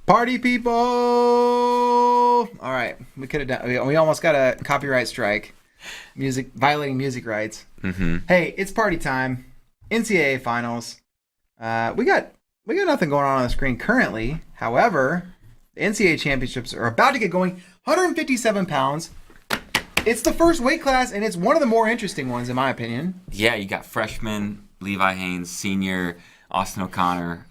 Party people! All right, we could have done. We almost got a copyright strike, violating music rights. Mm-hmm. Hey, it's party time. NCAA finals. We got nothing going on the screen currently. However, the NCAA championships are about to get going. 157 pounds. It's the first weight class, and it's one of the more interesting ones, in my opinion. Yeah, you got freshman Levi Haynes, senior Austin O'Connor.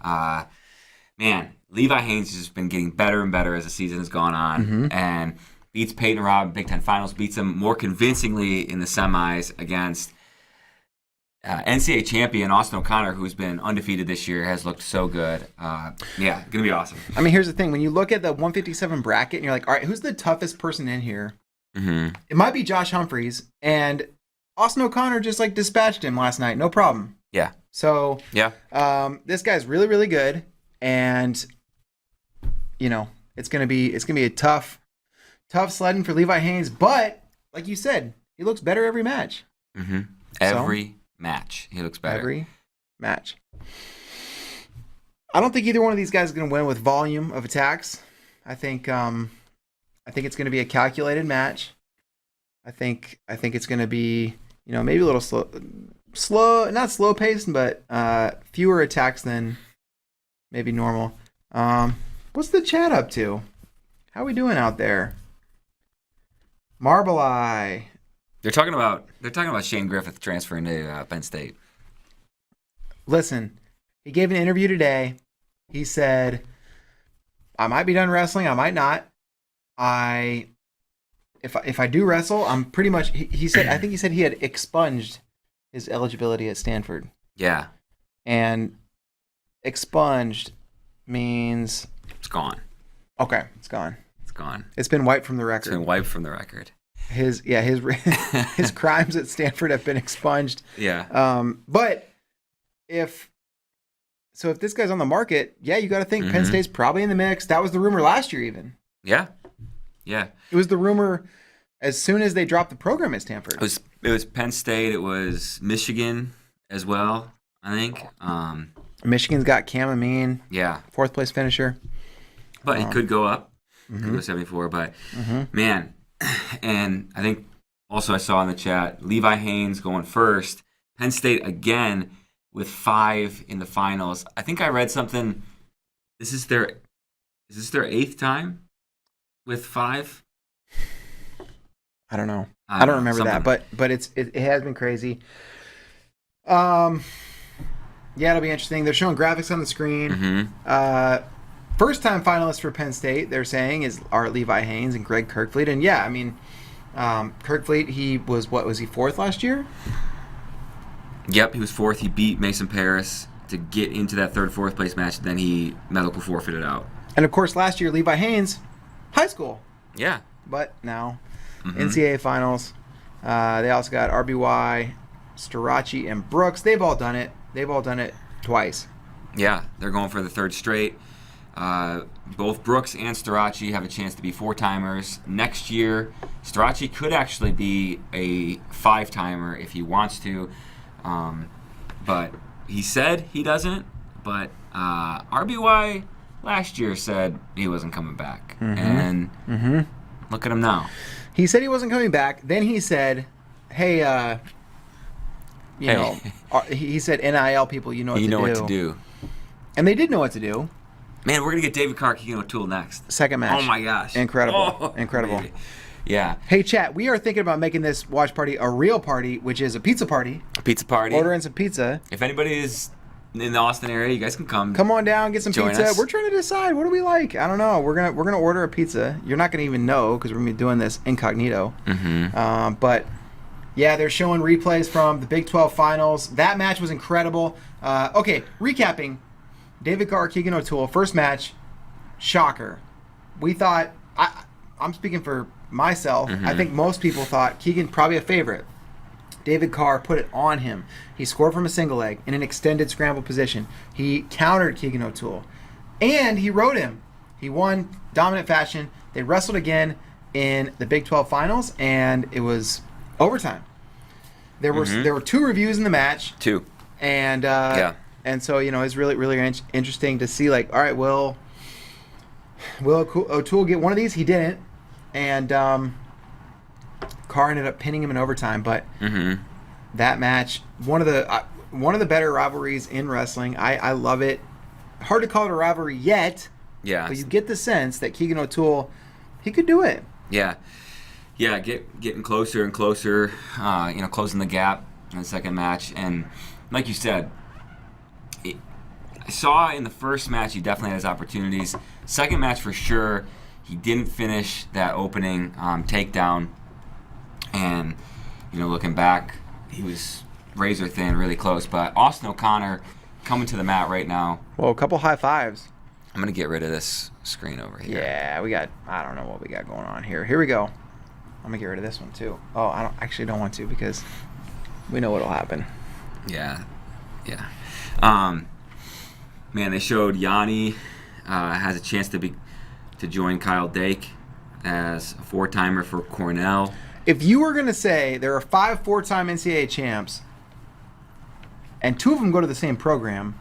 Man, Levi Haynes has just been getting better and better as the season has gone on, and beats Peyton Robb in Big Ten Finals, beats him more convincingly in the semis against NCAA champion Austin O'Connor, who's been undefeated this year, has looked so good. Yeah, gonna be awesome. I mean, here's the thing: when you look at the 157 bracket, and you're like, all right, who's the toughest person in here? Mm-hmm. It might be Josh Humphreys, and Austin O'Connor just like dispatched him last night, no problem. Yeah. So yeah, this guy's really, really good, and you know it's gonna be a tough sledding for Levi Haynes. But like you said, he looks better every match. Mm-hmm. Every match, he looks better. Every match. I don't think either one of these guys is gonna win with volume of attacks. I think it's going to be a calculated match. I think it's going to be, maybe a little slow, not slow paced, but fewer attacks than maybe normal. What's the chat up to? How are we doing out there? Marble Eye. They're talking about Shane Griffith transferring to Penn State. Listen, he gave an interview today. He said, "I might be done wrestling. I might not. If I do wrestle, I'm pretty much." He said, I think he said he had expunged his eligibility at Stanford. Yeah. And expunged means it's gone. Okay, it's gone. It's gone. It's been wiped from the record. It's been wiped from the record. His crimes at Stanford have been expunged. Yeah. But if this guy's on the market, yeah, you got to think Penn State's probably in the mix. That was the rumor last year, even. Yeah. Yeah. It was the rumor as soon as they dropped the program at Stanford. It was Penn State. It was Michigan as well, I think. Michigan's got Cam Amin. Yeah. 4th place finisher. But he could go up. Could go 74. But, man, and I think also I saw in the chat, Levi Haynes going first. Penn State again with 5 in the finals. I think I read something. Is this their 8th time? With 5? I don't know. I don't remember that, but it has been crazy. Yeah, it'll be interesting. They're showing graphics on the screen. First time finalists for Penn State, they're saying, are Levi Haynes and Greg Kirkfleet. And yeah, I mean, Kirkfleet, he was 4th last year? Yep, he was 4th. He beat Mason Paris to get into that 3rd, 4th place match. Then he medical forfeited out. And of course, last year, Levi Haynes, high school. Yeah. But now, NCAA finals. They also got RBY, Starachi, and Brooks. They've all done it. They've all done it twice. Yeah, they're going for the 3rd straight. Both Brooks and Starachi have a chance to be 4-timers. Next year, Starachi could actually be a 5-timer if he wants to. But he said he doesn't. But RBY last year said he wasn't coming back. And look at him now. He said he wasn't coming back. Then he said, hey, he said, NIL people, you know what to do. And they did know what to do. Man, we're going to get David Carr kicking O'Toole next. Second match. Oh, my gosh. Incredible. Incredible. Baby. Yeah. Hey, chat, we are thinking about making this watch party a real party, which is a pizza party. A pizza party. Ordering some pizza. If anybody is in the Austin area, you guys can come. Come on down, get some pizza. Us. We're trying to decide, what do we like? I don't know. We're gonna order a pizza. You're not gonna even know because we're gonna be doing this incognito. But yeah, they're showing replays from the Big 12 finals. That match was incredible. Okay, recapping. David Carr, Keegan O'Toole, first match, shocker. We thought, I'm speaking for myself, I think most people thought Keegan probably a favorite. David Carr put it on him. He scored from a single leg in an extended scramble position. He countered Keegan O'Toole. And he rode him. He won dominant fashion. They wrestled again in the Big 12 finals, and it was overtime. There were 2 reviews in the match. 2. And and so it's really, really interesting to see, like, all right, well, Will O'Toole get one of these? He didn't. And Carr ended up pinning him in overtime. But that match, one of the better rivalries in wrestling. I love it. Hard to call it a rivalry yet. Yeah. But you get the sense that Keegan O'Toole, he could do it. Yeah. Yeah, getting closer and closer, closing the gap in the second match. And like you said, I saw in the first match he definitely had his opportunities. Second match for sure, he didn't finish that opening takedown. And, looking back, he was razor thin, really close. But Austin O'Connor coming to the mat right now. Well, a couple high fives. I'm going to get rid of this screen over here. Yeah, I don't know what we got going on here. Here we go. I'm going to get rid of this one too. Oh, I don't want to because we know what'll happen. Yeah. Man, they showed Yanni has a chance to join Kyle Dake as a 4-timer for Cornell. If you were going to say there are 5 4-time NCAA champs and 2 of them go to the same program,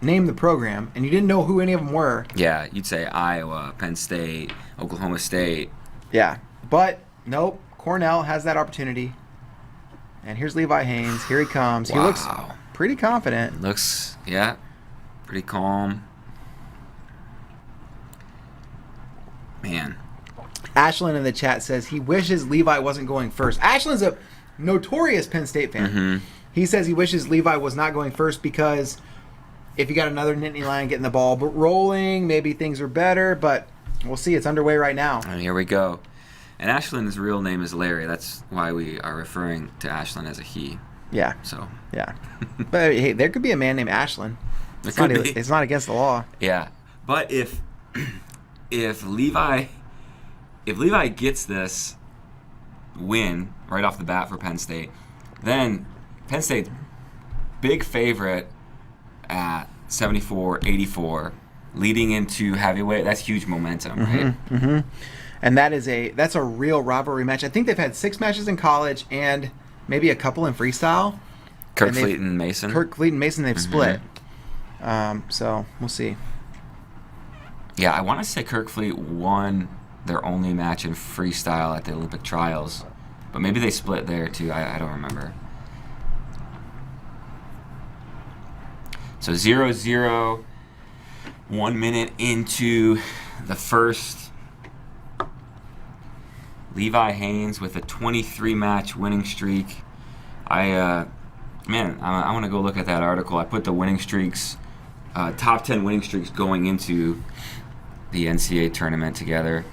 name the program, and you didn't know who any of them were. Yeah, you'd say Iowa, Penn State, Oklahoma State. Yeah, but nope, Cornell has that opportunity. And here's Levi Haynes. Here he comes. Wow. He looks pretty confident. Pretty calm. Man. Ashlyn in the chat says he wishes Levi wasn't going first. Ashlyn's a notorious Penn State fan. He says he wishes Levi was not going first because if you got another Nittany Lion getting the ball but rolling, maybe things are better, but we'll see. It's underway right now. And here we go. And Ashlyn's real name is Larry. That's why we are referring to Ashlyn as a he. Yeah. So. Yeah. But hey, there could be a man named Ashlyn. It's not against the law. Yeah. But if Levi gets this win right off the bat for Penn State, then Penn State's big favorite at 74-84, leading into heavyweight. That's huge momentum, right? And that's a real rivalry match. I think they've had 6 matches in college and maybe a couple in freestyle. Kirk Fleet and Mason. They've split. So we'll see. Yeah, I want to say Kirk Fleet won their only match in freestyle at the Olympic trials, but maybe they split there too. I don't remember. So 0-0, 1 minute into the first. Levi Haynes with a 23-match winning streak. I want to go look at that article. I put the winning streaks, top 10 winning streaks going into the NCAA tournament together.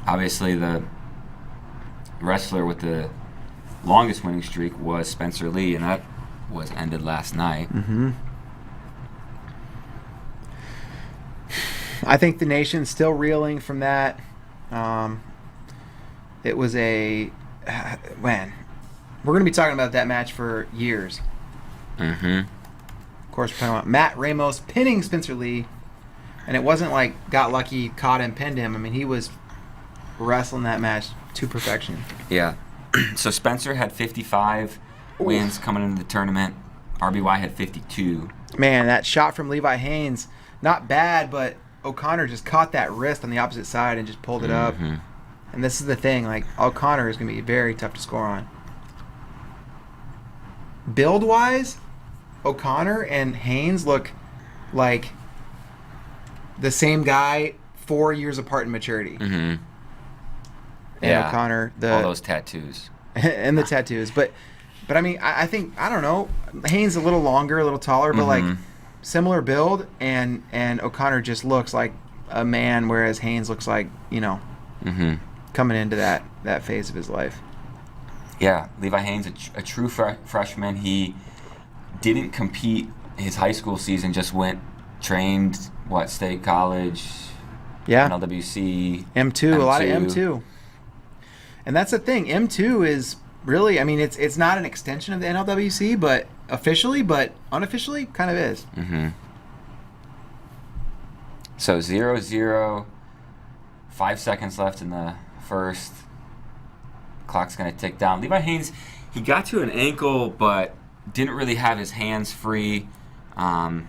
Obviously, the wrestler with the longest winning streak was Spencer Lee, and that was ended last night. I think the nation's still reeling from that. It was we're going to be talking about that match for years. Of course, we're talking about Matt Ramos pinning Spencer Lee, and it wasn't like got lucky, caught him, pinned him. I mean, he was wrestling that match to perfection. Yeah. So Spencer had 55 wins coming into the tournament. RBY had 52. Man, that shot from Levi Haynes, not bad, but O'Connor just caught that wrist on the opposite side and just pulled it up. And this is the thing, like, O'Connor is going to be very tough to score on. Build-wise, O'Connor and Haynes look like the same guy 4 years apart in maturity. And O'Connor, all those tattoos. and the tattoos. But I mean, I think, I don't know, Haynes a little longer, a little taller, but like similar build, and O'Connor just looks like a man, whereas Haynes looks like, coming into that phase of his life. Yeah, Levi Haynes, a true freshman. He didn't compete his high school season, just trained, State College, NLWC. M2, a lot of M2. And that's the thing, M2 is really, I mean, it's not an extension of the NLWC, but officially, but unofficially, kind of is. So 0-0, 5 seconds left in the first. Clock's going to tick down. Levi Haynes, he got to an ankle, but didn't really have his hands free. Kind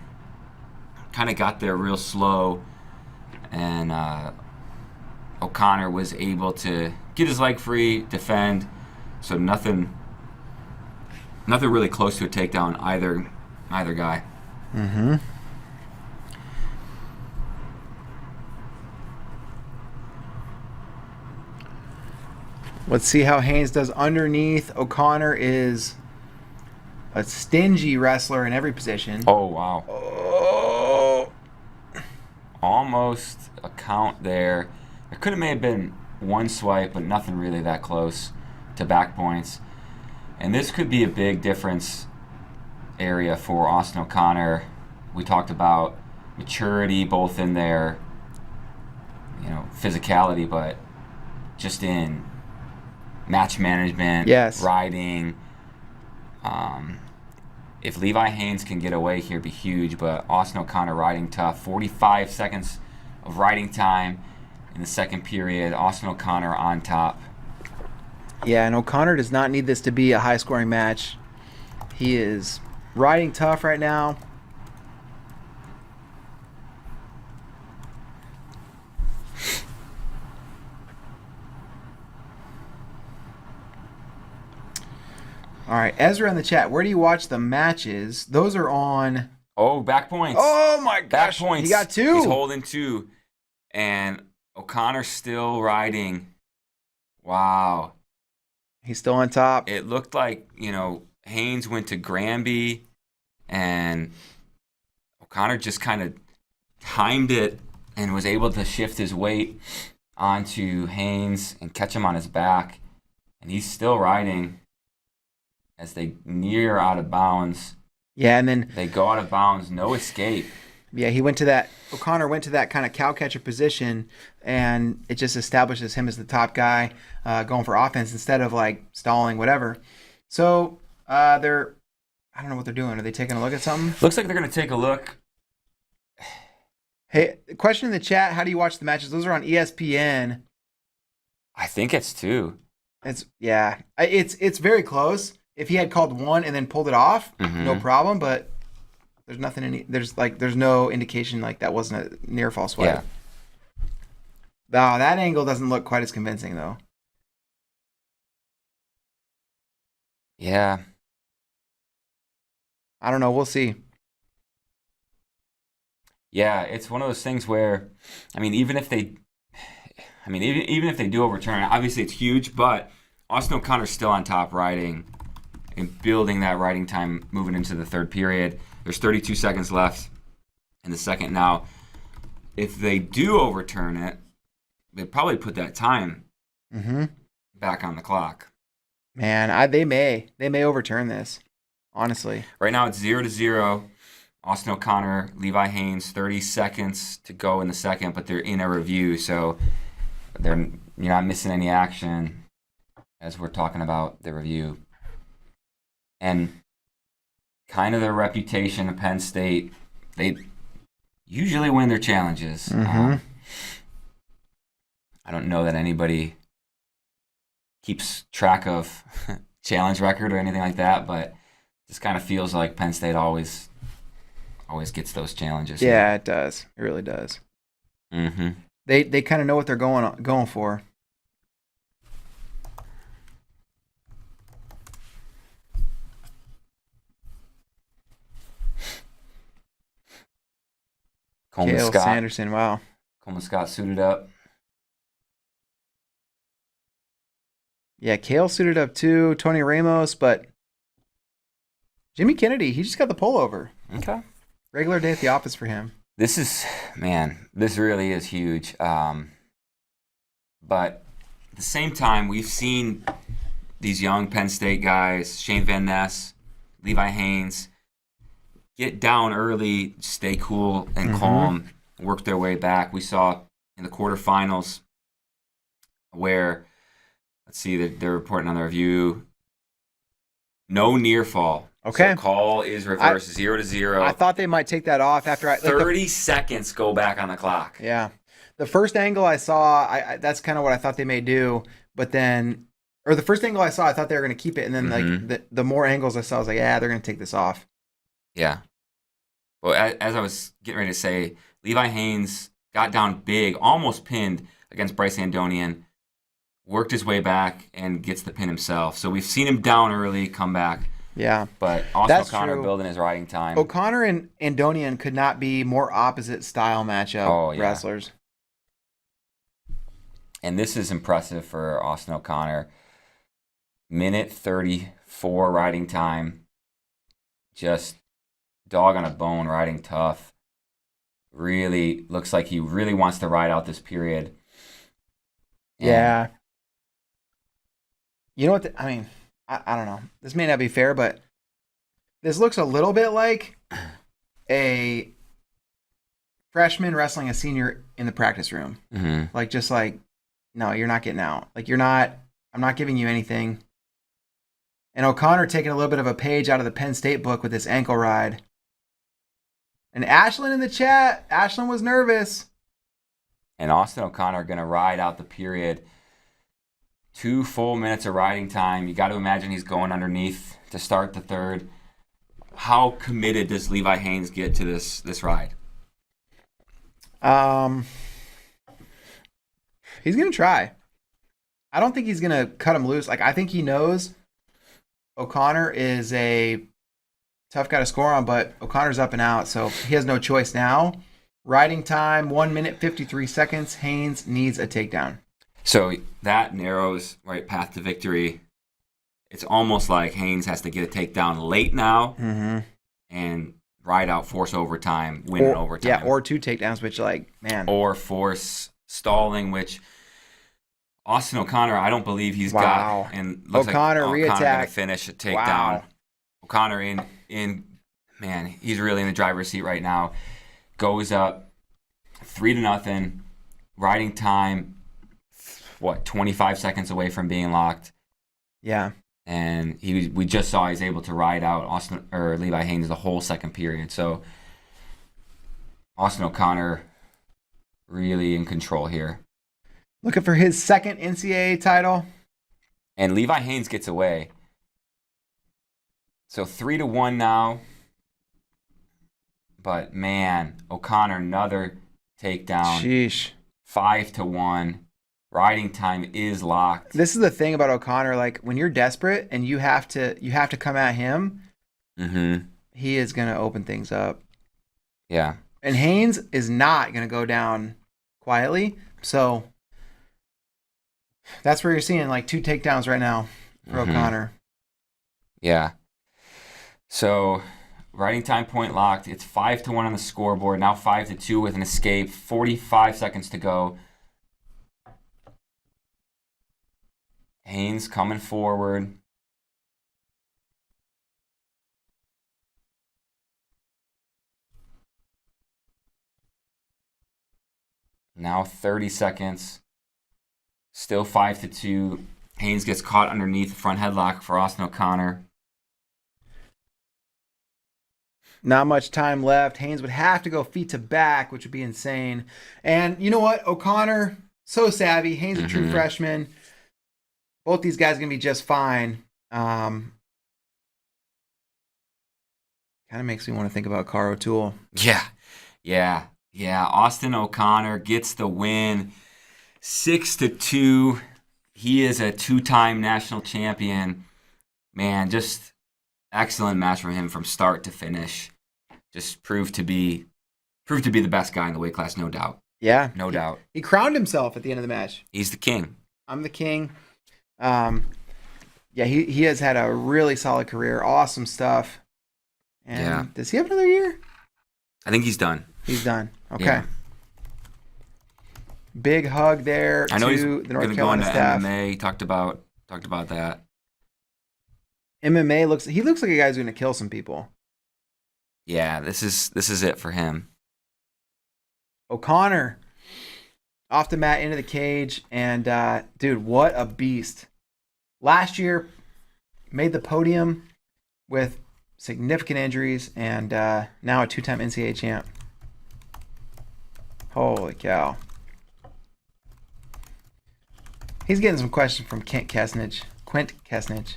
of got there real slow. and O'Connor was able to get his leg free, defend, so nothing really close to a takedown either guy. Mm-hmm. Let's see how Haynes does underneath. O'Connor is a stingy wrestler in every position. Oh, wow. Oh. Almost a count there. There could have may have been one swipe, but nothing really that close to back points. And this could be a big difference area for Austin O'Connor. We talked about maturity both in their, physicality, but just in match management, yes, riding. If Levi Haynes can get away here, it'd be huge. But Austin O'Connor riding tough. 45 seconds of riding time in the second period. Austin O'Connor on top. Yeah, and O'Connor does not need this to be a high-scoring match. He is riding tough right now. All right, Ezra in the chat. Where do you watch the matches? Those are on. Oh, back points. Oh my gosh, back points. He got 2. He's holding 2, and O'Connor's still riding. Wow. He's still on top. It looked like Haynes went to Granby, and O'Connor just kind of timed it and was able to shift his weight onto Haynes and catch him on his back, and he's still riding. As they near out of bounds. Yeah, and then they go out of bounds, no escape. Yeah, O'Connor went to that kind of cow catcher position, and it just establishes him as the top guy going for offense instead of like stalling, whatever. So I don't know what they're doing. Are they taking a look at something? Looks like they're going to take a look. Hey, question in the chat, how do you watch the matches? Those are on ESPN. I think it's 2. It's very close. If he had called 1 and then pulled it off, no problem. But there's nothing. There's no indication like that wasn't a near fall swipe. Yeah. Wow, that angle doesn't look quite as convincing though. Yeah. I don't know. We'll see. Yeah, it's one of those things where, even if they do overturn it, obviously it's huge. But Austin O'Connor's still on top riding. And building that riding time moving into the third period. There's 32 seconds left in the second. Now, if they do overturn it, they probably put that time back on the clock. Man, they may overturn this, honestly. Right now it's 0-0. Austin O'Connor, Levi Haynes, 30 seconds to go in the second, but they're in a review, so you're not missing any action as we're talking about the review. And kind of their reputation of Penn State, they usually win their challenges. I don't know that anybody keeps track of challenge record or anything like that, but it just kind of feels like Penn State always gets those challenges. Yeah, it does. It really does. Mm-hmm. They kind of know what they're going for. Coleman Cale Scott. Sanderson, wow. Coleman Scott suited up. Yeah, Cale suited up too. Tony Ramos, but Jimmy Kennedy, he just got the pullover. Okay. Regular day at the office for him. This really is huge. But at the same time, we've seen these young Penn State guys, Shane Van Ness, Levi Haynes, get down early, stay cool and calm, work their way back. We saw in the quarterfinals where, let's see, they're reporting on the review, no near fall. Okay. So call is reversed, 0-0. I thought they might take that off after 30 seconds go back on the clock. Yeah. The first angle I saw, that's kind of what I thought they may do. But then, or the first angle I saw, I thought they were going to keep it. And then the more angles I saw, I was like, yeah, they're going to take this off. Yeah. Well, as I was getting ready to say, Levi Haynes got down big, almost pinned against Bryce Andonian, worked his way back, and gets the pin himself. So we've seen him down early, come back. Yeah. But Austin That's O'Connor true. building his riding time. O'Connor and Andonian could not be more opposite style matchup wrestlers. And this is impressive for Austin O'Connor. Minute 34 riding time. Just dog on a bone, riding tough. Really looks like he really wants to ride out this period. Yeah. You know what? I don't know. This may not be fair, but this looks a little bit like a freshman wrestling a senior in the practice room. Mm-hmm. No, you're not getting out. I'm not giving you anything. And O'Connor taking a little bit of a page out of the Penn State book with this ankle ride. And Ashlyn in the chat. Ashlyn was nervous. And Austin O'Connor going to ride out the period. 2 full minutes of riding time. You got to imagine he's going underneath to start the third. How committed does Levi Haynes get to this ride? He's going to try. I don't think he's going to cut him loose. I think he knows O'Connor is a tough guy to score on, but O'Connor's up and out, so he has no choice now. Riding time, 1 minute, 53 seconds. Haynes needs a takedown. So that narrows path to victory. It's almost like Haynes has to get a takedown late now and ride out, force overtime, win in overtime. Yeah, or 2 takedowns, which man. Or force stalling, which Austin O'Connor, I don't believe he's got. And looks O'Connor like reattack. O'Connor going to finish a takedown. Wow. O'Connor man, he's really in the driver's seat right now. Goes up 3-0. Riding time, 25 seconds away from being locked. Yeah. And we just saw he's able to ride out Levi Haynes the whole second period. So Austin O'Connor really in control here. Looking for his second NCAA title. And Levi Haynes gets away. So 3-1 now. But man, O'Connor another takedown. Sheesh. 5-1. Riding time is locked. This is the thing about O'Connor. When you're desperate and you have to come at him, he is going to open things up. Yeah. And Haynes is not going to go down quietly. So that's where you're seeing 2 takedowns right now for O'Connor. Yeah. So riding time point locked. It's 5-1 on the scoreboard. Now 5-2 with an escape. 45 seconds to go. Haynes coming forward. Now 30 seconds. Still 5-2. Haynes gets caught underneath the front headlock for Austin O'Connor. Not much time left. Haynes would have to go feet to back, which would be insane. And you know what? O'Connor, so savvy. Haynes, a true freshman. Both these guys are going to be just fine. Kind of makes me want to think about Caro O'Toole. Yeah. Austin O'Connor gets the win. 6-2. He is a 2-time national champion. Man, just excellent match from him from start to finish. Just proved to be the best guy in the weight class, no doubt. Yeah. No doubt. He crowned himself at the end of the match. He's the king. I'm the king. He has had a really solid career. Awesome stuff. And does he have another year? I think he's done. He's done. Okay. Yeah. Big hug there I know to he's the North going to Carolina go into staff. MMA. He talked about that. MMA looks like a guy who's going to kill some people. Yeah, this is it for him. O'Connor off the mat into the cage, and dude, what a beast! Last year, made the podium with significant injuries, and now a 2-time NCAA champ. Holy cow! He's getting some questions from Quint Kesnich.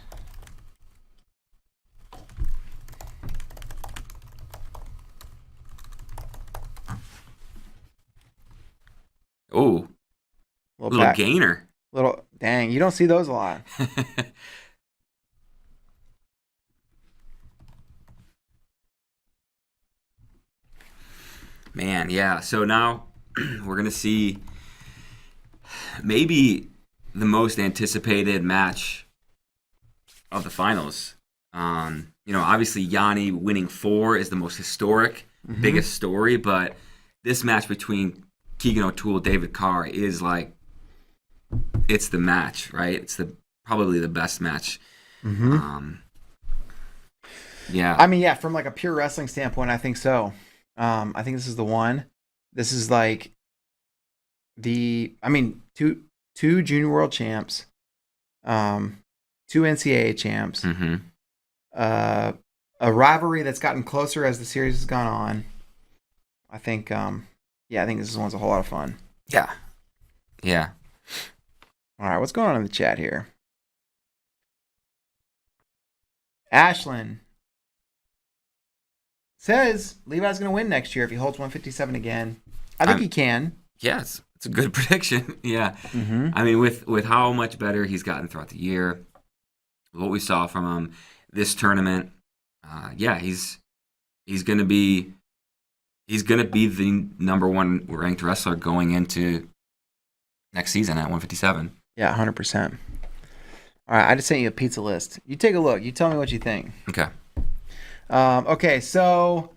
Oh, little gainer. Dang, you don't see those a lot. Man, yeah. So now we're going to see maybe the most anticipated match of the finals. Obviously Yanni winning 4 is the most historic, biggest story, but this match between Keegan O'Toole, David Carr is like, it's the match, right? It's probably the best match. Yeah. I mean, yeah, from like a pure wrestling standpoint, I think so. I think this is the one. This is like two junior world champs, 2 NCAA champs, a rivalry that's gotten closer as the series has gone on. I think, I think this one's a whole lot of fun. Yeah. Yeah. All right, what's going on in the chat here? Ashlyn says Levi's going to win next year if he holds 157 again. I think he can. Yeah, it's a good prediction. Yeah. I mean, with how much better he's gotten throughout the year, what we saw from him this tournament, he's going to be the number 1 ranked wrestler going into next season at 157. Yeah, 100%. All right, I just sent you a pizza list. You take a look. You tell me what you think. Okay. Okay, so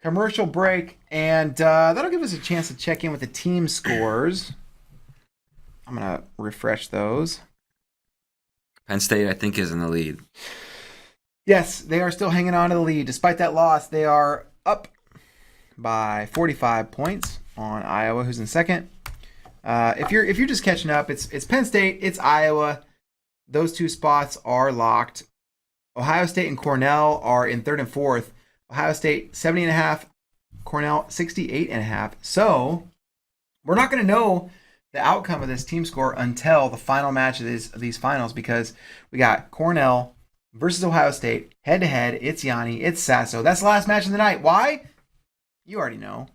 commercial break, and that'll give us a chance to check in with the team scores. I'm going to refresh those. Penn State, I think, is in the lead. Yes, they are still hanging on to the lead. Despite that loss, they are up by 45 points on Iowa, who's in second. If you're just catching up, it's Penn State, it's Iowa. Those 2 spots are locked. Ohio State and Cornell are in 3rd and 4th. Ohio State 70.5, Cornell 68.5. So we're not going to know the outcome of this team score until the final match of these finals, because we got Cornell versus Ohio State head to head. It's Yanni, it's Sasso. That's the last match of the night. Why? You already know.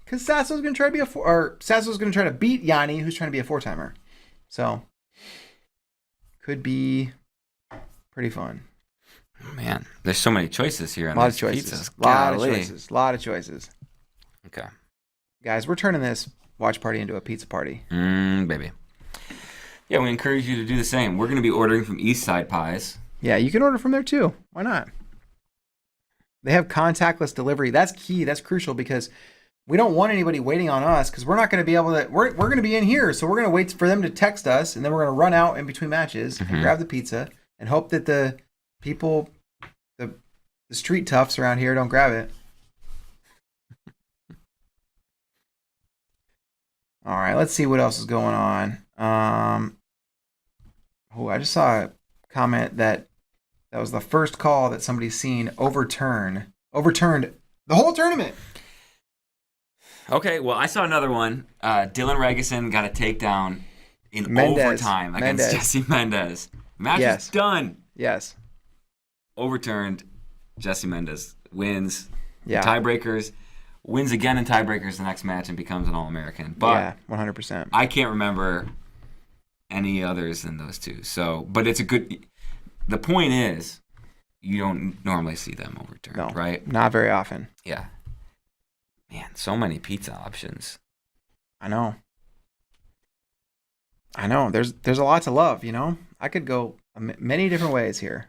Because Sasso's going to try to Sasso's going to try to beat Yanni, who's trying to be a 4-timer. So could be pretty fun. Man, there's so many choices here on a lot these of choices. pizzas. A lot of choices. Okay. Guys, we're turning this watch party into a pizza party. Baby. Yeah, we encourage you to do the same. We're going to be ordering from East Side Pies. Yeah, you can order from there too. Why not? They have contactless delivery. That's key. That's crucial, because we don't want anybody waiting on us, because we're not going to be able to. We're going to be in here, so we're going to wait for them to text us, and then we're going to run out in between matches and grab the pizza and hope that the people, the street toughs around here don't grab it. All right, let's see what else is going on. I just saw a comment that was the first call that somebody's seen overturned the whole tournament. Okay, well, I saw another one. Dylan Regason got a takedown in overtime against Jesse Mendez. Match is done. Yes. Overturned. Jesse Mendez wins. Yeah. Tiebreakers. Wins again in tiebreakers the next match and becomes an All-American. But yeah, 100%. I can't remember any others than those 2. So, but it's a good. The point is, you don't normally see them overturned, right? Not very often. Yeah. Man, so many pizza options. I know. There's a lot to love, you know? I could go many different ways here.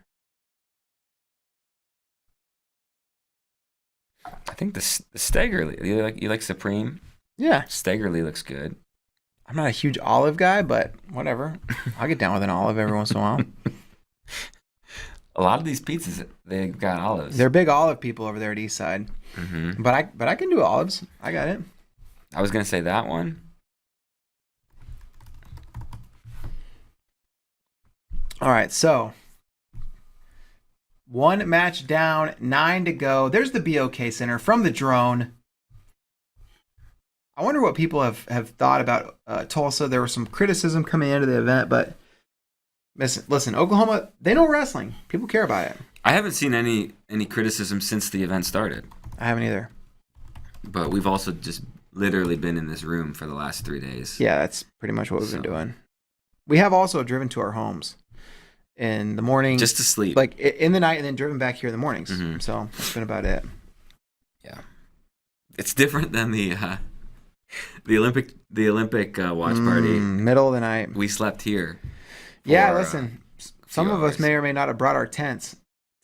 I think the Staggerly. You like Supreme? Yeah. Staggerly looks good. I'm not a huge olive guy, but whatever. I'll get down with an olive every once in a while. A lot of these pizzas, they've got olives. They're big olive people over there at East Side. Mm-hmm. But I can do olives. I got it. I was going to say that one. All right, so 1 match down, 9 to go. There's the BOK Center from the drone. I wonder what people have thought about Tulsa. There was some criticism coming into the event, but listen, Oklahoma, they know wrestling. People care about it. I haven't seen any criticism since the event started. I haven't either. But we've also just literally been in this room for the last 3 days. Yeah, that's pretty much what we've been doing. We have also driven to our homes in the morning. Just to sleep. Like in the night and then driven back here in the mornings. Mm-hmm. So that's been about it. Yeah. It's different than the Olympic watch party. Middle of the night. We slept here. Yeah, listen. Some of us may or may not have brought our tents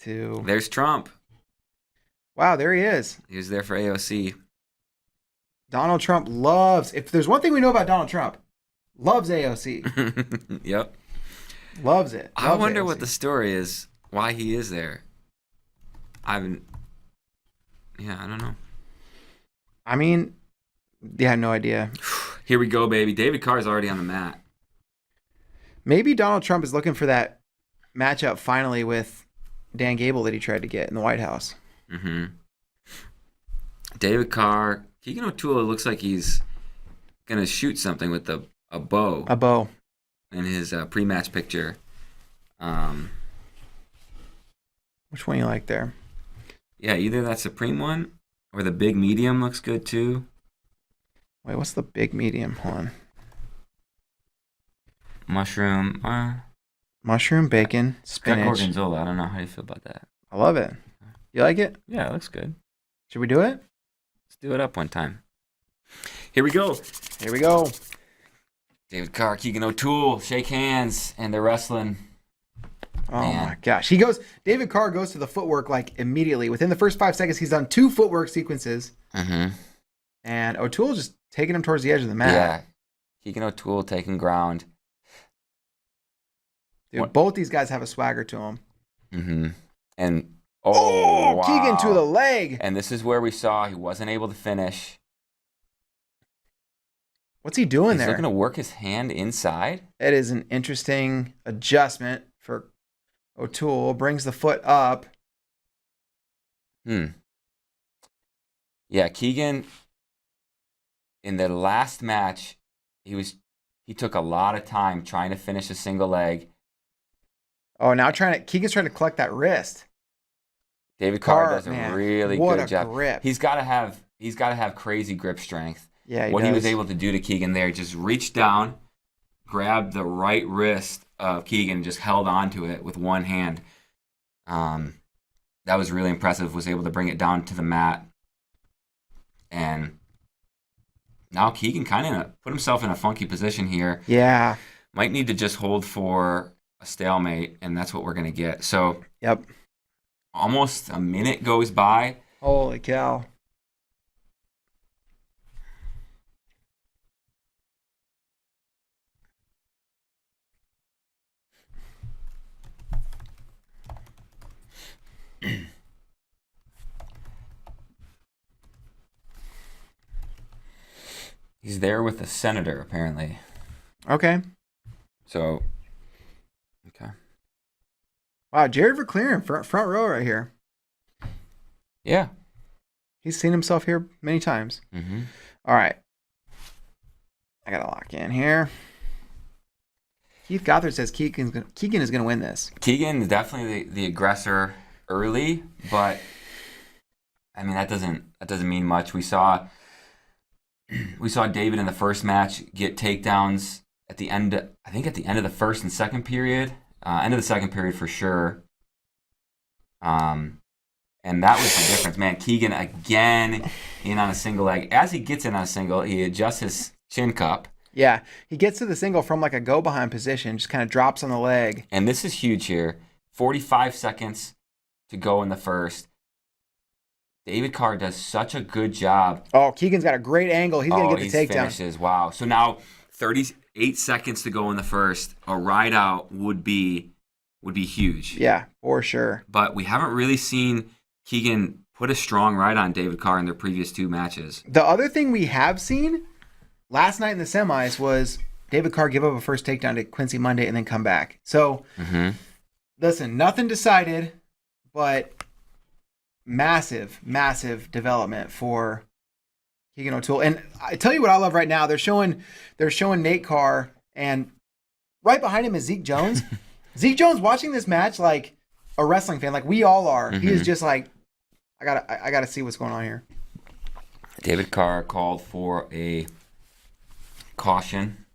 to... There's Trump. Wow, there he is. He was there for AOC. Donald Trump loves... If there's one thing we know about Donald Trump, loves AOC. Yep. Loves it. I wonder what the story is, why he is there. I don't know. I mean, yeah, no idea. Here we go, baby. David Carr's already on the mat. Maybe Donald Trump is looking for that matchup finally with Dan Gable that he tried to get in the White House. Mm-hmm. David Carr. Keegan O'Toole looks like he's going to shoot something with a bow. A bow. In his pre-match picture. Which one you like there? Yeah, either that Supreme one or the big medium looks good too. Wait, what's the big medium? Hold on. Mushroom. Mushroom, bacon, spinach. Greg Gorgonzola. I don't know. How do you feel about that? I love it. You like it? Yeah, it looks good. Should we do it? Let's do it up one time. Here we go. Here we go. David Carr, Keegan O'Toole, shake hands, and they're wrestling. Oh my gosh. David Carr goes to the footwork like immediately. Within the first 5 seconds, he's done 2 footwork sequences. Mm-hmm. And O'Toole just taking him towards the edge of the mat. Yeah. Keegan O'Toole taking ground. Dude, both these guys have a swagger to them. Mm-hmm. And, wow. Keegan to the leg. And this is where we saw he wasn't able to finish. What's he doing there? He's looking to work his hand inside. It is an interesting adjustment for O'Toole. Brings the foot up. Yeah, Keegan, in the last match, he took a lot of time trying to finish a single leg. Oh, now Keegan's trying to collect that wrist. David Carr does a really good job. Grip. He's got to have crazy grip strength. Yeah, he was able to do to Keegan there, just reached down, grabbed the right wrist of Keegan, just held onto it with one hand. That was really impressive. Was able to bring it down to the mat, and now Keegan kind of put himself in a funky position here. Yeah, might need to just hold for a stalemate, and that's what we're gonna get. So, yep. Almost a minute goes by. Holy cow. He's there with the senator, apparently. Okay. So, okay. Wow, Jared Verclaren, front row right here. Yeah. He's seen himself here many times. Mm-hmm. All right. I got to lock in here. Keith Gothard says Keegan is going to win this. Keegan is definitely the aggressor early, but I mean that doesn't mean much. We saw David in the first match get takedowns at the end. I think at the end of the first and second period. End of the second period for sure. And that was the difference, man. Keegan again in on a single leg. As he gets in on a single, he adjusts his chin cup. Yeah, he gets to the single from like a go-behind position, just kind of drops on the leg. And this is huge here. 45 seconds to go in the first. David Carr does such a good job. Oh, Keegan's got a great angle. He's going to get the takedown. Finishes. Wow. So now 38 seconds to go in the first. A ride out would be huge. Yeah, for sure. But we haven't really seen Keegan put a strong ride on David Carr in their previous 2 matches. The other thing we have seen last night in the semis was David Carr give up a first takedown to Quincy Monday and then come back. So, Listen, nothing decided, but massive, massive development for Keegan O'Toole. And I tell you what I love right now. They're showing Nate Carr, and right behind him is Zeke Jones. Zeke Jones watching this match like a wrestling fan, like we all are. He is just like, I gotta see what's going on here. David Carr called for a caution.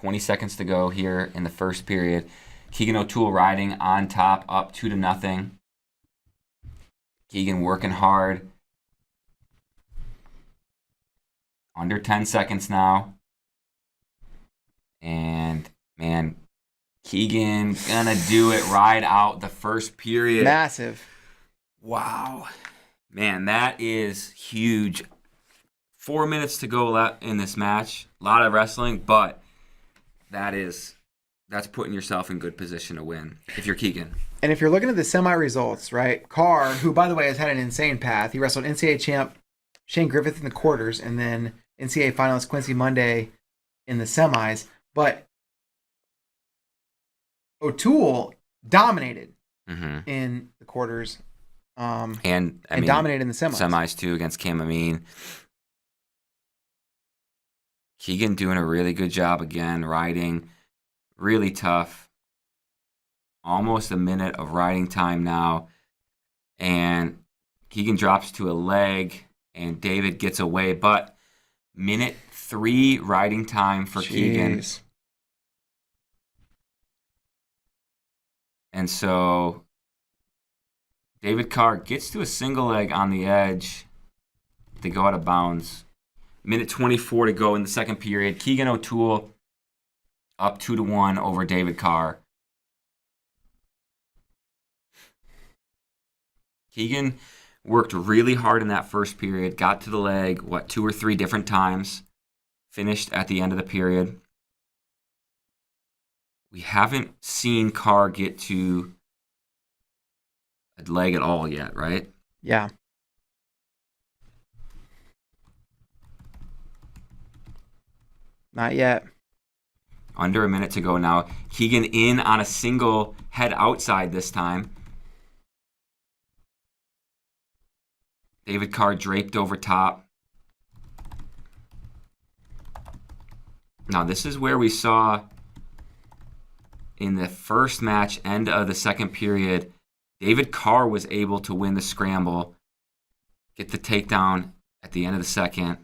$20 to go here in the first period. Keegan O'Toole riding on top, up 2-0. Keegan working hard. Under 10 seconds now. And, man, Keegan gonna do it, ride out the first period. Massive. Wow. Man, that is huge. 4 minutes to go in this match. A lot of wrestling, but that's putting yourself in good position to win if you're Keegan. And if you're looking at the semi results, right? Carr, who by the way has had an insane path. He wrestled NCAA champ Shane Griffith in the quarters, and then NCAA finalist Quincy Monday in the semis. But O'Toole dominated in the quarters, and dominated in the semis. Semis too against Cam Amin. Keegan doing a really good job again, riding really tough. Almost a minute of riding time now. And Keegan drops to a leg, and David gets away. But minute 3 riding time for Keegan. And so David Carr gets to a single leg on the edge to go out of bounds. Minute 24 to go in the second period. Keegan O'Toole up 2-1 over David Carr. Keegan worked really hard in that first period, got to the leg, 2 or 3 different times, finished at the end of the period. We haven't seen Carr get to a leg at all yet, right? Yeah. Not yet. Under a minute to go now. Keegan in on a single head outside this time. David Carr draped over top. Now, this is where we saw in the first match, end of the second period, David Carr was able to win the scramble, get the takedown at the end of the second,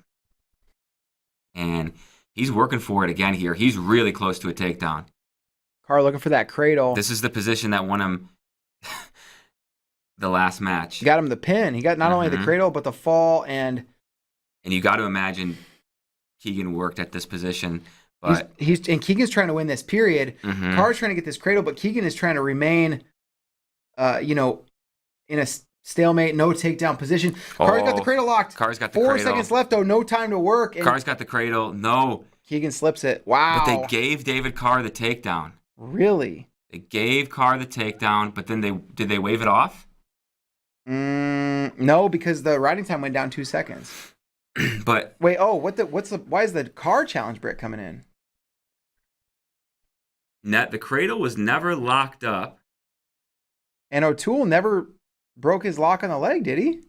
and he's working for it again here. He's really close to a takedown. Carr looking for that cradle. This is the position that won him the last match. He got him the pin. He got not only the cradle, but the fall. And you got to imagine Keegan worked at this position. But and Keegan's trying to win this period. Carr's trying to get this cradle, but Keegan is trying to remain, in a stalemate, no takedown position. Carr's got the cradle locked. Carr's got the cradle. 4 seconds left, though. No time to work. Carr's got the cradle. No. Keegan slips it. Wow. But they gave David Carr the takedown. Really? They gave Carr the takedown, but then did they wave it off? No, because the riding time went down 2 seconds. But wait, why is the Carr challenge Brick coming in? The cradle was never locked up. And O'Toole never broke his lock on the leg, did he?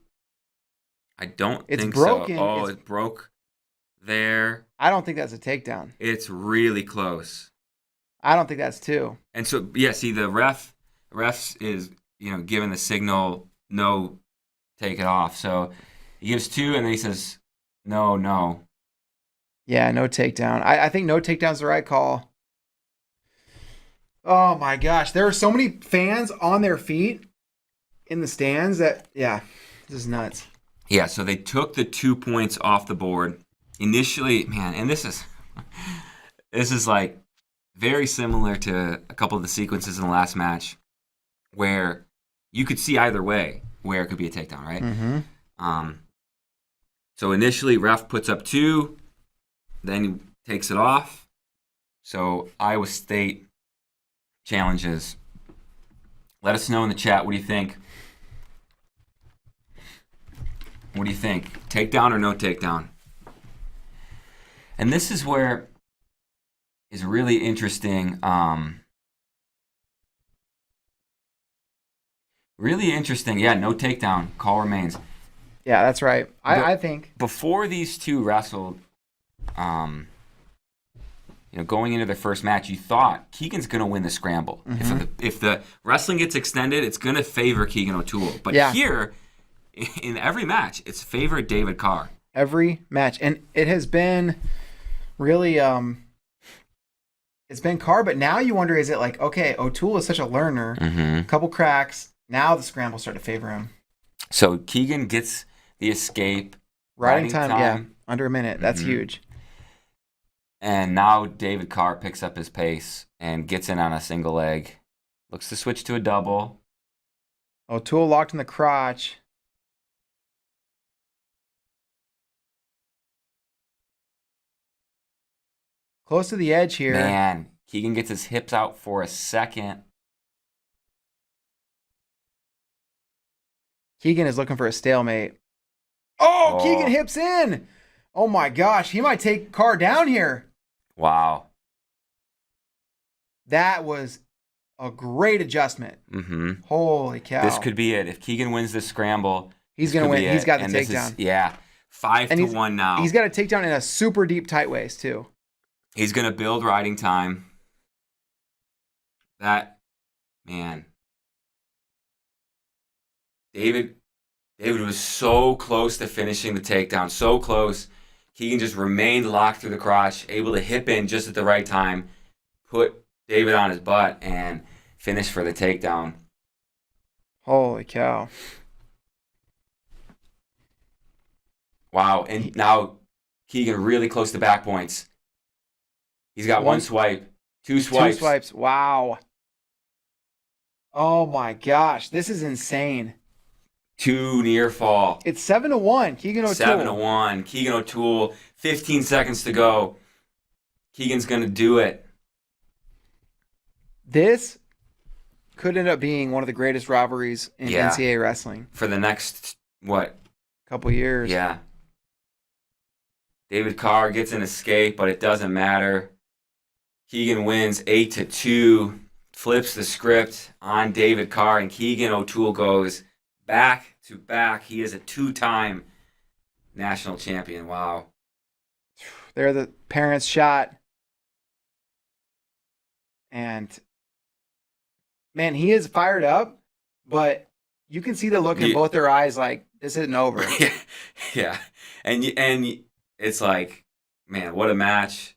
I don't it's think broken. So. Oh, it broke there. I don't think that's a takedown. It's really close. I don't think that's 2. And so, yeah, see, the refs is, giving the signal, no, take it off. So he gives 2, and then he says, no. Yeah, no takedown. I think no takedown's the right call. Oh, my gosh. There are so many fans on their feet in the stands that, this is nuts. Yeah, so they took the 2 points off the board. Initially, man, and this is like very similar to a couple of the sequences in the last match where you could see either way where it could be a takedown, right? So initially, ref puts up 2, then he takes it off. So Iowa State challenges. Let us know in the chat. What do you think? What do you think? Takedown or no takedown? And this is where is really interesting. Really interesting. Yeah, no takedown. Call remains. Yeah, that's right. I think. Before these two wrestled, going into their first match, you thought Keegan's going to win the scramble. If the wrestling gets extended, it's going to favor Keegan O'Toole. But here, in every match, it's favored David Carr. Every match. And it has been really, it's been Carr, but now you wonder, is it like, okay, O'Toole is such a learner, a couple cracks, now the scramble start to favor him. So Keegan gets the escape. Riding time, under a minute. That's huge. And now David Carr picks up his pace and gets in on a single leg. Looks to switch to a double. O'Toole locked in the crotch. Close to the edge here. Man, Keegan gets his hips out for a second. Keegan is looking for a stalemate. Oh, Keegan hips in. Oh my gosh, he might take Carr down here. Wow. That was a great adjustment. Holy cow. This could be it. If Keegan wins this scramble, he's going to win. He's got the takedown. 5-1 now. He's got a takedown in a super deep tight waist, too. He's going to build riding time. Man. David was so close to finishing the takedown, so close. Keegan just remained locked through the crotch, able to hip in just at the right time, put David on his butt, and finish for the takedown. Holy cow. Wow, and now Keegan really close to back points. He's got one swipe, two swipes. 2 swipes, wow. Oh my gosh, this is insane. 2 near fall. It's 7-1. Keegan O'Toole. 7-1. Keegan O'Toole. 15 seconds to go. Keegan's going to do it. This could end up being one of the greatest rivalries in NCAA wrestling. For the next, couple years. Yeah. David Carr gets an escape, but it doesn't matter. Keegan wins 8-2. Flips the script on David Carr, and Keegan O'Toole goes back to back. He is a 2-time national champion. Wow. They're the parents' shot. And, man, he is fired up, but you can see the look in both their eyes like, this isn't over. Yeah. And it's like, man, what a match.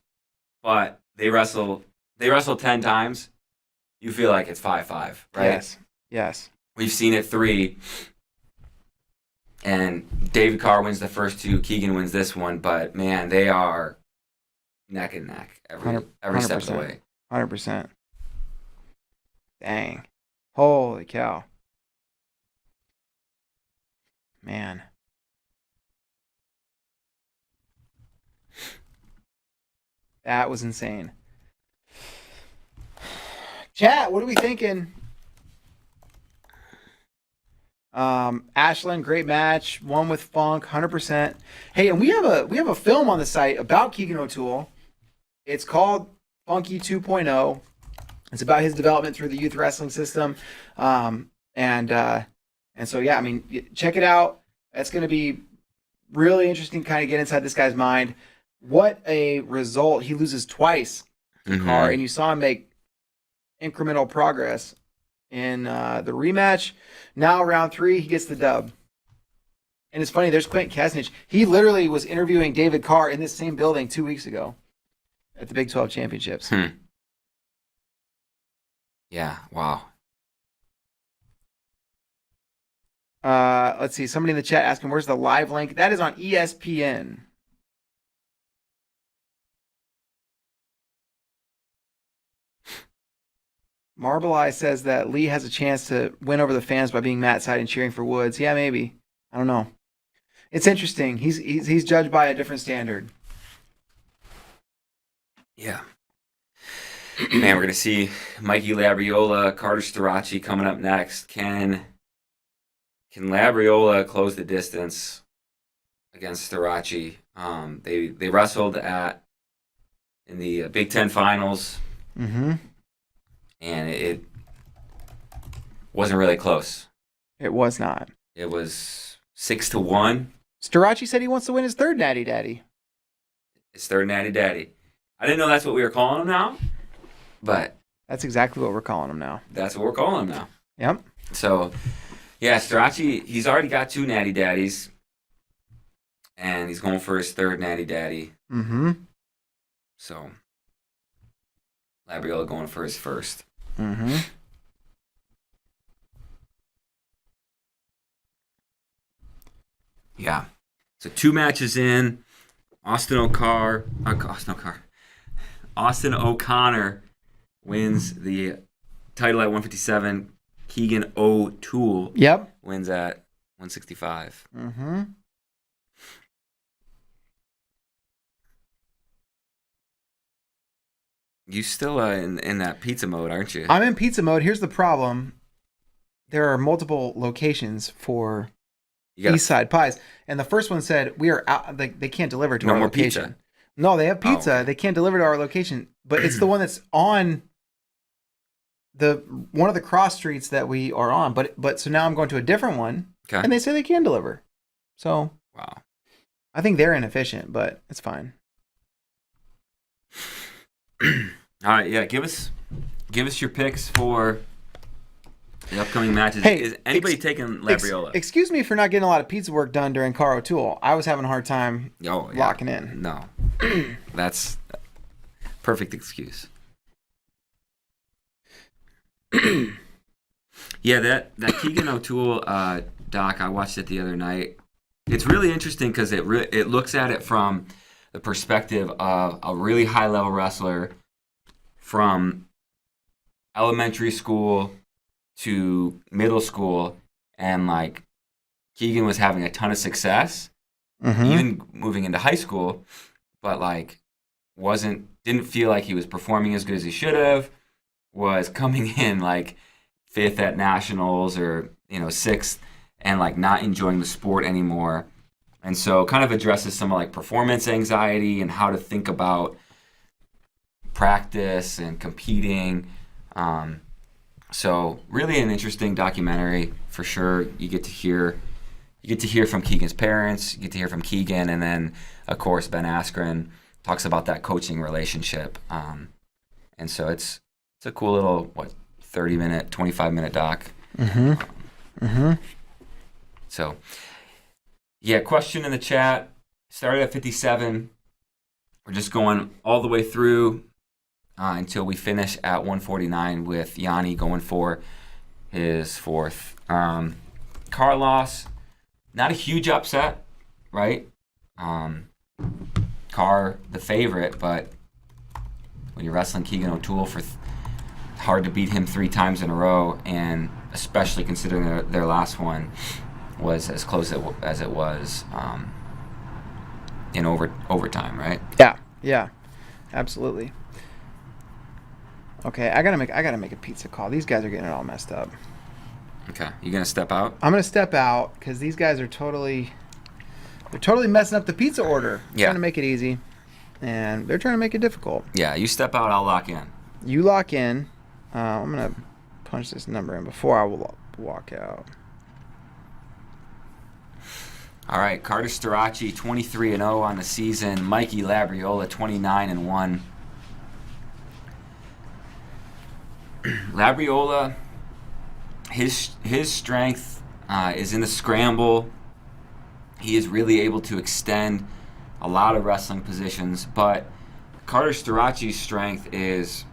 But they wrestle 10 times. You feel like it's 5-5, right? Yes. We've seen it 3. And David Carr wins the first 2. Keegan wins this one. But, man, they are neck and neck every step of the way. 100%. Dang. Holy cow. Man. That was insane. Chat, what are we thinking? Ashland, great match. One with Funk, 100%. Hey, and we have a film on the site about Keegan O'Toole. It's called Funky 2.0. It's about his development through the youth wrestling system. And so, yeah, I mean, check it out. It's going to be really interesting to kind of get inside this guy's mind. What a result. He loses twice to Carr, and you saw him make incremental progress in the rematch. Now, round 3, he gets the dub. And it's funny, there's Quentin Kesnich. He literally was interviewing David Carr in this same building 2 weeks ago at the Big 12 Championships. Yeah, wow. Let's see. Somebody in the chat asking, where's the live link? That is on ESPN. Marble Eye says that Lee has a chance to win over the fans by being Matt's side and cheering for Woods. Yeah, maybe. I don't know. It's interesting. He's judged by a different standard. Yeah. Man, we're going to see Mikey Labriola, Carter Starace coming up next. Can Labriola close the distance against Starace? They wrestled in the Big Ten Finals. And it wasn't really close. It was not. It was 6-1. Starace said he wants to win his third Natty Daddy. His third Natty Daddy. I didn't know that's what we were calling him now, but That's exactly what we're calling him now. that's what we're calling him now. Yep. So, yeah, Strachey, he's already got 2 natty daddies, and he's going for his 3rd natty daddy. Mm-hmm. So, Labriola going for his 1st. Mm-hmm. Yeah. So 2 matches in. Austin O'Connor wins the title at 157. Keegan O'Toole wins at 165. Mm-hmm. You still in that pizza mode, aren't you? I'm in pizza mode. Here's the problem. There are multiple locations for East Side Pies. And the first one said, we are out. They can't deliver to our location. Pizza. No, they have pizza. Okay. They can't deliver to our location. But it's the one that's on one of the cross streets that we are on. But so now I'm going to a different one. Okay. And they say they can deliver. So wow. I think they're inefficient, but it's fine. All right, yeah. Give us your picks for the upcoming matches. Hey, is anybody taking Labriola? Excuse me for not getting a lot of pizza work done during Car O'Toole. I was having a hard time locking in. No, that's perfect excuse. Yeah, that Keegan O'Toole doc, I watched it the other night. It's really interesting because it looks at it from the perspective of a really high level wrestler from elementary school to middle school, and like Keegan was having a ton of success, even moving into high school, but like didn't feel like he was performing as good as he should have, was coming in like 5th at nationals or 6th, and like not enjoying the sport anymore. And so kind of addresses some of like performance anxiety and how to think about practice and competing. So really an interesting documentary for sure. You get to hear from Keegan's parents, you get to hear from Keegan, and then of course Ben Askren talks about that coaching relationship. And so it's a cool little 30-minute, 25-minute doc. So yeah, question in the chat. Started at 57. We're just going all the way through until we finish at 149 with Yanni going for his 4th. Carlos, not a huge upset, right? Carr, the favorite, but when you're wrestling Keegan O'Toole hard to beat him 3 times in a row, and especially considering their last one was as close as it was in overtime, right? Yeah, absolutely. Okay, I gotta make a pizza call. These guys are getting it all messed up. Okay, you gonna step out? I'm gonna step out because these guys are totally messing up the pizza order. Yeah. Trying to make it easy, and they're trying to make it difficult. Yeah, you step out, I'll lock in. You lock in. I'm gonna punch this number in before I will walk out. All right, Carter Starace, 23-0 on the season. Mikey Labriola, 29-1. Labriola, his strength is in the scramble. He is really able to extend a lot of wrestling positions, but Carter Starace's strength is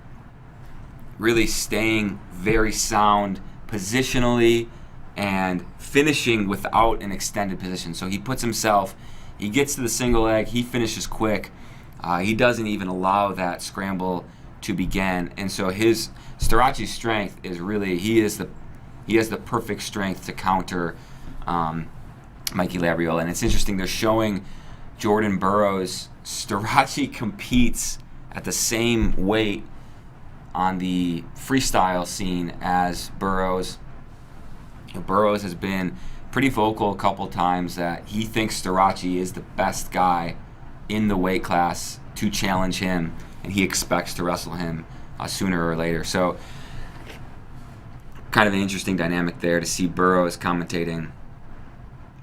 really staying very sound positionally and finishing without an extended position. So he gets to the single leg, he finishes quick. He doesn't even allow that scramble to begin. And so Starace's strength is really, he has the perfect strength to counter Mikey Labriola. And it's interesting, they're showing Jordan Burroughs. Starace competes at the same weight on the freestyle scene as Burroughs. Burroughs has been pretty vocal a couple times that he thinks Starace is the best guy in the weight class to challenge him, and he expects to wrestle him sooner or later. So kind of an interesting dynamic there to see Burroughs commentating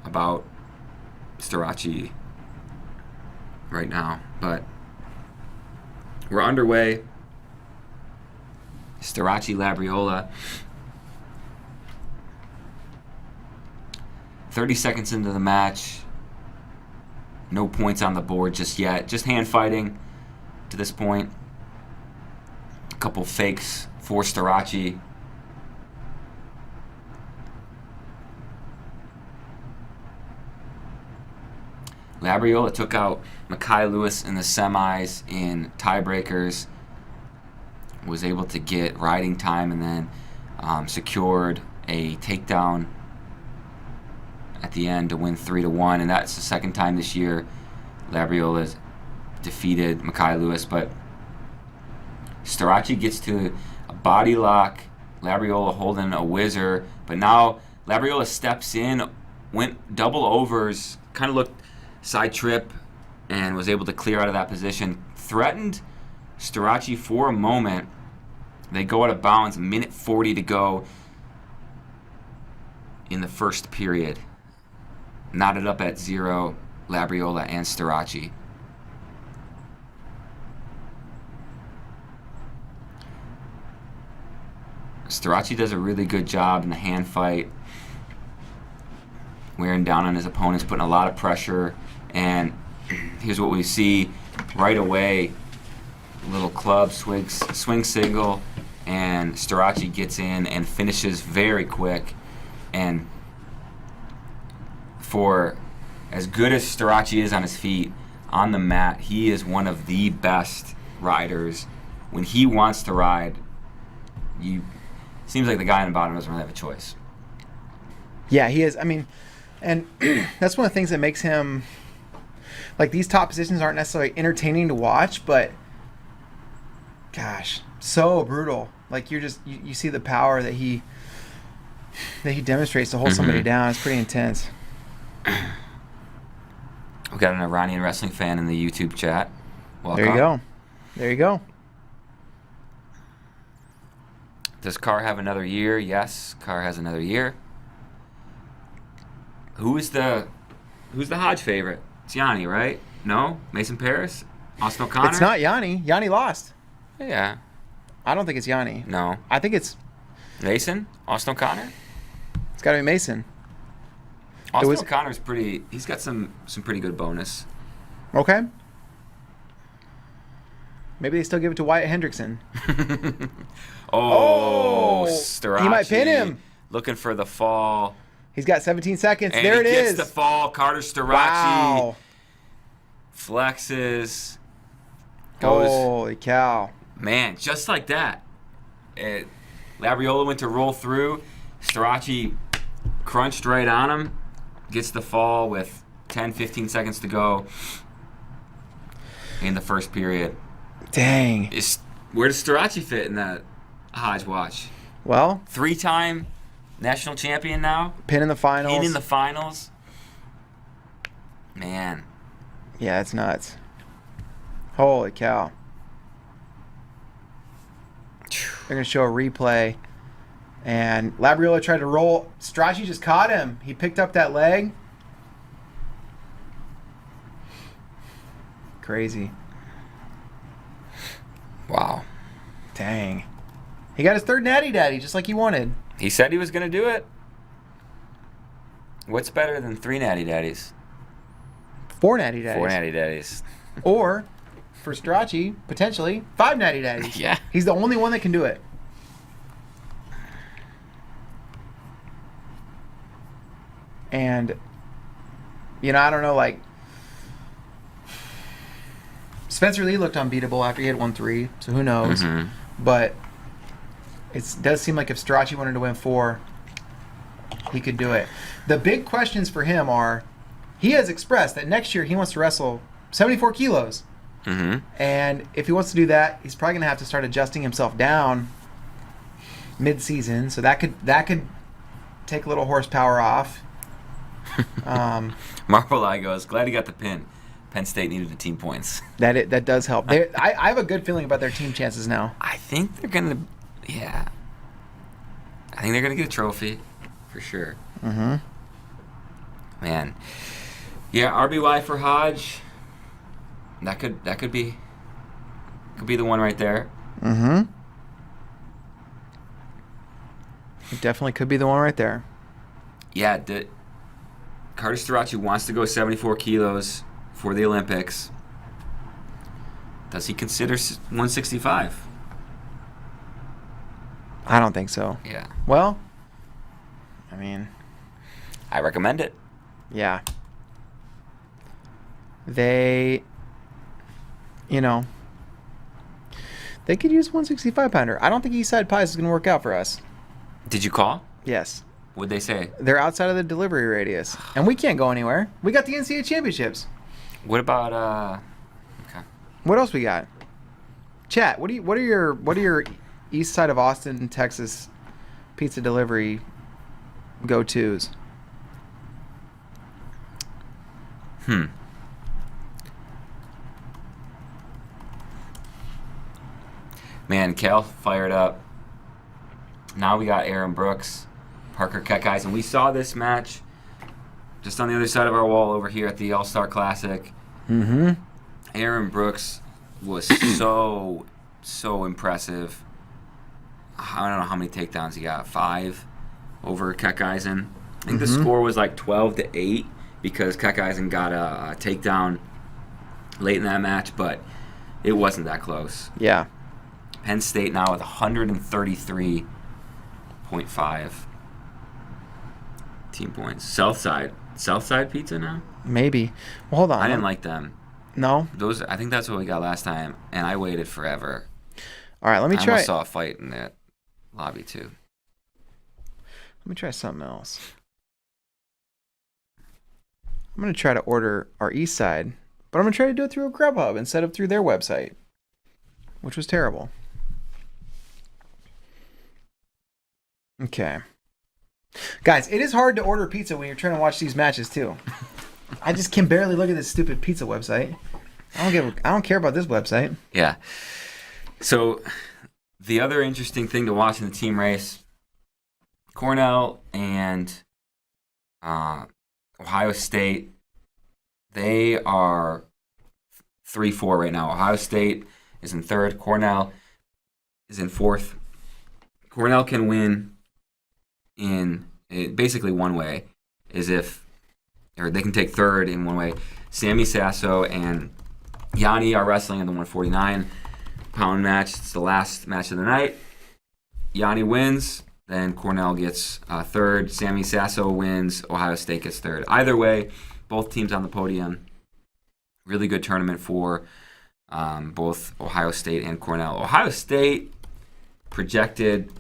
about Starace right now. But We're underway. Starachi Labriola. 30 seconds into the match. No points on the board just yet. Just hand fighting to this point. A couple fakes for Starachi. Labriola took out Mekhi Lewis in the semis in tiebreakers. Was able to get riding time and then secured a takedown at the end to win 3-1, and that's the second time this year Labriola's defeated Mekhi Lewis. But Starachi gets to a body lock, Labriola holding a whizzer, but now Labriola steps in, went double overs, kind of looked side trip, and was able to clear out of that position. Threatened Starachi for a moment. They go out of bounds, 1:40 to go in the first period. Knotted up at 0, Labriola and Starachi. Starachi does a really good job in the hand fight, wearing down on his opponents, putting a lot of pressure. And here's what we see right away. Little club swing single, and Starachi gets in and finishes very quick. And for as good as Starachi is on his feet, on the mat, he is one of the best riders. When he wants to ride, seems like the guy on the bottom doesn't really have a choice. Yeah, he is. I mean, and that's one of the things that makes him, like, these top positions aren't necessarily entertaining to watch, but gosh, so brutal. Like, you see the power that he demonstrates to hold somebody down. It's pretty intense. We've got an Iranian wrestling fan in the YouTube chat. Welcome. There you go. Does Carr have another year? Yes, Carr has another year. Who's the Hodge favorite? It's Yanni, right? No? Mason Paris? Austin O'Connor? It's not Yanni. Yanni lost. Yeah. I don't think it's Yanni. No. I think it's Mason? Austin O'Connor? It's got to be Mason. Austin O'Connor's pretty. He's got some pretty good bonus. Okay. Maybe they still give it to Wyatt Hendrickson. Starachi. He might pin him. Looking for the fall. He's got 17 seconds. And there it is. He gets the fall. Carter Starachi. Wow. Flexes. Holy cow. Man, just like that. Labriola went to roll through. Starachi crunched right on him. Gets the fall with 10, 15 seconds to go in the first period. Dang. Where does Starachi fit in that Hodge watch? Well, 3-time national champion now. Pin in the finals. Man. Yeah, it's nuts. Holy cow. They're going to show a replay. And Labriola tried to roll. Starachi just caught him. He picked up that leg. Crazy. Wow. Dang. He got his third natty daddy, just like he wanted. He said he was going to do it. What's better than 3 natty daddies? 4 natty daddies. 4 natty daddies. Or, for Starachi, potentially, 5 natty daddies. Yeah. He's the only one that can do it. And, I don't know, like, Spencer Lee looked unbeatable after he had won 3, so who knows. But it does seem like if Starachi wanted to win 4, he could do it. The big questions for him are, he has expressed that next year he wants to wrestle 74 kilos. And if he wants to do that, he's probably going to have to start adjusting himself down mid-season. So that could take a little horsepower off. Marvel Eye goes, glad he got the pin. Penn State needed the team points. That does help. I have a good feeling about their team chances now. I think they're going to, yeah. I think they're going to get a trophy, for sure. Man. Yeah, RBY for Hodge. That could be could be the one right there. Mm-hmm. It definitely could be the one right there. Yeah, Carter Starachi wants to go 74 kilos for the Olympics. Does he consider 165? I don't think so. Yeah. Well, I mean, I recommend it. yeah. They, they could use 165-pounder. I don't think East Side Pies is going to work out for us. Did you call? Yes. What'd they say? They're outside of the delivery radius, and we can't go anywhere. We got the NCAA championships. What about okay. What else we got? Chat. What are your East Side of Austin, Texas pizza delivery go-tos? Man, Cal fired up. Now we got Aaron Brooks, Parker Kekais, and we saw this match just on the other side of our wall over here at the All-Star Classic. Mm-hmm. Aaron Brooks was so impressive. I don't know how many takedowns he got. 5 over Kekisen. I think the score was like 12-8 because Kekisen got a takedown late in that match, but it wasn't that close. Yeah. Penn State now with 133.5 team points. Southside Pizza now? Maybe. Well, hold on. I didn't like them. No? I think that's what we got last time, and I waited forever. All right, let me I try. almost saw a fight in that lobby too. Let me try something else. I'm going to try to order our East Side, but I'm going to try to do it through a Grubhub instead of through their website, which was terrible. Okay. Guys, it is hard to order pizza when you're trying to watch these matches too. I just can barely look at this stupid pizza website. I don't care about this website. Yeah. So the other interesting thing to watch in the team race, Cornell and Ohio State, they are 3-4 right now. Ohio State is in 3rd. Cornell is in 4th. Cornell can win in basically one way, or they can take 3rd in one way. Sammy Sasso and Yanni are wrestling in the 149-pound match. It's the last match of the night. Yanni wins, then Cornell gets 3rd. Sammy Sasso wins, Ohio State gets 3rd. Either way, both teams on the podium. Really good tournament for both Ohio State and Cornell. Ohio State projected,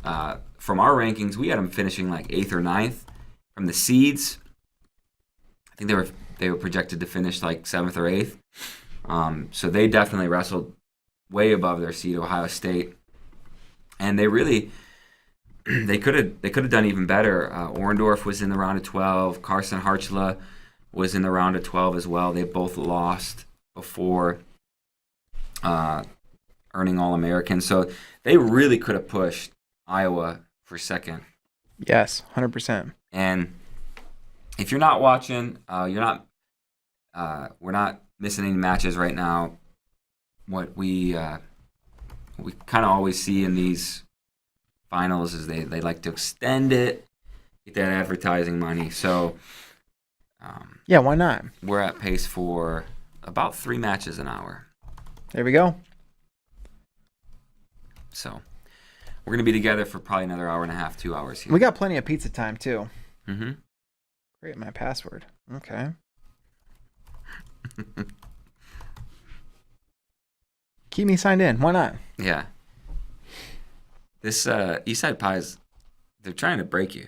from our rankings, we had them finishing like 8th or 9th. From the seeds, I think they were projected to finish like 7th or 8th. So they definitely wrestled way above their seed, Ohio State, and they could have done even better. Orndorff was in the round of 12. Carson Harchla was in the round of 12 as well. They both lost before earning All-American, so they really could have pushed Iowa for 2nd. Yes, 100%. And if you're not watching, we're not missing any matches right now. What we kind of always see in these finals is they like to extend it, get that advertising money. So yeah, why not? We're at pace for about 3 matches an hour. There we go. So we're going to be together for probably another hour and a half, 2 hours here. We got plenty of pizza time too. Mm-hmm. Create my password. Okay. Keep me signed in. Why not? Yeah. This Eastside Pies, they're trying to break you.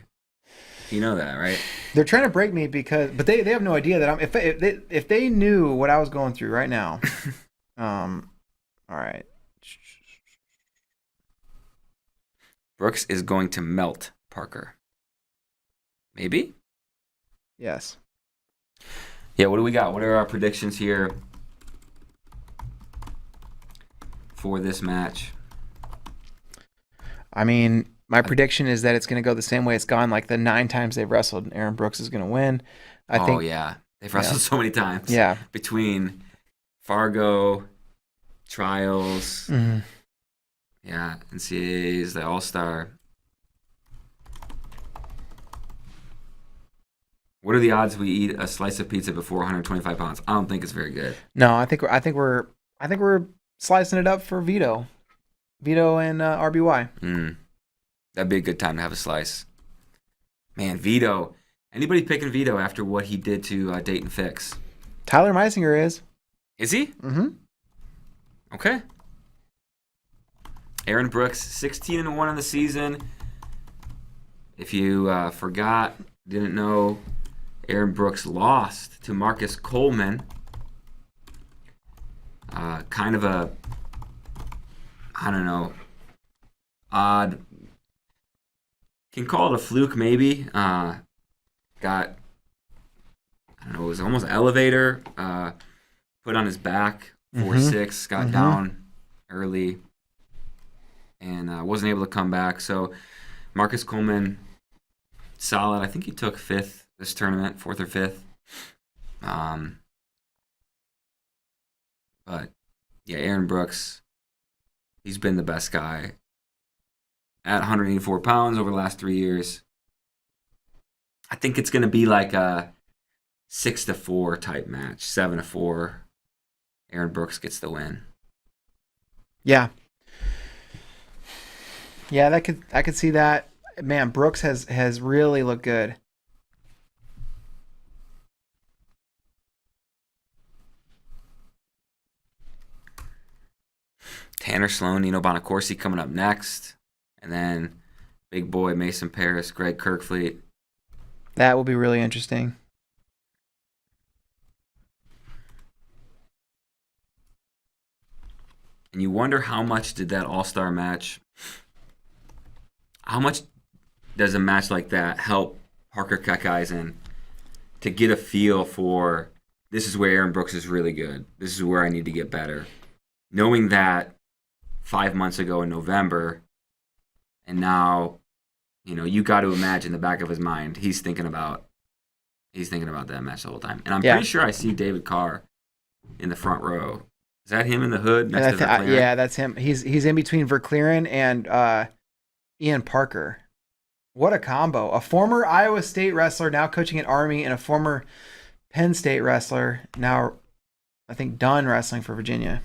You know that, right? They're trying to break me but they have no idea that if they knew what I was going through right now. All right. Brooks is going to melt Parker. Maybe? Yes. Yeah, what do we got? What are our predictions here for this match? I mean, my prediction is that it's going to go the same way it's gone, like the 9 times they've wrestled, and Aaron Brooks is going to win. I think. Yeah. They've wrestled so many times. Yeah. Between Fargo trials. Mm-hmm. Yeah, NCAA is the All-Star. What are the odds we eat a slice of pizza before 125 pounds? I don't think it's very good. No, I think we're slicing it up for Vito and RBY. That'd be a good time to have a slice. Man, Vito. Anybody picking Vito after what he did to Dayton Fix? Tyler Meisinger is. Is he? Mm-hmm. Okay. Aaron Brooks, 16-1 on the season. If you didn't know, Aaron Brooks lost to Marcus Coleman. Kind of a, I don't know, odd. Can call it a fluke maybe. Got, I don't know, it was almost elevator. Put on his back, 4-6, got down early, and wasn't able to come back. So Marcus Coleman, solid. I think he took 5th this tournament, 4th or 5th. But yeah, Aaron Brooks, he's been the best guy at 184 pounds over the last 3 years. I think it's going to be like a 6-4 type match, 7-4. Aaron Brooks gets the win. Yeah. Yeah, I could see that. Man, Brooks has really looked good. Tanner Sloan, Nino Bonacorsi coming up next. And then big boy Mason Paris, Greg Kirkfleet. That will be really interesting. And you wonder how much did that All-Star match, how much does a match like that help Parker Keckeisen to get a feel for, this is where Aaron Brooks is really good. This is where I need to get better. Knowing that 5 months ago in November, and now, you got to imagine the back of his mind, he's thinking about that match the whole time. And I'm pretty sure I see David Carr in the front row. Is that him in the hood next to Verclaren? Yeah, that's him. He's in between Verclaren and Ian Parker. What a combo. A former Iowa State wrestler now coaching at Army, and a former Penn State wrestler now, I think, done wrestling for Virginia.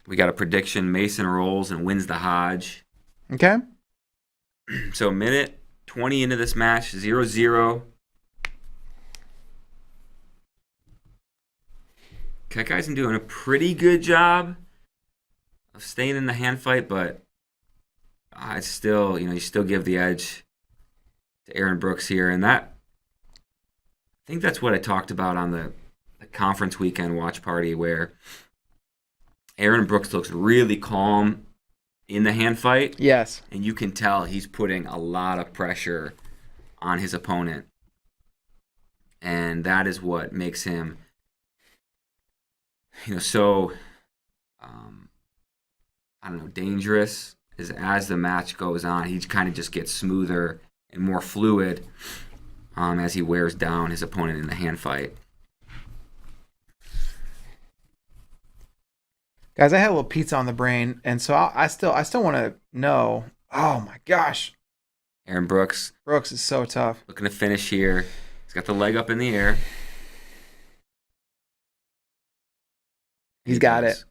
We got a prediction. Mason rolls and wins the Hodge. Okay. So minute 20 into this match, 0-0. Keckeisen doing a pretty good job of staying in the hand fight, but I still, you still give the edge to Aaron Brooks here. And I think that's what I talked about on the conference weekend watch party, where Aaron Brooks looks really calm in the hand fight. Yes. And you can tell he's putting a lot of pressure on his opponent. And that is what makes him, so, dangerous. As the match goes on, he kind of just gets smoother and more fluid as he wears down his opponent in the hand fight. Guys, I had a little pizza on the brain, and so I still want to know. Oh my gosh, Aaron Brooks is so tough. Looking to finish here. He's got the leg up in the air. He's got it.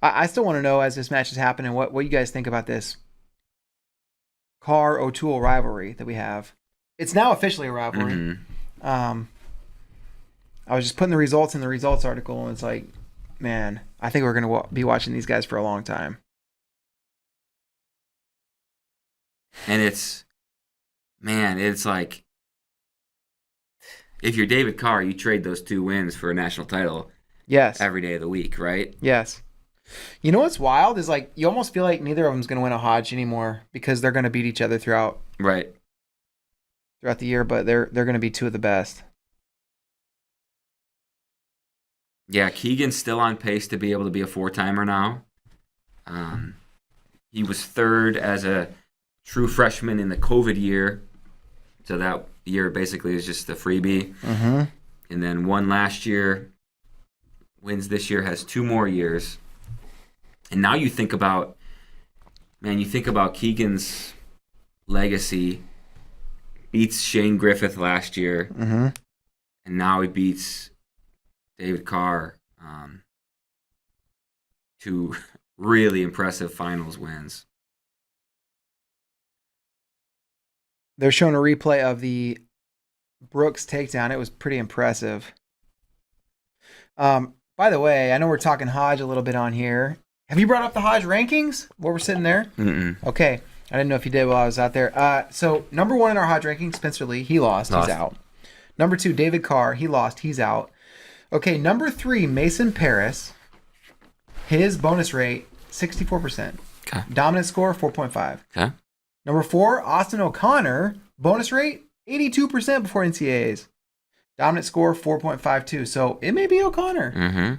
I still want to know, as this match is happening, what you guys think about this Carr-O'Toole rivalry that we have. It's now officially a rivalry. Mm-hmm. I was just putting the results in the results article, and it's like, man, I think we're going to be watching these guys for a long time. And it's like, if you're David Carr, you trade those 2 wins for a national title. Yes. Every day of the week, right? Yes. You know what's wild is, like, you almost feel like neither of them's going to win a Hodge anymore, because they're going to beat each other throughout the year, but they're going to be 2 of the best. Yeah, Keegan's still on pace to be able to be a 4-timer now. He was 3rd as a true freshman in the COVID year, so that year basically is just a freebie. Mm-hmm. and then won last year, wins this year, has 2 more years. And now you think about Keegan's legacy. Beats Shane Griffith last year, and now he beats David Carr. 2 really impressive finals wins. They're showing a replay of the Brooks takedown. It was pretty impressive. By the way, I know we're talking Hodge a little bit on here. Have you brought up the Hodge rankings while we're sitting there? Mm-mm. Okay. I didn't know if you did while I was out there. So, number 1 in our Hodge rankings, Spencer Lee. He lost. He's out. Number 2, David Carr. He lost. He's out. Okay, number 3, Mason Paris. His bonus rate, 64%. Okay. Dominant score, 4.5. Okay. Number 4, Austin O'Connor. Bonus rate, 82% before NCAAs. Dominant score, 4.52. So, it may be O'Connor. Mm-hmm.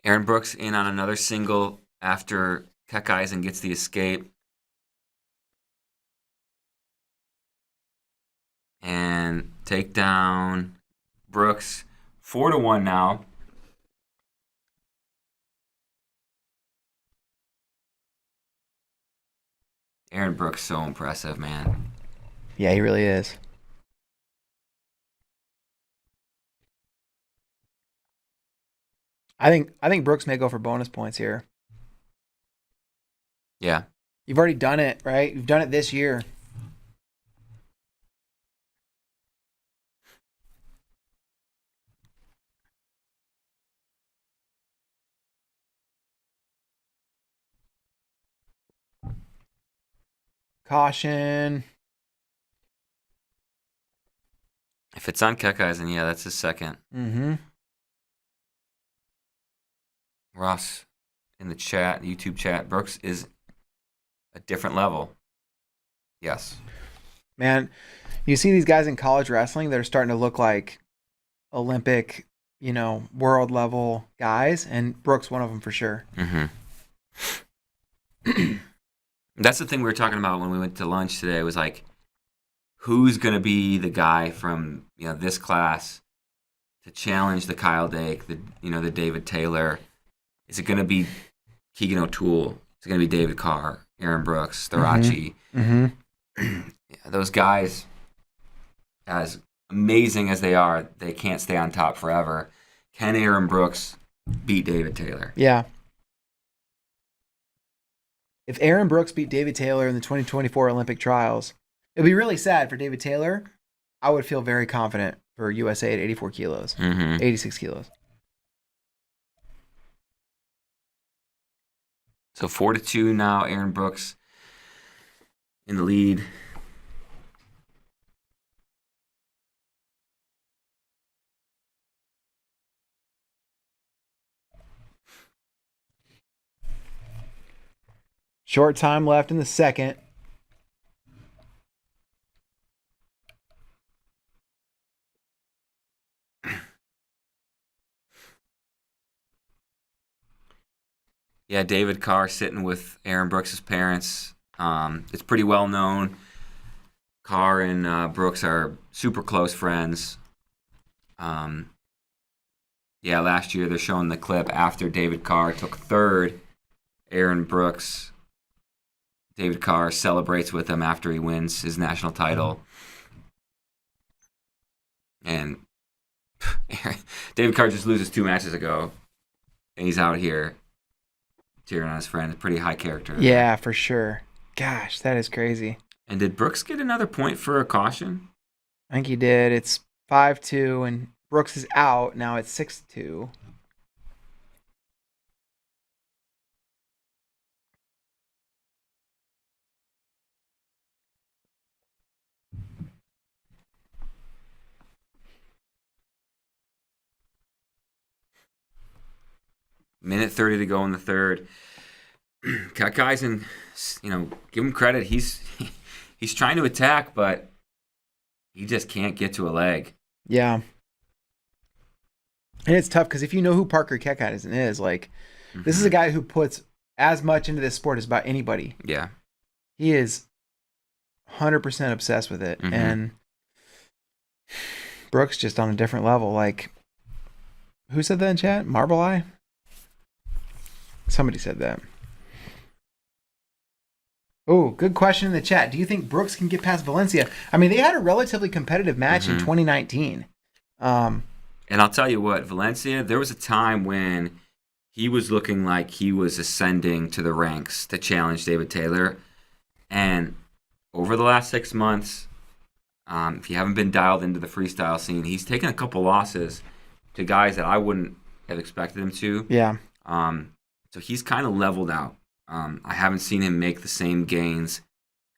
Aaron Brooks in on another single after Keckeisen gets the escape. And take down Brooks. 4-1 now. Aaron Brooks, so impressive, man. Yeah, he really is. I think Brooks may go for bonus points here. Yeah. You've already done it, right? You've done it this year. Caution. If it's on Keckeisen, yeah, that's his second. Mm-hmm. Ross in the chat, the YouTube chat, Brooks is a different level. Yes. Man, you see these guys in college wrestling that are starting to look like Olympic, world level guys, and Brooks one of them for sure. Mm-hmm. That's the thing we were talking about when we went to lunch today, was like, who's going to be the guy from this class to challenge the Kyle Dake, the David Taylor? Is it going to be Keegan O'Toole? Is it going to be David Carr, Aaron Brooks, Starachi? Mm-hmm. Yeah, those guys, as amazing as they are, they can't stay on top forever. Can Aaron Brooks beat David Taylor? Yeah. If Aaron Brooks beat David Taylor in the 2024 Olympic trials, it would be really sad for David Taylor. I would feel very confident for USA at 84 kilos, 86 kilos. So 4-2 now, Aaron Brooks in the lead. Short time left in the second. Yeah, David Carr sitting with Aaron Brooks' parents. It's pretty well known. Carr and Brooks are super close friends. Yeah, last year they're showing the clip after David Carr took third. Aaron Brooks, David Carr celebrates with him after he wins his national title. And David Carr just loses 2 matches ago, and he's out here cheering on his friend. Pretty high character. Yeah, for sure. Gosh, that is crazy. And did Brooks get another point for a caution? I think he did. It's 5-2, and Brooks is out. Now it's 6-2. Minute 30 to go in the third. Keckeisen, give him credit. He's trying to attack, but he just can't get to a leg. Yeah. And it's tough because if you know who Parker Keckeisen is, this is a guy who puts as much into this sport as about anybody. Yeah. He is 100% obsessed with it. And Brooks just on a different level. Like, who said that in chat? Marble Eye? Somebody said that. Oh, good question in the chat. Do you think Brooks can get past Valencia? I mean, they had a relatively competitive match in 2019. And I'll tell you what, Valencia, there was a time when he was looking like he was ascending to the ranks to challenge David Taylor. And over the last 6 months, if you haven't been dialed into the freestyle scene, he's taken a couple losses to guys that I wouldn't have expected him to. Yeah. So he's kind of leveled out. I haven't seen him make the same gains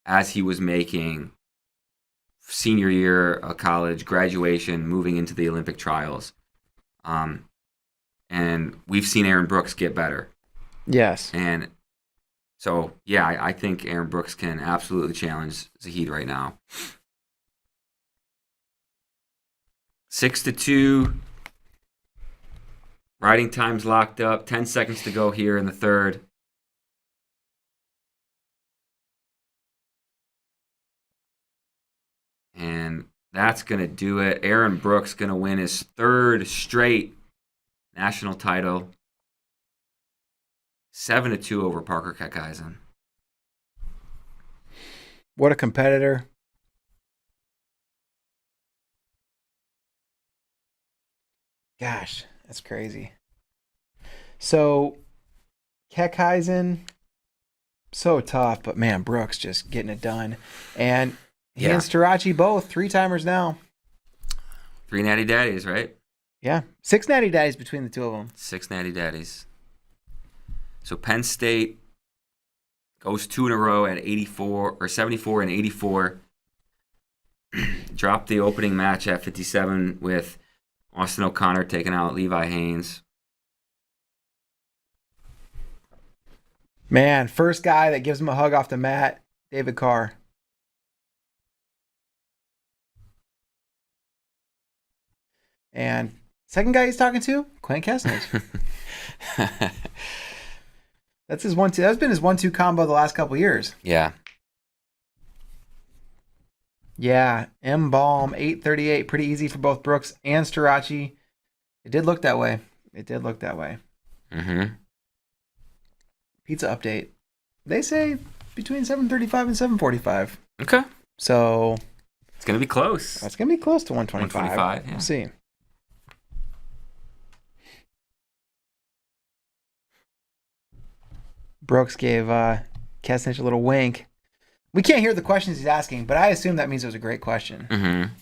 as he was making senior year of college, graduation, moving into the Olympic trials. And we've seen Aaron Brooks get better. Yes. And so, yeah, I think Aaron Brooks can absolutely challenge Zahid right now. 6-2. Riding time's locked up. 10 seconds to go here in the third. And that's going to do it. Aaron Brooks going to win his third straight national title. 7-2 over Parker Kekheisen. What a competitor. Gosh, that's crazy. So, Kekheisen, so tough, but man, Brooks just getting it done. And he and Starachi both 3-timers now. 3 natty daddies, right? Yeah. 6 natty daddies between the two of them. 6 natty daddies. So Penn State goes 2 in a row at 84 or 74 and 84. Dropped the opening match at 57 with Austin O'Connor taking out Levi Haynes. Man, first guy that gives him a hug off the mat, David Carr. And second guy he's talking to, Quinn Kesnich. That's his 1-2. That's been his 1-2 combo the last couple years. Yeah. Yeah. M-Balm, 838. Pretty easy for both Brooks and Starachi. It did look that way. Mm-hmm. Pizza update. They say between 735 and 745. Okay. So it's going to be close. It's going to be close to 125. 125, yeah. We'll see. Brooks gave Kesnich a little wink. We can't hear the questions he's asking, but I assume that means it was a great question. Mm-hmm.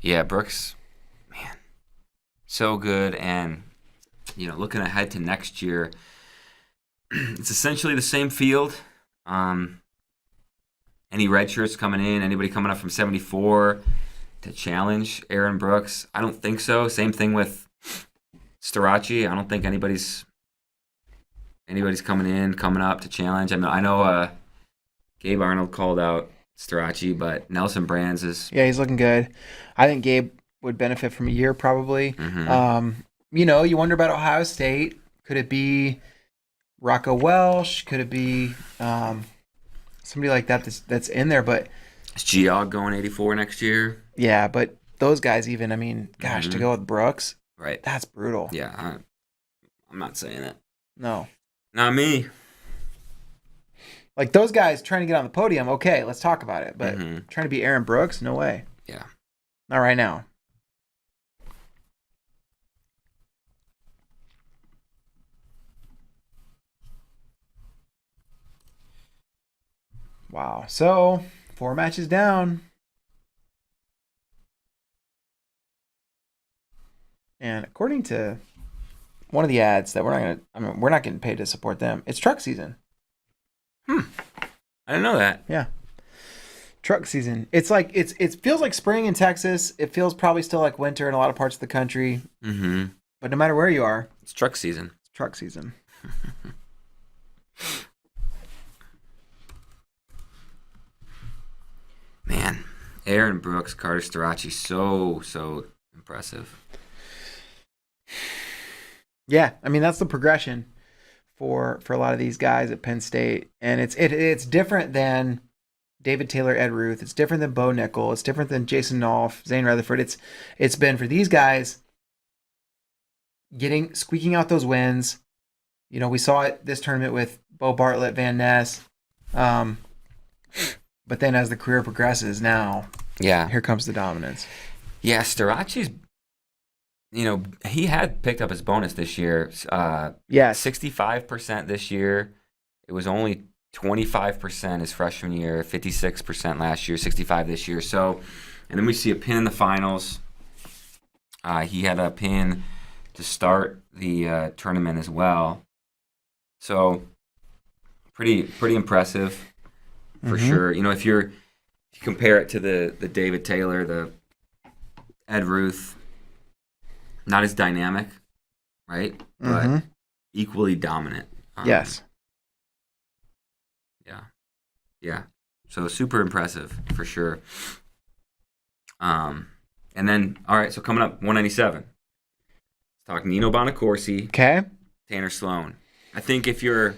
Yeah, Brooks, man, so good. And, looking ahead to next year, it's essentially the same field. Any red shirts coming in, anybody coming up from 74 to challenge Aaron Brooks? I don't think so. Same thing with Starachi. I don't think anybody's coming up to challenge. I mean, I know Gabe Arnold called out Starachi, but Nelson Brands is... Yeah, he's looking good. I think Gabe would benefit from a year probably. Mm-hmm. You wonder about Ohio State. Could it be Rocco Welsh? Could it be somebody like that that's in there? But is Geog going 84 next year? Yeah, but those guys even, to go with Brooks, right? That's brutal. Yeah, I'm not saying it. No. Not me. Like those guys trying to get on the podium, okay, let's talk about it. But trying to be Aaron Brooks, no way. Yeah. Not right now. Wow. So 4 matches down. And according to one of the ads that we're not getting paid to support them. It's truck season. I didn't know that. Yeah. Truck season. It's like it feels like spring in Texas. It feels probably still like winter in a lot of parts of the country. Mm-hmm. But no matter where you are, it's truck season. It's truck season. Man, Aaron Brooks, Carter Starachi, so impressive. Yeah, I mean that's the progression for a lot of these guys at Penn State, and it's different than David Taylor, Ed Ruth. It's different than Bo Nickel. It's different than Jason Nolf, Zane Rutherford. It's been for these guys squeaking out those wins. You know, we saw it this tournament with Bo Bartlett, Van Ness. But then as the career progresses now, here comes the dominance. Yeah, Starachi's, he had picked up his bonus this year. 65% this year. It was only 25% his freshman year, 56% last year, 65 this year. So, and then we see a pin in the finals. He had a pin to start the tournament as well. So, pretty impressive for sure. You know, if you compare it to the David Taylor, the Ed Ruth, not as dynamic, right? But equally dominant. Yes. Yeah. So super impressive for sure. And then, all right, so coming up, 197. Let's talk Nino Bonacorsi. Okay. Tanner Sloan. I think if you're,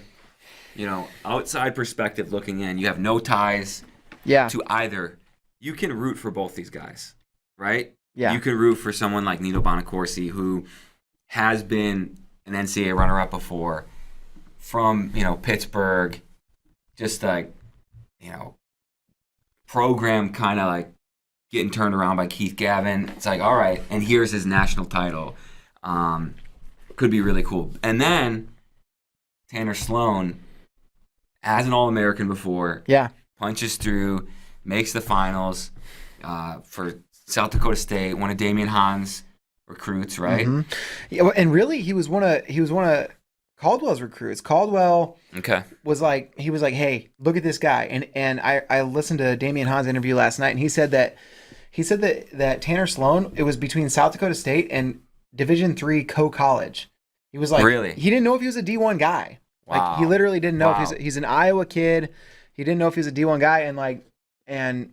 outside perspective looking in, you have no ties to either. You can root for both these guys, right? Yeah. You can root for someone like Nino Bonacorsi, who has been an NCAA runner-up before, from, Pittsburgh, just like, program kind of like getting turned around by Keith Gavin. It's like, all right, and here's his national title. Could be really cool. And then Tanner Sloan, as an All-American before, punches through, makes the finals for South Dakota State, one of Damian Hahn's recruits, right? Yeah, and really, he was one of Caldwell's recruits. Caldwell was like, hey, look at this guy. And I listened to Damian Hahn's interview last night, and he said that Tanner Sloan, it was between South Dakota State and Division III co-college. He was like, really? He didn't know if he was a D1 guy. Wow. Like, he literally didn't know if he's an Iowa kid. He didn't know if he was a D1 guy, and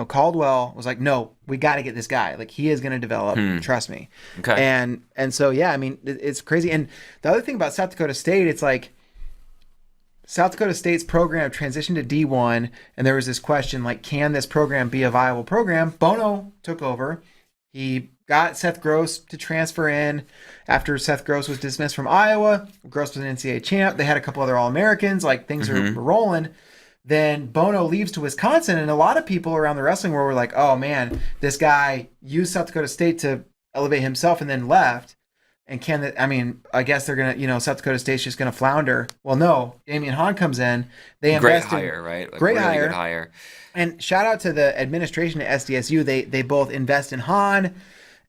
Caldwell was like, no, we got to get this guy. Like, he is going to develop. Trust me. Okay. And so, yeah, I mean, it's crazy. And the other thing about South Dakota State, it's like South Dakota State's program transitioned to D1, and there was this question, like, can this program be a viable program? Bono took over. He got Seth Gross to transfer in after Seth Gross was dismissed from Iowa. Gross was an NCAA champ. They had a couple other All-Americans. Like, things are rolling. Then Bono leaves to Wisconsin, and a lot of people around the wrestling world were like, oh, man, this guy used South Dakota State to elevate himself and then left. And I guess they're going to, South Dakota State's just going to flounder. Well, no, Damian Hahn comes in. They invested. Great hire, right? Like, great really hire. Good hire. And shout out to the administration at SDSU. They both invest in Hahn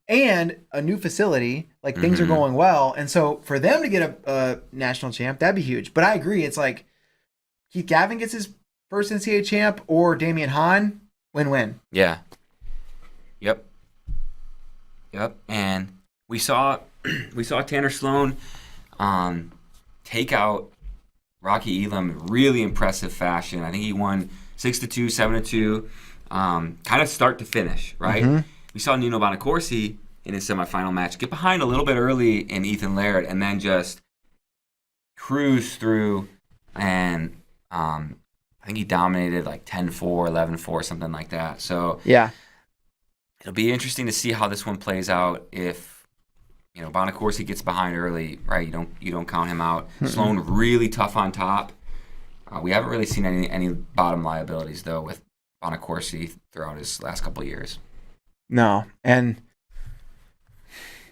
and a new facility. Like, things are going well. And so for them to get a national champ, that'd be huge. But I agree. It's like Keith Gavin gets his first NCAA champ, or Damian Hahn, win-win. Yeah. Yep. And we saw Tanner Sloan take out Rocky Elam in really impressive fashion. I think he won 6-2, 7-2, kind of start to finish, right? We saw Nino Bonacorsi in his semifinal match get behind a little bit early in Ethan Laird, and then just cruise through, and I think he dominated like 10-4, 11-4, something like that. So yeah, it'll be interesting to see how this one plays out. If Bonacorsi gets behind early, right? You don't count him out. Sloan really tough on top. We haven't really seen any bottom liabilities though with Bonacorsi throughout his last couple of years. No, and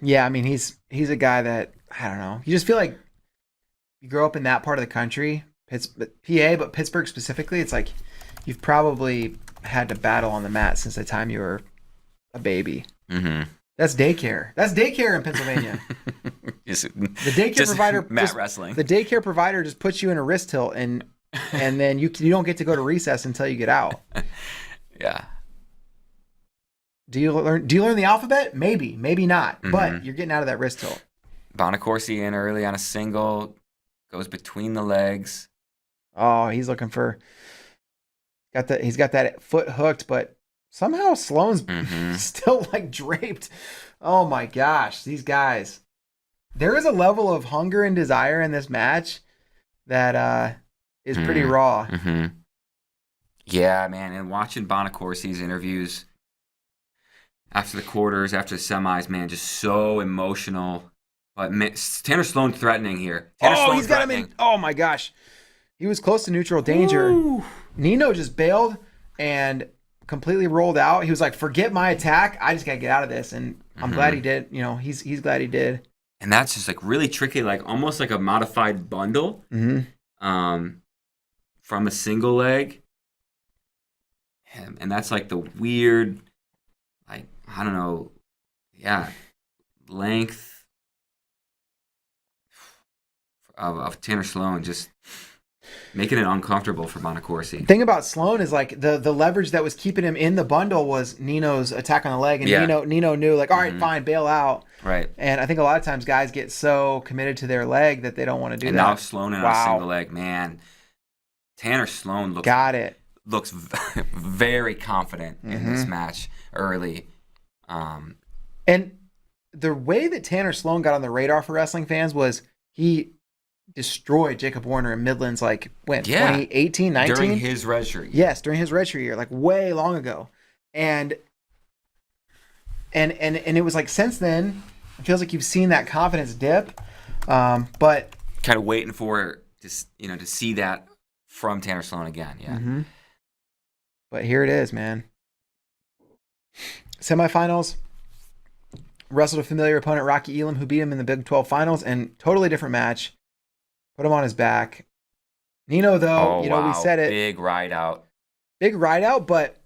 yeah, I mean he's a guy that, I don't know. You just feel like you grow up in that part of the country. PA, but Pittsburgh specifically, it's like you've probably had to battle on the mat since the time you were a baby. That's daycare. That's daycare in Pennsylvania. The daycare provider, wrestling. The daycare provider just puts you in a wrist tilt, and then you don't get to go to recess until you get out. Yeah. Do you learn the alphabet? Maybe not. But you're getting out of that wrist tilt. Bonacorsi in early on a single, goes between the legs. Oh, he's looking for. He's got that foot hooked, but somehow Sloan's still like draped. Oh my gosh, these guys. there is a level of hunger and desire in this match that is pretty raw. Mm-hmm. Yeah, man. And watching Bonacorsi's interviews after the quarters, after the semis, man, just so emotional. But Tanner Sloan threatening here. He's got him in. Oh, my gosh. He was close to neutral danger. Ooh. Nino just bailed and completely rolled out. He was like, forget my attack. I just got to get out of this. And I'm glad he did. You know, he's glad he did. And that's just like really tricky, like almost like a modified bundle from a single leg. And that's like the weird, like, I don't know, length of Tanner Sloan, just making it uncomfortable for Bonacorsi. The thing about Sloan is like the leverage that was keeping him in the bundle was Nino's attack on the leg, and Nino knew like, all right, fine, bail out. Right. And I think a lot of times guys get so committed to their leg that they don't want to do that. And now Sloan on a single leg, man. Tanner Sloan looks very confident in this match early. And the way that Tanner Sloan got on the radar for wrestling fans was he destroyed Jacob Warner in Midlands, like, when? 2018, 19? During his redshirt year. Yes, during his redshirt year, like way long ago. And it was like since then, it feels like you've seen that confidence dip. But kind of waiting for to see that from Tanner Sloan again, yeah. But here it is, man. Semifinals. Wrestled a familiar opponent, Rocky Elam, who beat him in the Big 12 finals, and totally different match. Put him on his back. Nino, though, we said it. Big ride out, but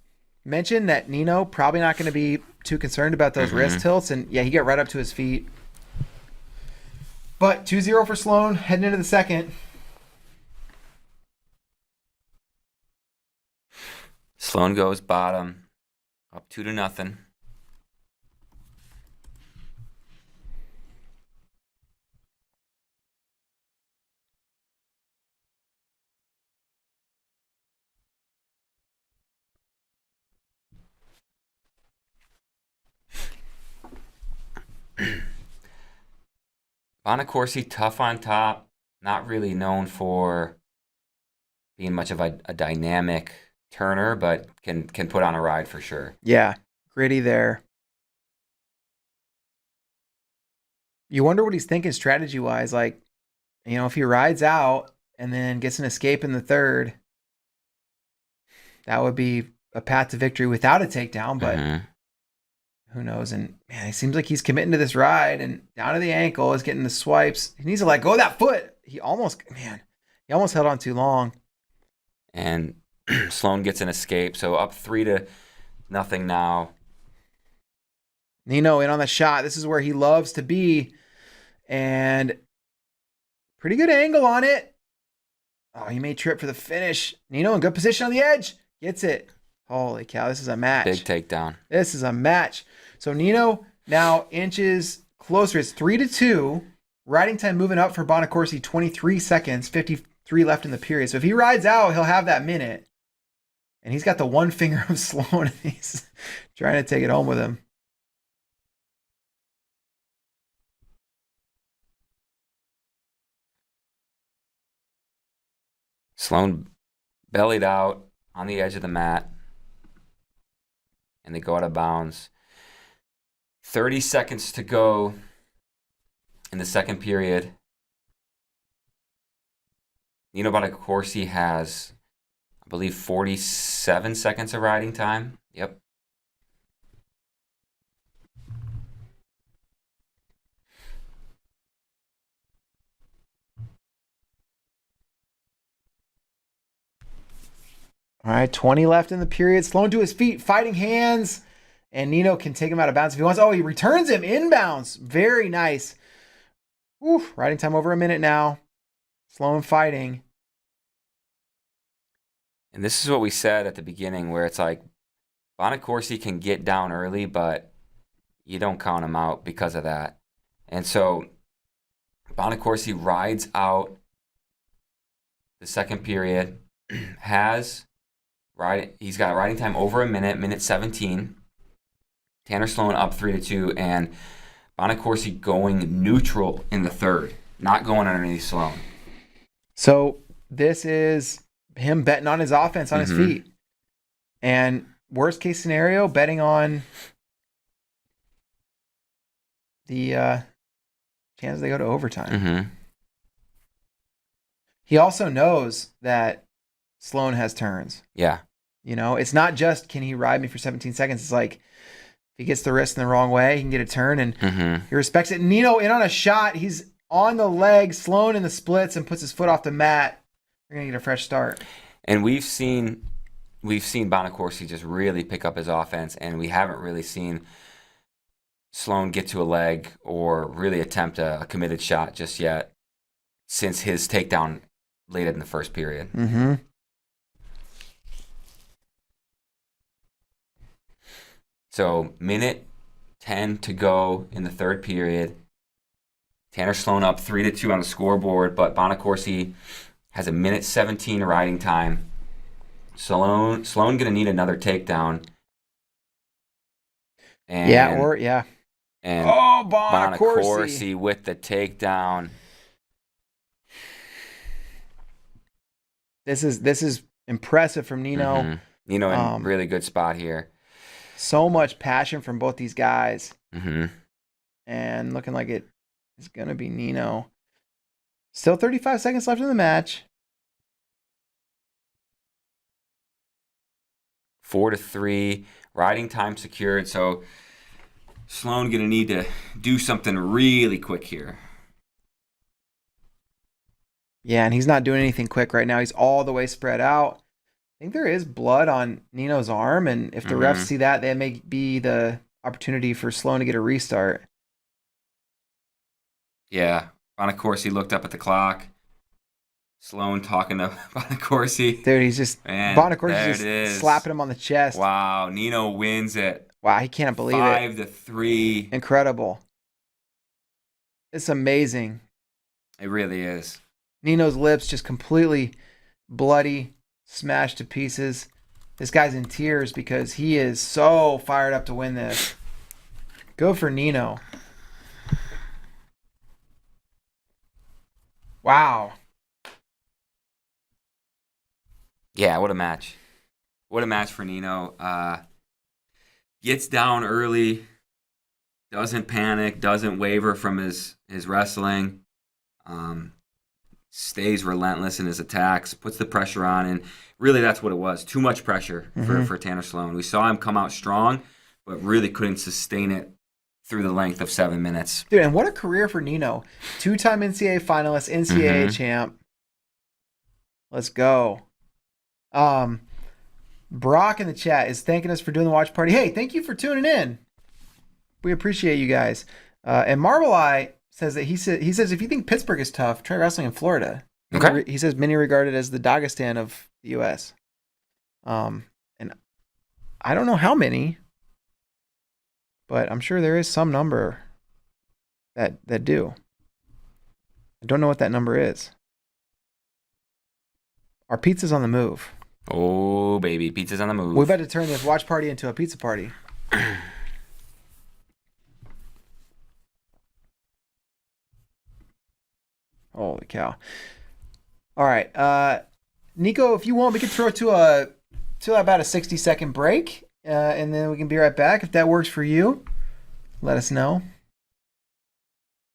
mentioned that Nino probably not going to be too concerned about those wrist tilts, and he got right up to his feet. But 2-0 for Sloan, heading into the second. Sloan goes bottom, up 2-0. Bonacorsi, tough on top, not really known for being much of a dynamic turner, but can put on a ride for sure. Yeah, gritty there. You wonder what he's thinking strategy-wise. Like, if he rides out and then gets an escape in the third, that would be a path to victory without a takedown, but who knows? And, man, it seems like he's committing to this ride, and down to the ankle is getting the swipes. He needs to let go of that foot. He almost held on too long. And Sloan gets an escape, so up 3-0 now. Nino in on the shot. This is where he loves to be. And pretty good angle on it. Oh, he may trip for the finish. Nino in good position on the edge. Gets it. Holy cow, this is a match. Big takedown. This is a match. So Nino now inches closer. It's 3-2. Riding time moving up for Bonacorsi, 23 seconds, 53 left in the period. So if he rides out, he'll have that minute. And he's got the one finger of Sloan. He's trying to take it home with him. Sloan bellied out on the edge of the mat. And they go out of bounds. 30 seconds to go in the second period. Nino Bonacorsi has, I believe, 47 seconds of riding time. Yep. All right, 20 left in the period. Sloan to his feet, fighting hands. And Nino can take him out of bounds if he wants. Oh, he returns him inbounds. Very nice. Oof, riding time over a minute now. Sloan fighting. And this is what we said at the beginning, where it's like Bonacorsi can get down early, but you don't count him out because of that. And so Bonacorsi rides out the second period. He's got riding time over a minute 17. Tanner Sloan up 3-2, and Bonacorsi going neutral in the third, not going underneath Sloan. So this is him betting on his offense on his feet. And worst case scenario, betting on the chance they go to overtime. He also knows that Sloan has turns. Yeah. You know, it's not just can he ride me for 17 seconds. It's like if he gets the wrist in the wrong way, he can get a turn, and he respects it. Nino in on a shot. He's on the leg. Sloan in the splits and puts his foot off the mat. They're gonna get a fresh start. And we've seen Bonacorsi just really pick up his offense, and we haven't really seen Sloan get to a leg or really attempt a committed shot just yet since his takedown late in the first period. So, minute 10 to go in the third period. Tanner Sloan up 3-2 on the scoreboard, but Bonacorsi has a minute 17 riding time. Sloan going to need another takedown. And, And Bonacorsi with the takedown. This is impressive from Nino. Nino in really good spot here. So much passion from both these guys. And looking like it is going to be Nino. Still 35 seconds left in the match. 4-3. Riding time secured. So Sloan going to need to do something really quick here. Yeah, and he's not doing anything quick right now. He's all the way spread out. I think there is blood on Nino's arm, and if the refs see that, that may be the opportunity for Sloan to get a restart. Yeah, Bonacorsi looked up at the clock. Sloan talking to Bonacorsi. Dude, he's just Bonacorsi's just slapping him on the chest. Wow, Nino wins it. Wow, he can't believe it. 5-3. Incredible. It's amazing. It really is. Nino's lips just completely bloody, smashed to pieces. This guy's in tears because he is so fired up to win this. Go for Nino. Wow. Yeah, what a match. What a match for Nino. Gets down early, doesn't panic, doesn't waver from his wrestling. Stays relentless in his attacks, puts the pressure on, and really that's what it was. Too much pressure for Tanner Sloan. We saw him come out strong, but really couldn't sustain it through the length of 7 minutes. Dude, and what a career for Nino. 2-time NCAA finalist, NCAA champ. Let's go. Brock in the chat is thanking us for doing the watch party. Hey, thank you for tuning in. We appreciate you guys. And Marble Eye says that he says if you think Pittsburgh is tough, try wrestling in Florida. Okay. He says many regarded as the Dagestan of the U.S. And I don't know how many, but I'm sure there is some number that do. I don't know what that number is. Our pizza's on the move. Oh, baby. Pizza's on the move. We're about to turn this watch party into a pizza party. Holy cow. All right. Nico, if you want, we can throw it to about a 60-second break, and then we can be right back. If that works for you, let us know.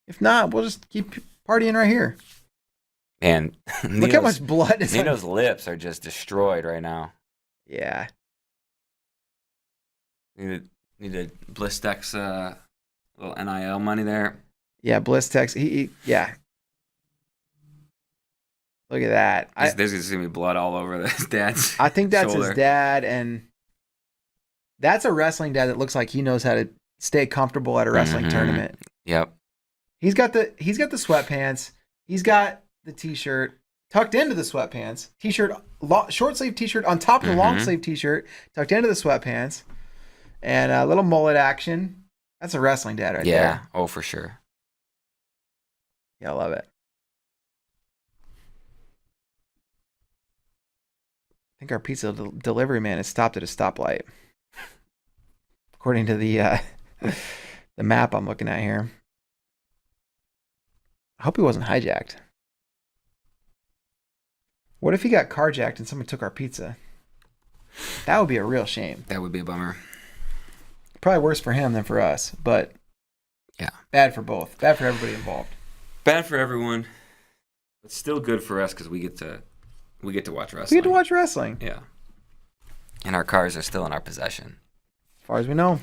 If not, we'll just keep partying right here. Man, look how much blood is Nino's lips are just destroyed right now. Yeah. Need a Blistex little NIL money there. Yeah, Blistex. He yeah. Look at that. There's going to be blood all over his dad's I think that's shoulder. His dad, and that's a wrestling dad that looks like he knows how to stay comfortable at a wrestling tournament. Yep. He's got the sweatpants. He's got the t-shirt tucked into the sweatpants. T-shirt, short sleeve t-shirt on top of the long sleeve t-shirt, tucked into the sweatpants, and a little mullet action. That's a wrestling dad right there. Yeah. Oh, for sure. Yeah, I love it. I think our pizza delivery man has stopped at a stoplight, according to the the map I'm looking at here. I hope he wasn't hijacked. What if he got carjacked and someone took our pizza? That would be a real shame. That would be a bummer. Probably worse for him than for us, but yeah, bad for both. Bad for everybody involved. Bad for everyone, but still good for us because we get to watch wrestling. We get to watch wrestling. Yeah, and our cars are still in our possession, as far as we know.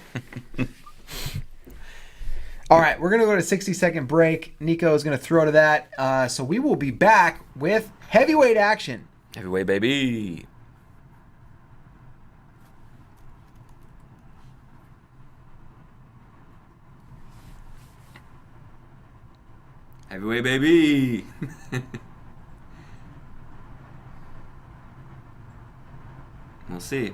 All right, we're gonna go to 60-second break. Nico is gonna throw to that, so we will be back with heavyweight action. Heavyweight, baby. Heavyweight, baby. We'll see.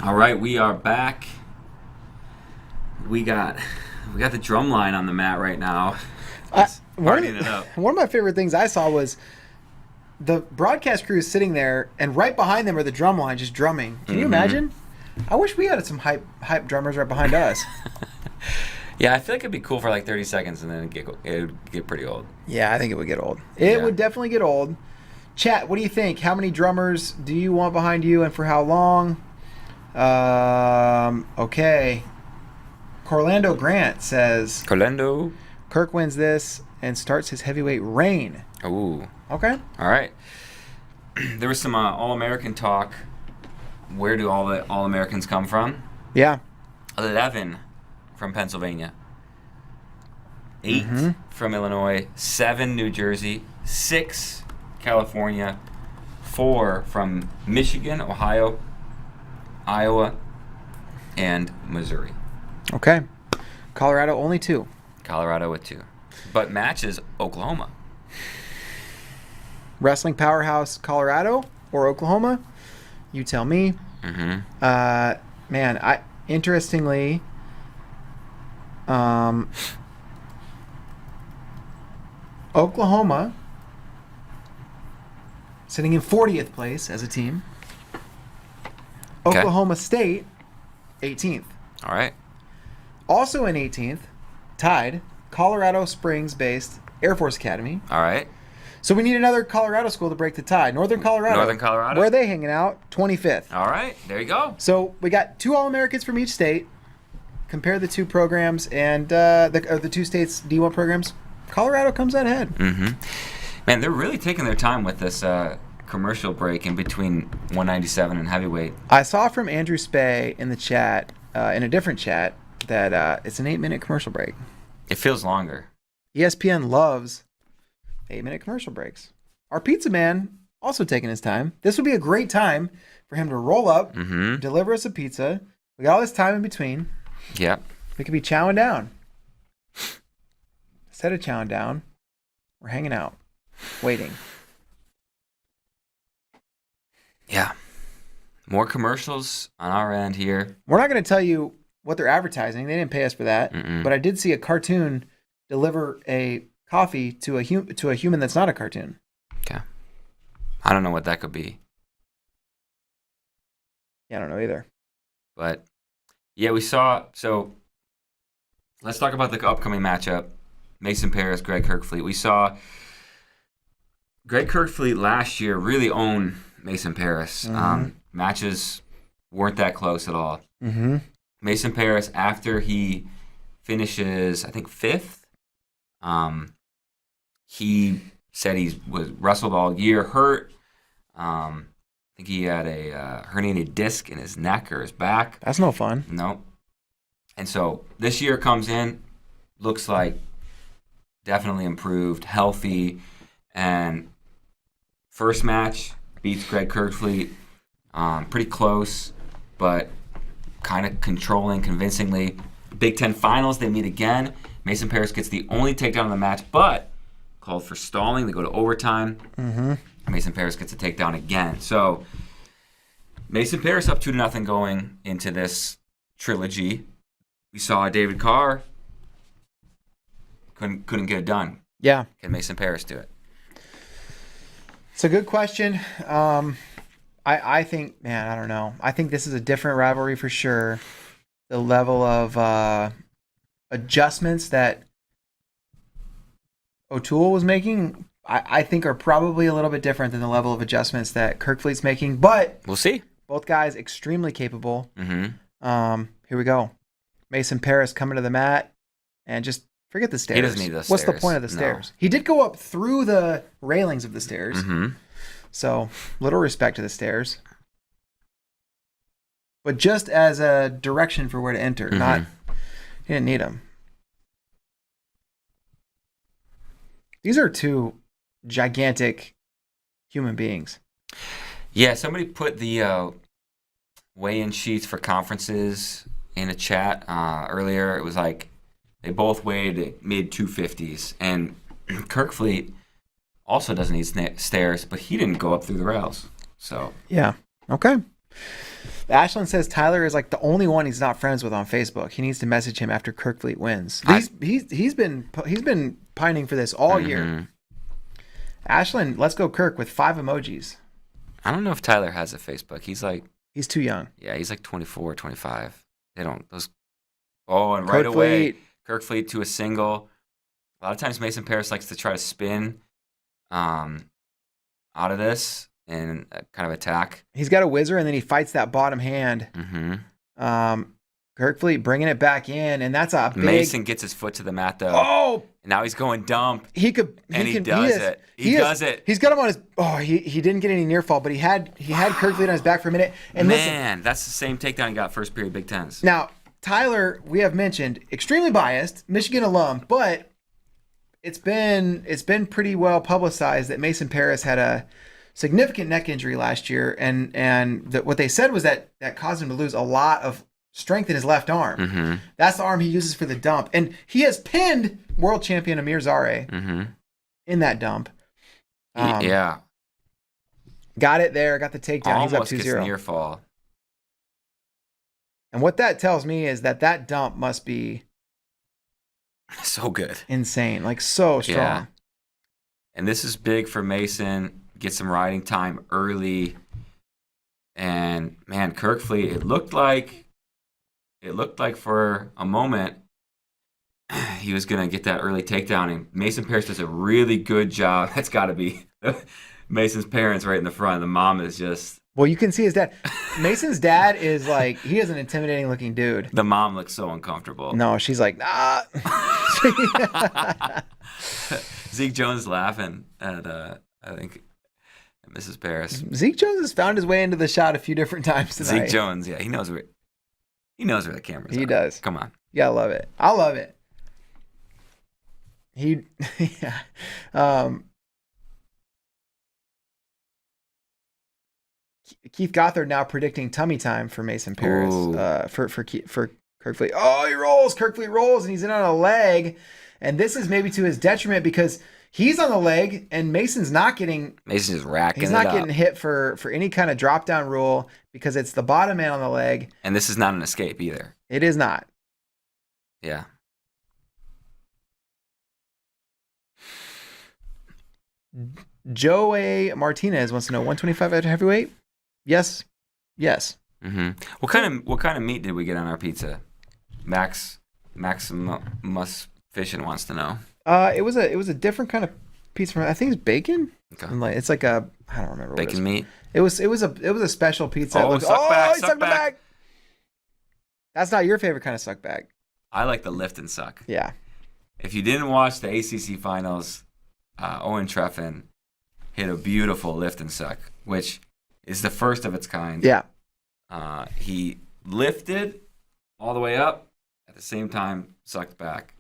All right, we are back. We got the drum line on the mat right now. Partying it up. One of my favorite things I saw was the broadcast crew is sitting there, and right behind them are the drum line just drumming. Can you imagine? I wish we had some hype drummers right behind us. Yeah, I feel like it'd be cool for like 30 seconds, and then it would get pretty old. Yeah, I think it would get old. It would definitely get old. Chat, what do you think? How many drummers do you want behind you, and for how long? Okay. Corlando Grant says... Corlando. Kirk wins this and starts his heavyweight reign. Ooh. Okay. All right. There was some All-American talk. Where do all the All-Americans come from? Yeah. 11 from Pennsylvania. 8 from Illinois. 7 New Jersey. 6 California. 4 from Michigan, Ohio, Iowa, and Missouri. Okay. Colorado, only 2. Colorado with 2. But matches Oklahoma. Wrestling powerhouse Colorado or Oklahoma? You tell me. Man, interestingly, Oklahoma sitting in 40th place as a team. Okay. Oklahoma State, 18th. All right. Also in 18th, tied, Colorado Springs-based Air Force Academy. All right. So we need another Colorado school to break the tie. Northern Colorado. Northern Colorado. Where are they hanging out? 25th. All right. There you go. So we got 2 All-Americans from each state. Compare the 2 programs and the 2 states' D1 programs. Colorado comes out ahead. Man, they're really taking their time with this commercial break in between 197 and heavyweight. I saw from Andrew Spey in the chat, in a different chat, that it's an 8-minute commercial break. It feels longer. ESPN loves 8-minute commercial breaks. Our pizza man also taking his time. This would be a great time for him to roll up, deliver us a pizza. We got all this time in between. Yep. We could be chowing down. Instead of chowing down, we're hanging out, waiting. Yeah. More commercials on our end here. We're not going to tell you what they're advertising. They didn't pay us for that. But I did see a cartoon deliver a coffee to a human that's not a cartoon. Okay. I don't know what that could be. Yeah, I don't know either. But, yeah, we saw... So, let's talk about the upcoming matchup. Mason Paris, Greg Kirkfleet. We saw Greg Kirkfleet last year really own Mason Paris. Matches weren't that close at all. Mason Paris, after he finishes, I think, 5th, he said he was wrestled all year, hurt. I think he had a herniated disc in his neck or his back. That's no fun. No. And so this year comes in, looks like definitely improved, healthy, and first match beats Greg Kirkfleet. Pretty close, but kind of controlling convincingly. Big Ten Finals, they meet again. Mason Paris gets the only takedown of the match, but called for stalling. They go to overtime. Mason Paris gets a takedown again. So Mason Paris up 2-0 going into this trilogy. We saw David Carr couldn't get it done. Yeah. Can Mason Paris do it? It's a good question. I think, man, I don't know. I think this is a different rivalry for sure. The level of adjustments that O'Toole was making, I think are probably a little bit different than the level of adjustments that Kirkfleet's making. But we'll see. Both guys extremely capable. Here we go. Mason Paris coming to the mat and just forget the stairs. He doesn't need those What's stairs. the point of the stairs? No. He did go up through the railings of the stairs. So, little respect to the stairs. But just as a direction for where to enter, not... He didn't need them. These are 2 gigantic human beings. Yeah, somebody put the weigh-in sheets for conferences in a chat earlier. It was like they both weighed mid-250s. And Kirkfleet also doesn't need stairs, but he didn't go up through the rails. So yeah, okay. Ashlyn says Tyler is like the only one he's not friends with on Facebook. He needs to message him after Kirkfleet wins. He's been pining for this all year. Ashlyn, let's go Kirk with 5 emojis. I don't know if Tyler has a Facebook. He's too young. Yeah, he's like 24, 25. They don't those. Oh, and right away, Kirkfleet to a single. A lot of times Mason Parris likes to try to spin out of this and kind of attack. He's got a whizzer, and then he fights that bottom hand. Kirkfleet bringing it back in, and that's a big... Mason gets his foot to the mat, though. Oh! And now he's going dump. He does it. He does it. He's got him on his... Oh, he didn't get any near fall, but he had Kirkfleet on his back for a minute. And man, that's the same takedown he got first period Big Tens. Now, Tyler, we have mentioned, extremely biased, Michigan alum, but it's been pretty well publicized that Mason Parris had a significant neck injury last year, and what they said was that caused him to lose a lot of strength in his left arm. That's the arm he uses for the dump, and he has pinned world champion Amir Zare in that dump. Yeah, got it there, got the takedown. Almost He's up 2-0. gets near fall. And what that tells me is that dump must be so good, insane, like so strong. Yeah. And this is big for Mason. Get some riding time early, and man, Kirkfleet. It looked like for a moment he was gonna get that early takedown, and Mason Parris does a really good job. That's got to be Mason's parents right in the front. The mom is just. Well, you can see his dad. Mason's dad is like, he is an intimidating looking dude. The mom looks so uncomfortable. No, she's like, ah. Zeke Jones laughing at, I think, Mrs. Parris. Zeke Jones has found his way into the shot a few different times tonight. Zeke Jones, yeah, he knows where the cameras are. He does. Come on. Yeah, I love it. I love it. Yeah. Keith Gothard now predicting tummy time for Mason Parris for Kirkfleet. Oh, he rolls. Kirkfleet rolls, and he's in on a leg. And this is maybe to his detriment because he's on the leg, and Mason's just racking it up. He's not getting hit for any kind of drop down rule because it's the bottom man on the leg. And this is not an escape either. It is not. Yeah. Joe A. Martinez wants to know 125 at heavyweight. Yes. What kind of meat did we get on our pizza? Maximus Fishing wants to know. It was a different kind of pizza. I think it's bacon. Okay. It's like a, I don't remember. Bacon meat. It was a special pizza. Oh, suck back. That's not your favorite kind of suck back. I like the lift and suck. Yeah. If you didn't watch the ACC finals, Owen Treffin hit a beautiful lift and suck, which is the first of its kind. Yeah. He lifted all the way up, at the same time sucked back.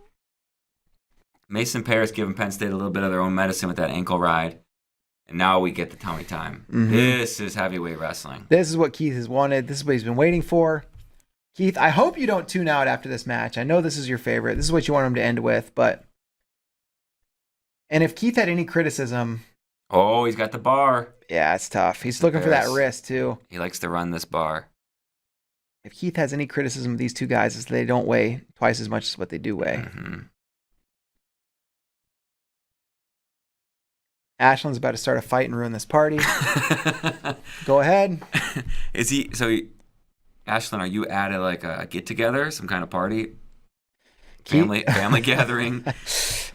Mason Parris giving Penn State a little bit of their own medicine with that ankle ride, and now we get the tummy time. This is heavyweight wrestling. This is what Keith has wanted. This is what he's been waiting for. Keith, I hope you don't tune out after this match. I know this is your favorite. This is what you want him to end with, and if Keith had any criticism... Oh, he's got the bar. Yeah, it's tough. He's looking for that wrist, too. He likes to run this bar. If Keith has any criticism of these two guys, is they don't weigh twice as much as what they do weigh. Ashlyn's about to start a fight and ruin this party. Go ahead. Ashlyn, are you at a get-together, some kind of party? Family gathering?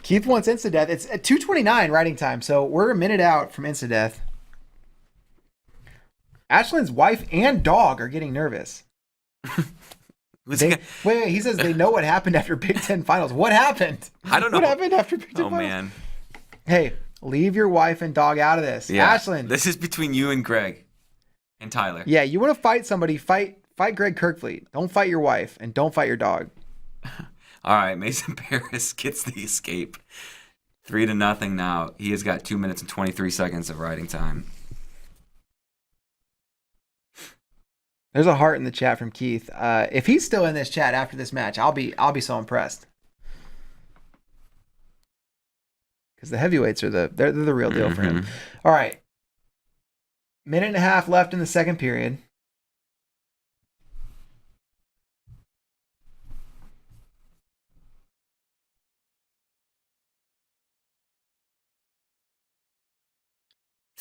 Keith wants Insta-Death. It's at 2:29 writing time, so we're a minute out from Insta-Death. Ashlyn's wife and dog are getting nervous. Wait, he says they know what happened after Big Ten finals. What happened? I don't know. What happened after Big Ten finals? Oh, man. Hey, leave your wife and dog out of this. Yeah. Ashlyn. This is between you and Greg and Tyler. Yeah, you want to fight somebody, fight Greg Kirkfleet. Don't fight your wife, and don't fight your dog. All right, Mason Parris gets the escape. 3-0 now. He has got 2 minutes and 23 seconds of riding time. There's a heart in the chat from Keith. If he's still in this chat after this match, I'll be so impressed. Because the heavyweights are they're the real deal for him. All right. Minute and a half left in the second period.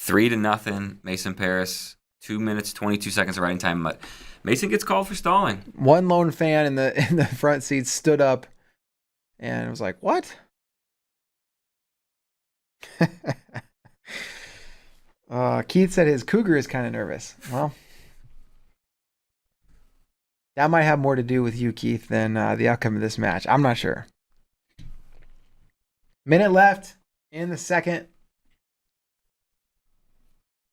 3-0. Mason Paris. 2 minutes 22 seconds of riding time, but Mason gets called for stalling. One lone fan in the front seat stood up and was like, "What?" Keith said his cougar is kind of nervous. Well, that might have more to do with you, Keith, than the outcome of this match. I'm not sure. Minute left in the second.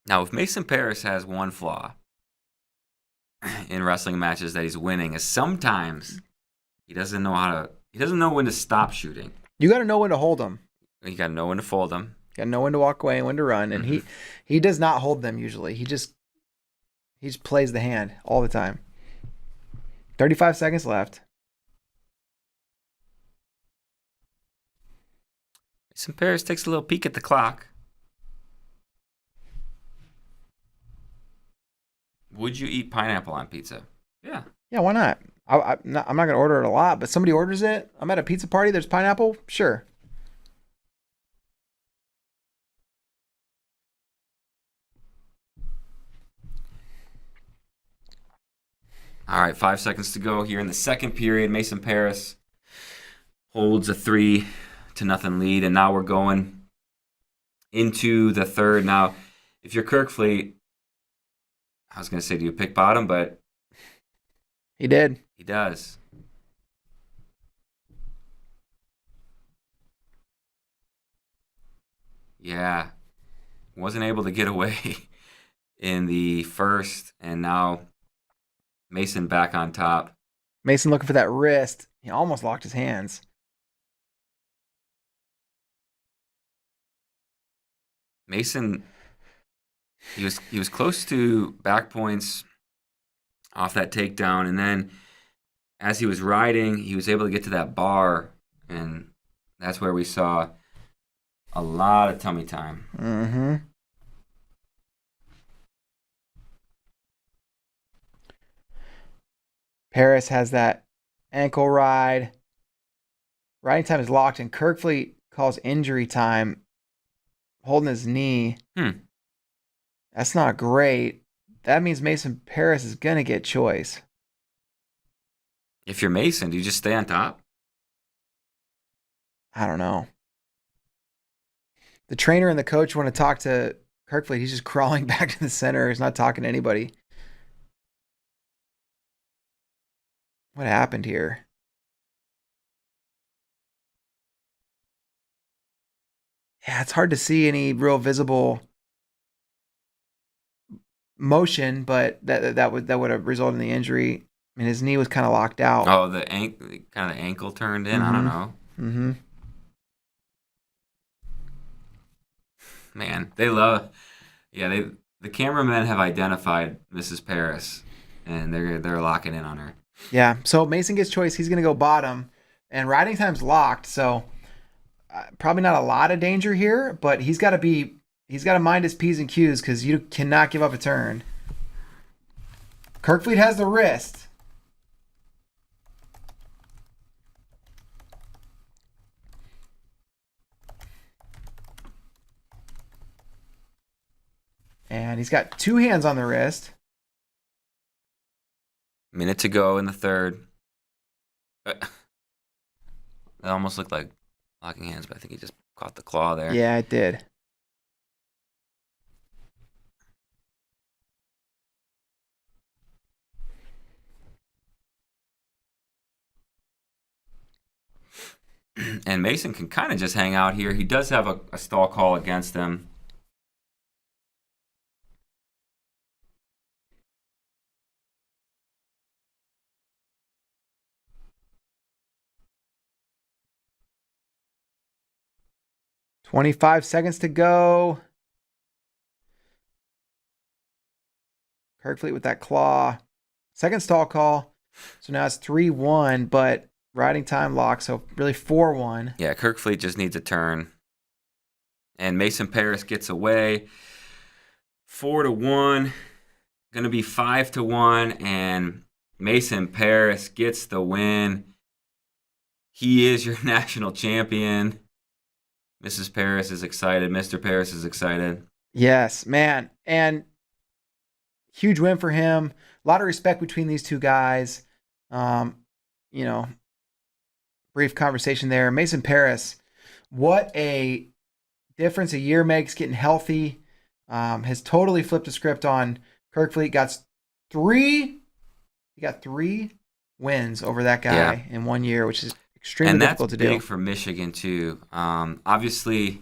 Now, if Mason Paris has one flaw in wrestling matches that he's winning, is sometimes he doesn't know when to stop shooting. You got to know when to hold them. You got to know when to fold them. You got to know when to walk away and when to run. And he does not hold them usually. He just plays the hand all the time. 35 seconds left. Mason Paris takes a little peek at the clock. Would you eat pineapple on pizza? Yeah. Yeah, why not? I'm not going to order it a lot, but somebody orders it. I'm at a pizza party. There's pineapple. Sure. All right, 5 seconds to go here in the second period. Mason Paris holds a 3-0 lead, and now we're going into the third. Now, if you're Kirkfleet, I was going to say, do you pick bottom? But he did. He does. Yeah. Wasn't able to get away in the first, and now Mason back on top. Mason looking for that wrist. He almost locked his hands. Mason, he was close to back points off that takedown, and then as he was riding, he was able to get to that bar, and that's where we saw a lot of tummy time. Mm-hmm. Paris has that ankle ride. Riding time is locked, and Kirkfleet calls injury time, holding his knee. That's not great. That means Mason Paris is going to get choice. If you're Mason, do you just stay on top? I don't know. The trainer and the coach want to talk to Kirkfleet. He's just crawling back to the center. He's not talking to anybody. What happened here? Yeah, it's hard to see any real visible motion, but that would have resulted in the injury. I mean, his knee was kind of locked out. Oh, the ankle turned in. I don't know. Mm-hmm. Man, they love. Yeah, the cameramen have identified Mrs. Paris, and they're locking in on her. Yeah, so Mason gets choice. He's going to go bottom, and riding time's locked, so probably not a lot of danger here, but he's got to mind his P's and Q's because you cannot give up a turn. Kirkfleet has the wrist. And he's got two hands on the wrist. Minute to go in the third. It almost looked like locking hands, but I think he just caught the claw there. Yeah, it did. And Mason can kind of just hang out here. He does have a stall call against him. $25 seconds to go. Kirkfleet with that claw. Second stall call. So now it's 3-1, but riding time lock, so really 4-1. Yeah, Kirkfleet just needs a turn. And Mason Paris gets away. 4-1. Going to be 5-1. And Mason Paris gets the win. He is your national champion. Mrs. Paris is excited. Mr. Paris is excited. Yes, man. And huge win for him. A lot of respect between these two guys. Um, you know, brief conversation there. Mason Paris, what a difference a year makes getting healthy. Has totally flipped the script on Kirkfleet. He got three wins over that guy in 1 year, which is extremely difficult to do. And that's big for Michigan, too. Obviously,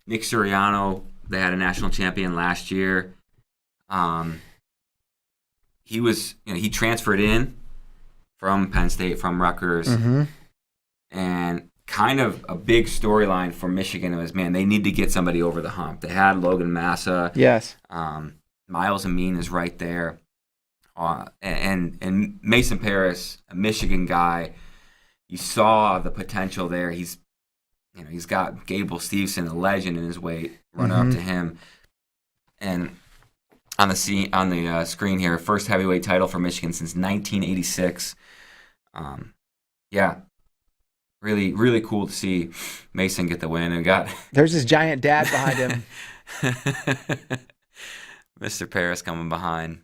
Nick Suriano, they had a national champion last year. He transferred in from Penn State, from Rutgers. Mm-hmm. And kind of a big storyline for Michigan was, man, they need to get somebody over the hump. They had Logan Massa. Yes. Miles Amin is right there. And Mason Paris, a Michigan guy, you saw the potential there. He's got Gable Steveson, a legend in his weight, run up to him. And on the screen here, first heavyweight title for Michigan since 1986. Really, really cool to see Mason get the win. And there's his giant dad behind him. Mr. Paris coming behind.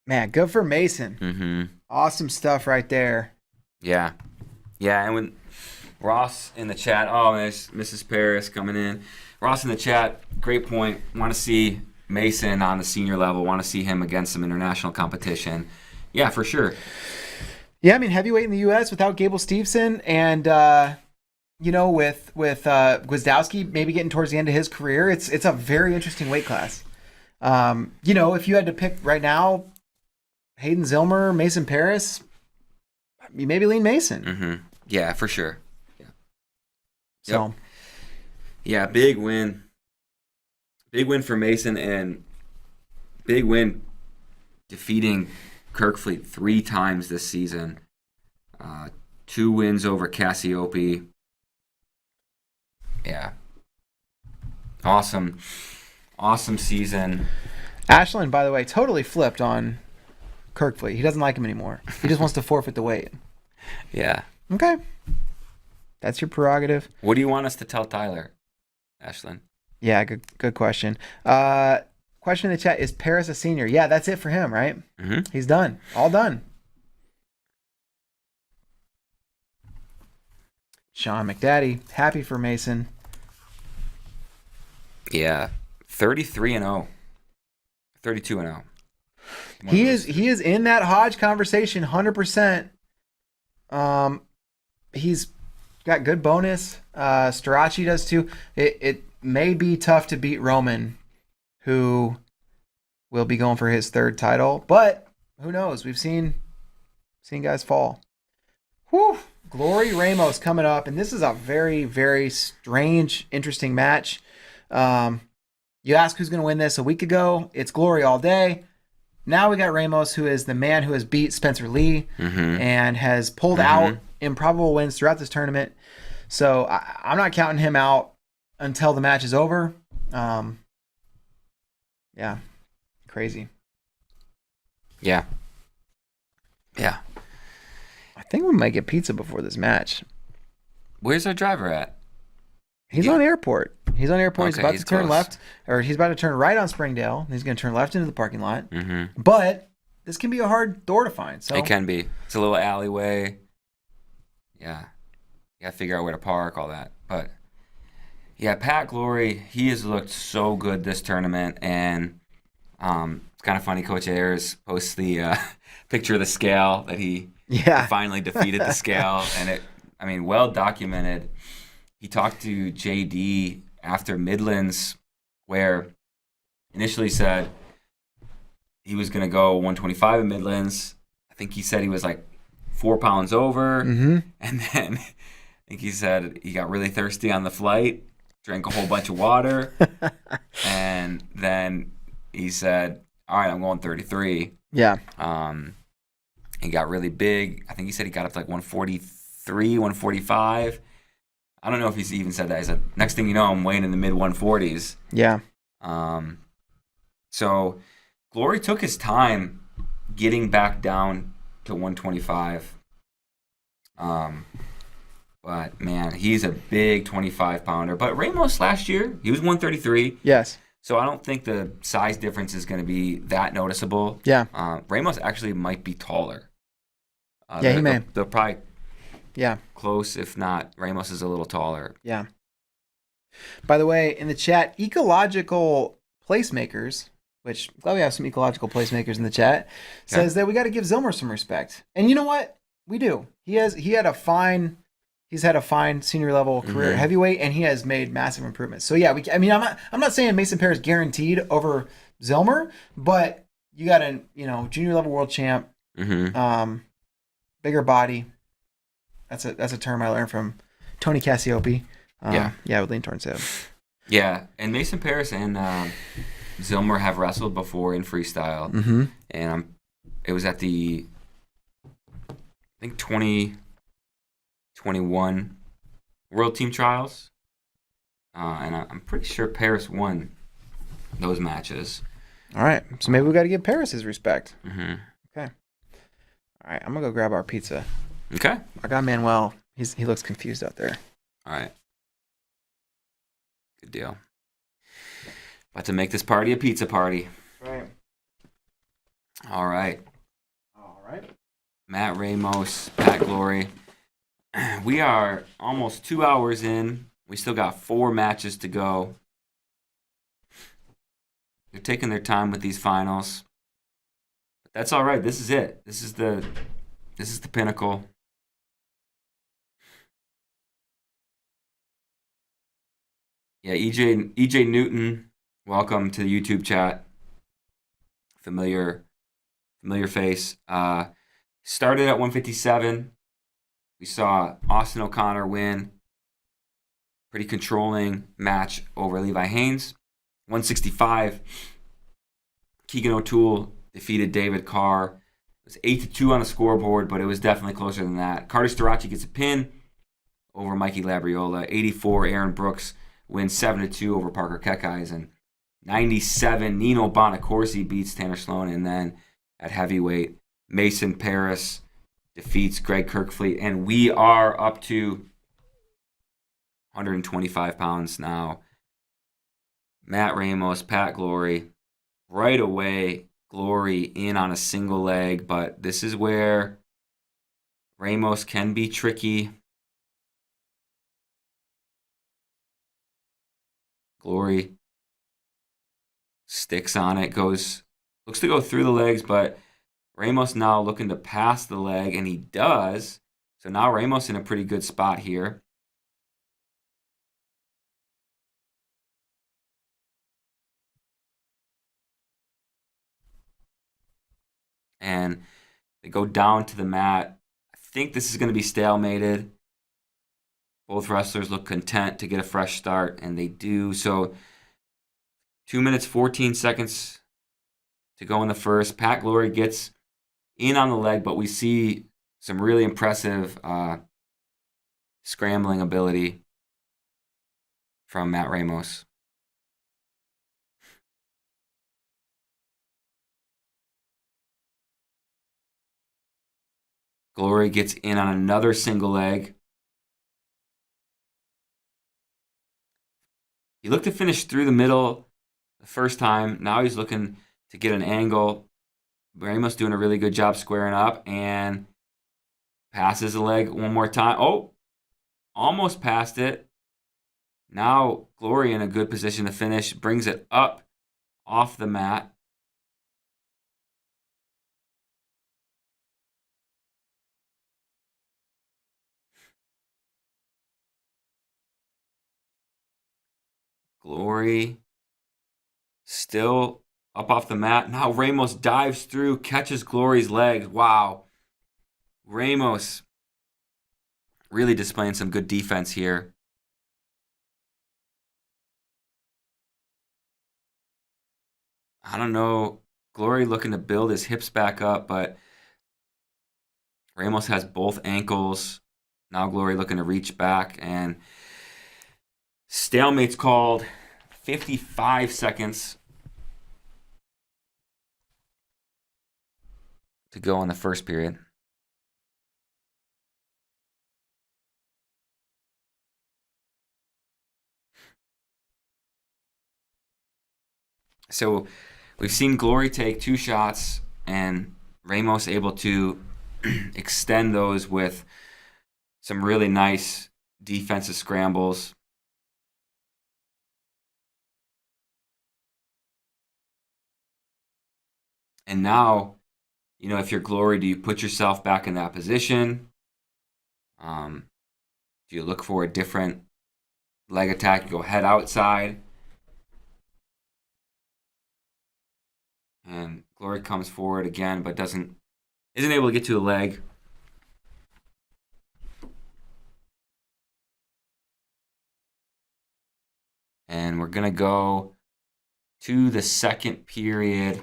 Man, good for Mason. Mm-hmm. Awesome stuff right there. Yeah. And when Ross in the chat, oh, there's Mrs. Paris coming in. Ross in the chat, great point. Want to see Mason on the senior level. Want to see him against some international competition. Yeah, for sure. Yeah, I mean, heavyweight in the U.S. without Gable Steveson and, with Gwizdowski maybe getting towards the end of his career, it's a very interesting weight class. If you had to pick right now, Hayden Zilmer, Mason Paris, you maybe lean Mason. Mm-hmm. Yeah, for sure. Yeah. So. Yeah, big win. Big win for Mason and big win defeating Kirkfleet 3 times this season. 2 wins over Cassiope. Yeah. Awesome season. Ashland, by the way, totally flipped on Kirkfleet. He doesn't like him anymore. He just wants to forfeit the weight. Yeah. Okay. That's your prerogative. What do you want us to tell Tyler, Ashland? Yeah, good question. Question in the chat, is Paris a senior? Yeah, that's it for him, right? Mm-hmm. He's done. All done. Sean McDaddy, happy for Mason. Yeah. 33-0. 32-0. He is in that Hodge conversation 100%. He's got good bonus. Strachey does too. It may be tough to beat Roman, who will be going for his 3rd title, but who knows? We've seen guys fall. Whew. Glory Ramos coming up, and this is a very, very strange, interesting match. You asked who's going to win this a week ago. It's Glory all day. Now we got Ramos, who is the man who has beat Spencer Lee and has pulled out improbable wins throughout this tournament. So I'm not counting him out until the match is over. Yeah, crazy. Yeah. I think we might get pizza before this match. Where's our driver at? He's on airport. He's on airport. Okay, he's about to turn left, or he's about to turn right on Springdale. He's going to turn left into the parking lot. Mm-hmm. But this can be a hard door to find. So it can be. It's a little alleyway. Yeah. You got to figure out where to park, all that. But, yeah, Pat Glory, he has looked so good this tournament. And it's kind of funny. Coach Ayers posts the picture of the scale that he finally defeated the scale. And well documented. He talked to JD after Midlands, where initially said he was going to go 125 in Midlands. I think he said he was like 4 pounds over. Mm-hmm. And then I think he said he got really thirsty on the flight, drank a whole bunch of water. And then he said, all right, I'm going 33. Yeah. He got really big. I think he said he got up to like 143, 145. I don't know if he's even said that. He said, next thing you know, I'm weighing in the mid-140s. Yeah. So Glory took his time getting back down to 125. But, man, he's a big 25-pounder. But Ramos last year, he was 133. Yes. So I don't think the size difference is going to be that noticeable. Yeah. Ramos actually might be taller. Yeah, he may. They're probably Yeah. close, if not. Ramos is a little taller. Yeah. By the way, in the chat, ecological placemakers, which I'm glad we have some ecological placemakers in the chat, says that we got to give Zilmer some respect. And you know what? We do. He's had a fine senior level career at heavyweight, and he has made massive improvements. So yeah, I'm not saying Mason Parris guaranteed over Zilmer, but you got a junior level world champ, bigger body. That's a term I learned from Tony Cassiope. With Lean Torn Sab. Yeah, and Mason Parris and Zilmer have wrestled before in freestyle, and it was at the I think 2021 World Team Trials, and I'm pretty sure Parris won those matches. All right, so maybe we got to give Parris his respect. Mm-hmm. Okay. All right, I'm gonna go grab our pizza. Okay. Our guy Manuel, he looks confused out there. All right. Good deal. About to make this party a pizza party. Right. All right. All right. Matt Ramos, Pat Glory. We are almost 2 hours in. We still got 4 matches to go. They're taking their time with these finals. But that's all right. This is it. This is the pinnacle. Yeah, EJ Newton, welcome to the YouTube chat. Familiar face. Started at 157. We saw Austin O'Connor win. Pretty controlling match over Levi Haynes. 165. Keegan O'Toole defeated David Carr. It was 8-2 on the scoreboard, but it was definitely closer than that. Carter Starachi gets a pin over Mikey Labriola. 84, Aaron Brooks wins 7-2 over Parker Kekheisen. 97, Nino Bonacorsi beats Tanner Sloan. And then at heavyweight, Mason Parris defeats Greg Kirkfleet. And we are up to 125 pounds now. Matt Ramos, Pat Glory. Right away, Glory in on a single leg. But this is where Ramos can be tricky. Glory sticks on it, looks to go through the legs, but Ramos now looking to pass the leg, and he does. So now Ramos in a pretty good spot here. And they go down to the mat. I think this is going to be stalemated. Both wrestlers look content to get a fresh start, and they do. So 2 minutes, 14 seconds to go in the first. Pat Glory gets in on the leg, but we see some really impressive scrambling ability from Matt Ramos. Glory gets in on another single leg. He looked to finish through the middle the first time. Now he's looking to get an angle. Ramos doing a really good job squaring up and passes the leg one more time. Oh, almost passed it. Now Glory in a good position to finish. Brings it up off the mat. Glory still up off the mat. Now Ramos dives through, catches Glory's legs. Wow. Ramos really displaying some good defense here. I don't know. Glory looking to build his hips back up, but Ramos has both ankles. Now Glory looking to reach back, and stalemate's called. 55 seconds to go in the first period. So we've seen Glory take 2 shots, and Ramos able to extend those with some really nice defensive scrambles. And now, if you're Glory, do you put yourself back in that position? Do you look for a different leg attack? You go head outside. And Glory comes forward again, but isn't able to get to the leg. And we're going to go to the second period,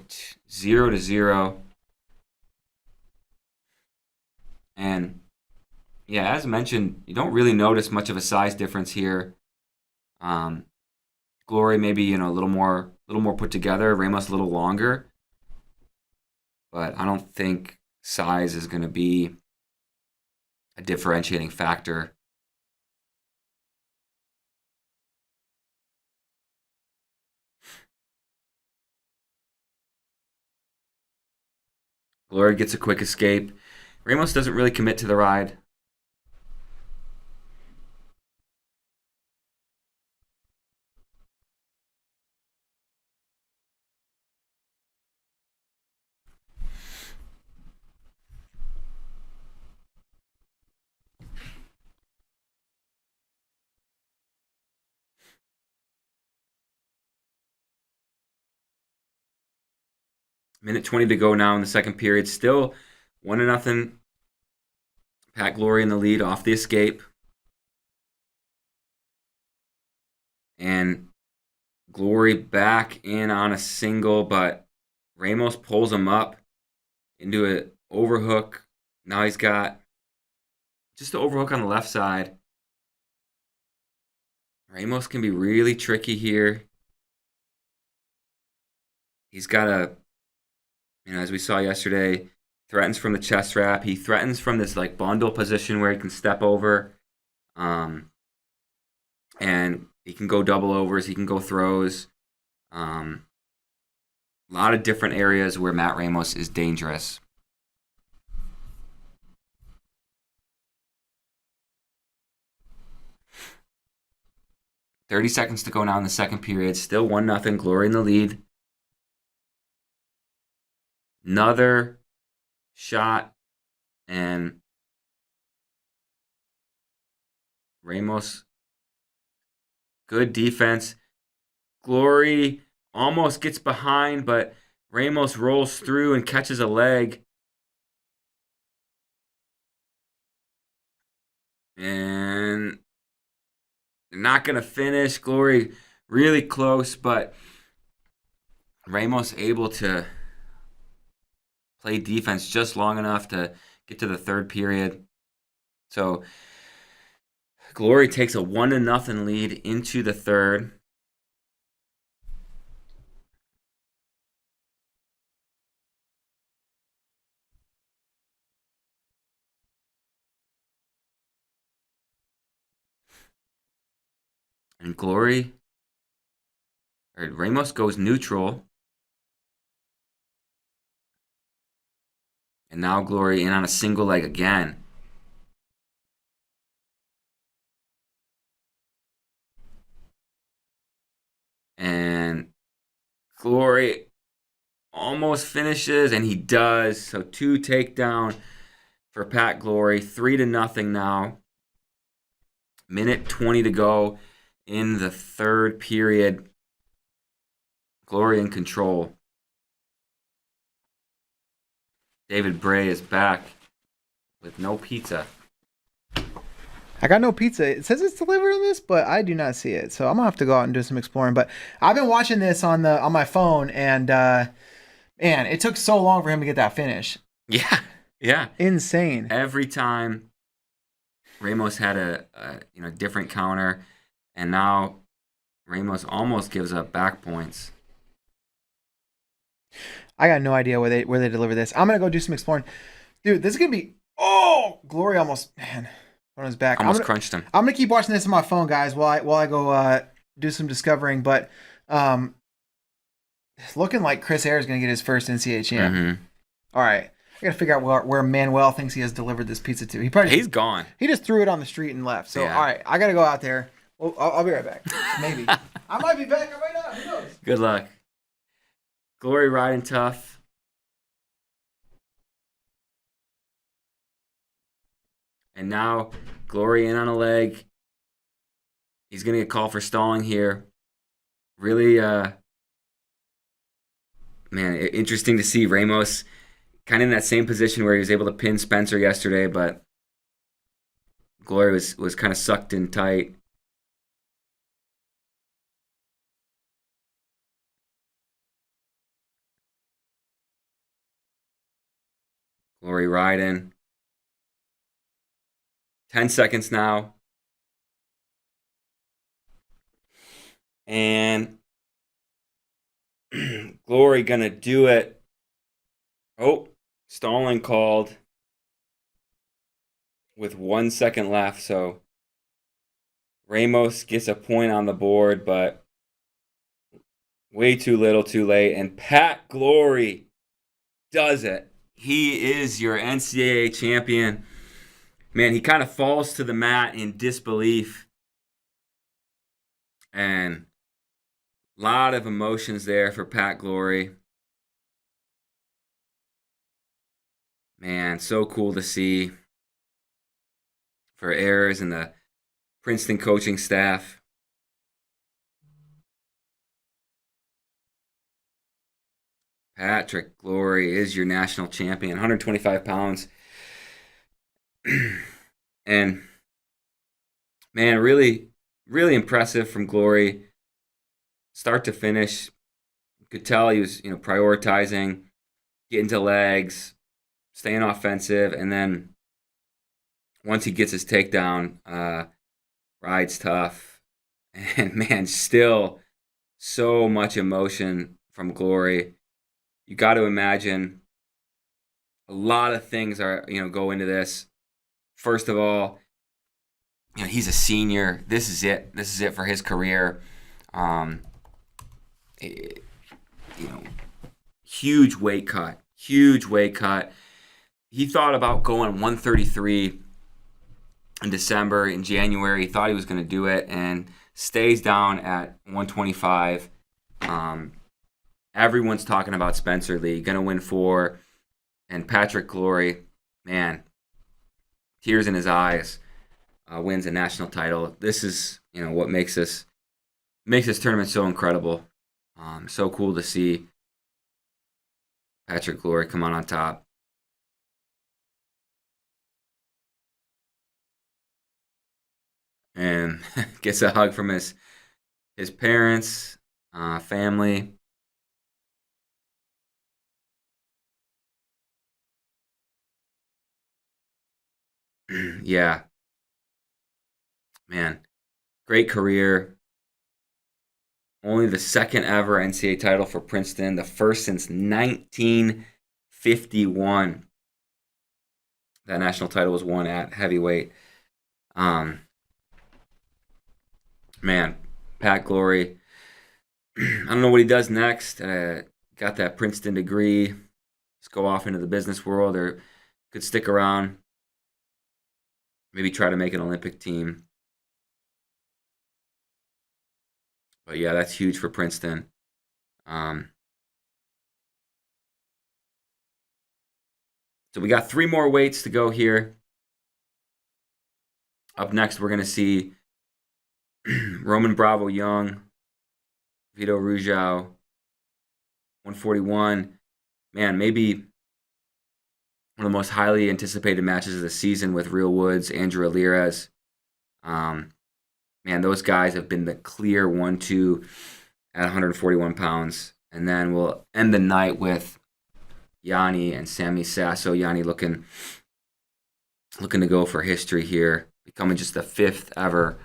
0-0. And yeah, as mentioned, you don't really notice much of a size difference here. Glory maybe a little more put together. Ramos a little longer, but I don't think size is going to be a differentiating factor. Glory gets a quick escape. Ramos doesn't really commit to the ride. Minute 20 to go now in the second period. Still 1-0. Pat Glory in the lead off the escape. And Glory back in on a single, but Ramos pulls him up into an overhook. Now he's got just the overhook on the left side. Ramos can be really tricky here. He's got as we saw yesterday, threatens from the chest wrap. He threatens from this bundle position where he can step over. And he can go double overs. He can go throws. A lot of different areas where Matt Ramos is dangerous. .30 seconds to go now in the second period. Still 1-0. Glory in the lead. Another shot, and Ramos, good defense. Glory almost gets behind, but Ramos rolls through and catches a leg. And they're not going to finish. Glory really close, but Ramos able to play defense just long enough to get to the third period. So Glory takes a 1-0 lead into the third. And Ramos goes neutral. And now Glory in on a single leg again. And Glory almost finishes, and he does. So 2 takedown for Pat Glory. 3-0 now. Minute 20 to go in the third period. Glory in control. David Bray is back with no pizza. I got no pizza. It says it's delivered on this, but I do not see it. So I'm gonna have to go out and do some exploring. But I've been watching this on my phone, and man, it took so long for him to get that finish. Yeah, insane. Every time Ramos had a different counter, and now Ramos almost gives up back points. I got no idea where they deliver this. I'm gonna go do some exploring, dude. This is gonna be Glory almost on his back. Almost crunched him. I'm gonna keep watching this on my phone, guys, while I go do some discovering. But It's looking like Chris Ayers is going to get his first NCAA champ. Mm-hmm. All right. I got to figure out where Manuel thinks he has delivered this pizza to. He's gone. He just threw it on the street and left. So, Yeah. all right. I got to go out there. Well, I'll be right back. Maybe. I might be back. I might not. Who knows? Good luck. Glory riding tough. And now Glory in on a leg. He's going to get called for stalling here. Really, interesting to see Ramos kind of in that same position where he was able to pin Spencer yesterday, but Glory was kind of sucked in tight. Glory riding. 10 seconds now. And Glory gonna do it. Oh, stalling called with 1 second left. So Ramos gets a point on the board, but way too little, too late. And Pat Glory does it. He is your NCAA champion. Man, he kind of falls to the mat in disbelief. And a lot of emotions there for Pat Glory. Man, so cool to see for Ayers and the Princeton coaching staff. Patrick Glory is your national champion, 125 pounds. And, man, really, really impressive from Glory. Start to finish. You could tell he was, prioritizing, getting to legs, staying offensive, and then once he gets his takedown, rides tough. And, man, still so much emotion from Glory. You got to imagine a lot of things are, go into this. First of all, he's a senior. This is it. This is it for his career. Huge weight cut. Huge weight cut. He thought about going 133 in December. In January, he thought he was going to do it and stays down at 125. Everyone's talking about Spencer Lee, going to win 4. And Patrick Glory, man, tears in his eyes, wins a national title. This is, what makes this tournament so incredible. So cool to see Patrick Glory come on top. And gets a hug from his parents, family. Yeah. Man, great career. Only the second ever NCAA title for Princeton, the first since 1951. That national title was won at heavyweight. Man, Pat Glory. I don't know what he does next. Got that Princeton degree. Let's go off into the business world, or could stick around. Maybe try to make an Olympic team. But yeah, that's huge for Princeton. So we got 3 more weights to go here. Up next, we're going to see Roman Bravo Young, Vito Rujao, 141. Man, maybe one of the most highly anticipated matches of the season with Real Woods, Andrew Alirez. Man, those guys have been the clear 1-2 at 141 pounds. And then we'll end the night with Yanni and Sammy Sasso. Yanni looking to go for history here, becoming just the 5th ever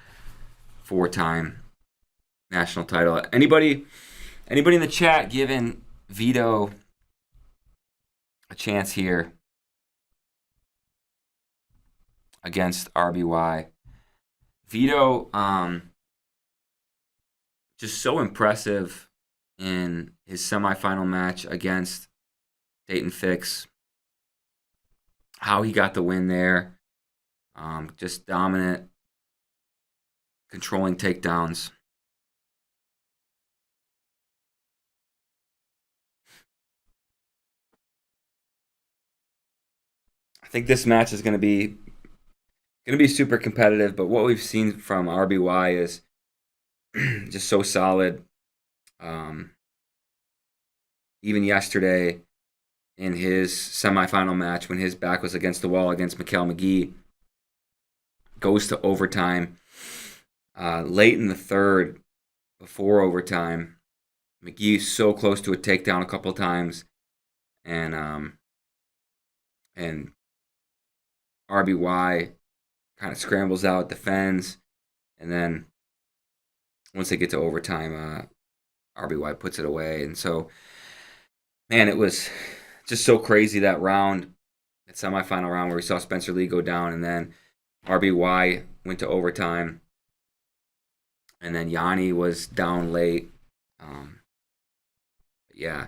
4-time national title. Anybody in the chat giving Vito a chance here against RBY? Vito, just so impressive, in his semifinal match against Dayton Fix. How he got the win there. Just dominant, controlling takedowns. I think this match is going to be super competitive, but what we've seen from RBY is just so solid. Even yesterday in his semifinal match, when his back was against the wall against Mikhail McGee, goes to overtime. Late in the third, before overtime, McGee's so close to a takedown a couple times, and RBY kind of scrambles out, defends, and then once they get to overtime, RBY puts it away. And so, man, it was just so crazy that round, that semifinal round where we saw Spencer Lee go down, and then RBY went to overtime, and then Yanni was down late. Yeah.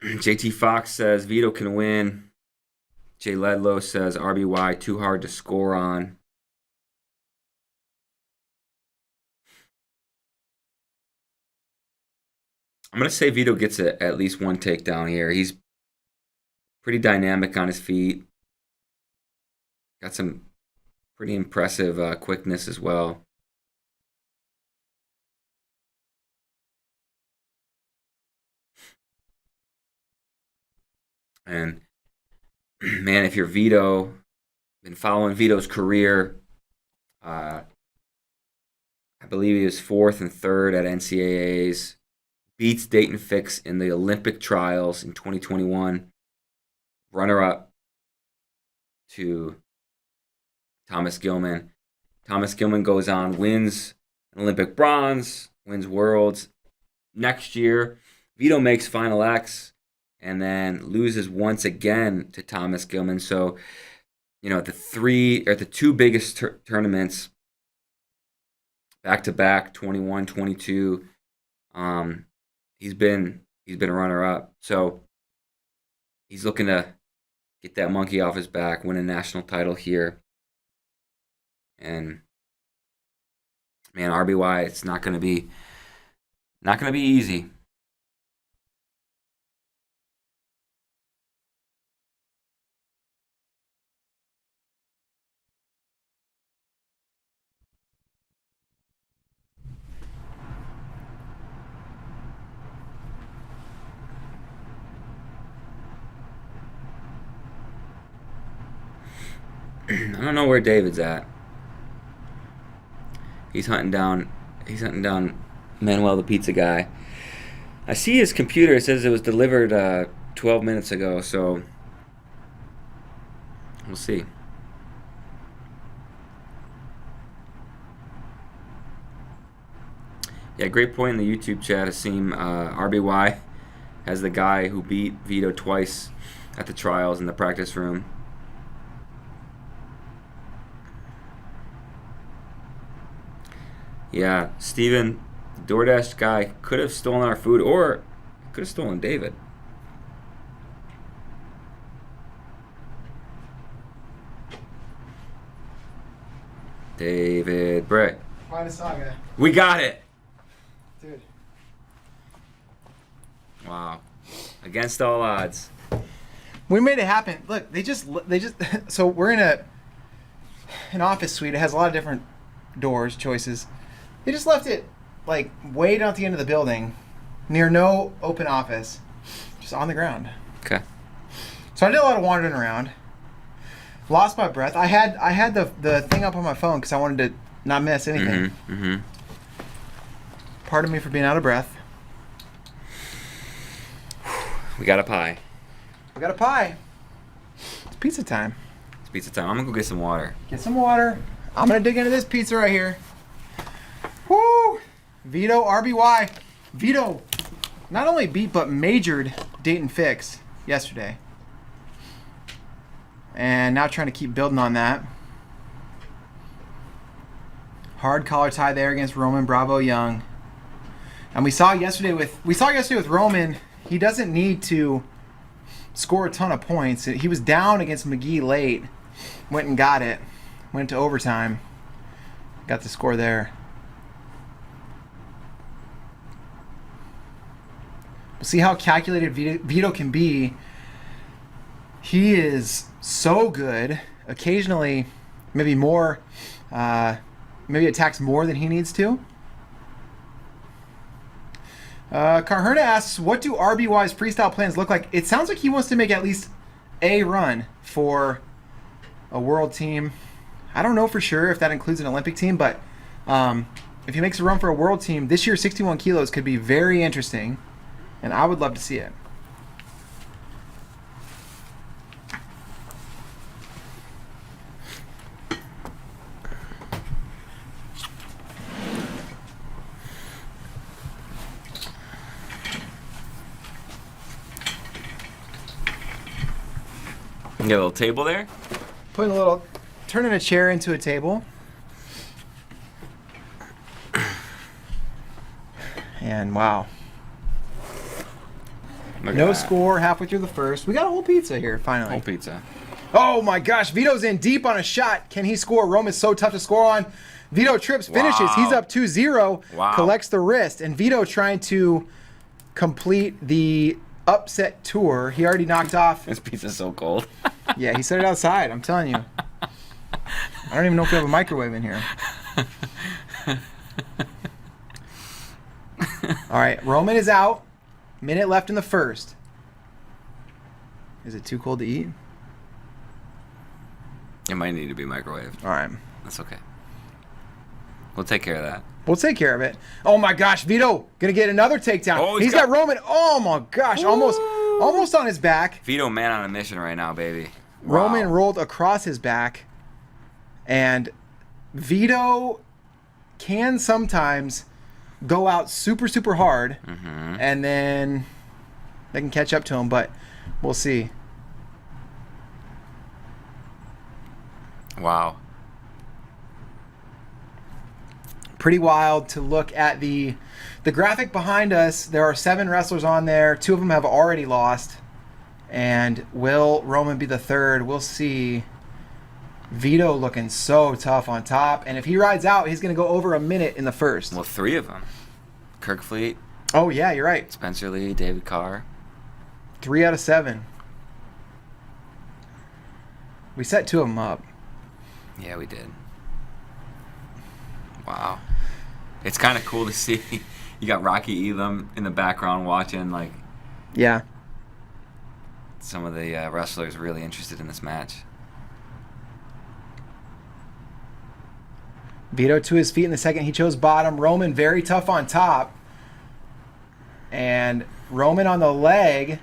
JT Fox says Vito can win. Jay Ledlow says RBY too hard to score on. I'm going to say Vito gets at least one takedown here. He's pretty dynamic on his feet. Got some pretty impressive quickness as well. And, man, if you're Vito, been following Vito's career, I believe he was 4th and 3rd at NCAAs. Beats Dayton Fix in the Olympic trials in 2021. Runner-up to Thomas Gilman. Thomas Gilman goes on, wins Olympic bronze, wins Worlds. Next year, Vito makes Final X and then loses once again to Thomas Gilman. So, the two biggest tournaments, back-to-back, 21, 22, he's been a runner-up. So he's looking to get that monkey off his back, win a national title here. And, man, RBY, it's not going to be easy. I don't know where David's at. He's hunting down Manuel the pizza guy. I see his computer. It says it was delivered 12 minutes ago, so we'll see. Yeah, great point in the YouTube chat. Asim, RBY has the guy who beat Vito twice at the trials in the practice room. Yeah, Steven, the DoorDash guy could have stolen our food, or could have stolen David. David Bray. Find a saga. We got it. Dude. Wow. Against all odds. We made it happen. Look, they just so we're in an office suite. It has a lot of different doors, choices. They just left it like way down at the end of the building, near no open office, just on the ground. Okay. So I did a lot of wandering around. Lost my breath. I had the thing up on my phone because I wanted to not miss anything. Mm-hmm. Pardon me for being out of breath. We got a pie. We got a pie. It's pizza time. It's pizza time. I'm going to go get some water. Get some water. I'm going to dig into this pizza right here. Woo! Vito RBY. Vito not only beat but majored Dayton Fix yesterday. And now trying to keep building on that. Hard collar tie there against Roman Bravo Young. And we saw yesterday with Roman, he doesn't need to score a ton of points. He was down against McGee late, went and got it, went to overtime, got the score there. We'll see how calculated Vito can be. He is so good. Occasionally, maybe more, maybe attacks more than he needs to. Carherna asks, what do RBY's freestyle plans look like? It sounds like he wants to make at least a run for a world team. I don't know for sure if that includes an Olympic team, but if he makes a run for a world team, this year 61 kilos could be very interesting, and I would love to see it. You got a little table there? Turning a chair into a table. And wow. No score halfway through the first. We got a whole pizza here, finally. Whole pizza. Oh my gosh, Vito's in deep on a shot. Can he score? Rome is so tough to score on. Vito trips, finishes. Wow. He's up 2-0, wow. Collects the wrist. And Vito trying to complete the upset tour. He already knocked off. This pizza's so cold. Yeah, he set it outside. I'm telling you. I don't even know if we have a microwave in here. All right, Roman is out. Minute left in the first. Is it too cold to eat? It might need to be microwaved. All right. That's okay. We'll take care of that. We'll take care of it. Oh my gosh, Vito gonna get another takedown. Oh, he's got Roman. Oh my gosh, almost on his back. Vito, man on a mission right now, baby. Roman rolled across his back, and Vito can sometimes go out super, super hard, and then they can catch up to him, but we'll see. Wow. Pretty wild to look at the graphic behind us. There are 7 wrestlers on there. 2 of them have already lost. And will Roman be the third? We'll see. Vito looking so tough on top. And if he rides out, he's going to go over a minute in the first. Well, 3 of them. Kirk Fleet. Oh, yeah, you're right. Spencer Lee, David Carr. 3 out of 7. We set 2 of them up. Yeah, we did. Wow. It's kind of cool to see. You got Rocky Elam in the background watching, like... Yeah. Some of the wrestlers really interested in this match. Vito to his feet in the second. He chose bottom. Roman very tough on top. And Roman on the leg.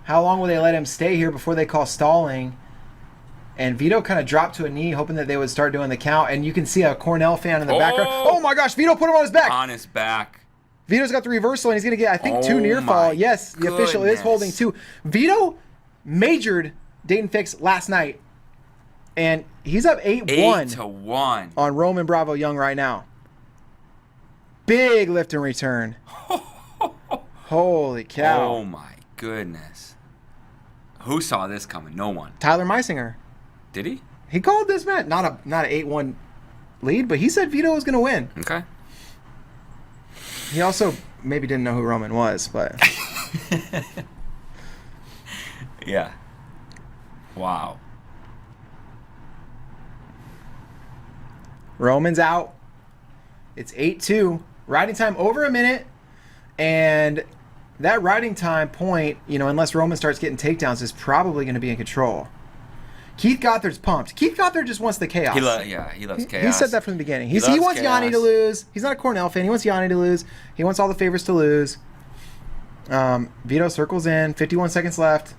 How long will they let him stay here before they call stalling? And Vito kind of dropped to a knee, hoping that they would start doing the count. And you can see a Cornell fan in the background. Oh my gosh, Vito put him on his back. On his back. Vito's got the reversal, and he's going to get, I think, 2 near fall. Yes, the official is holding 2. Vito majored Dayton Fix last night, and he's up 8-1 8-1 on Roman Bravo Young right now. Big lift and return. Holy cow. Oh my goodness. Who saw this coming? No one. Tyler Meisinger. Did he? He called this match not an 8-1 lead, but he said Vito was going to win. Okay. He also maybe didn't know who Roman was, but... Yeah. Wow. Roman's out. It's 8-2. Riding time over a minute. And that riding time point, unless Roman starts getting takedowns, is probably going to be in control. Keith Gothard's pumped. Keith Gothard just wants the chaos. He loves chaos. He said that from the beginning. He wants chaos. Yanni to lose. He's not a Cornell fan. He wants Yanni to lose. He wants all the favorites to lose. Vito circles in. 51 seconds left.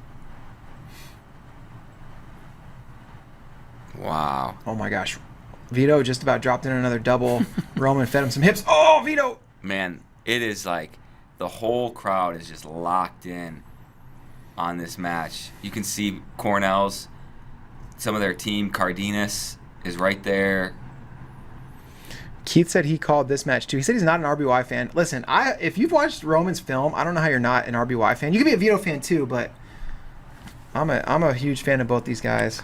Wow. Oh my gosh. Vito just about dropped in another double. Roman fed him some hips. Oh, Vito! Man, it is like the whole crowd is just locked in on this match. You can see Cornell's, some of their team, Cardenas is right there. Keith said he called this match too. He said he's not an RBY fan. Listen, if you've watched Roman's film, I don't know how you're not an RBY fan. You can be a Vito fan too, but I'm a huge fan of both these guys.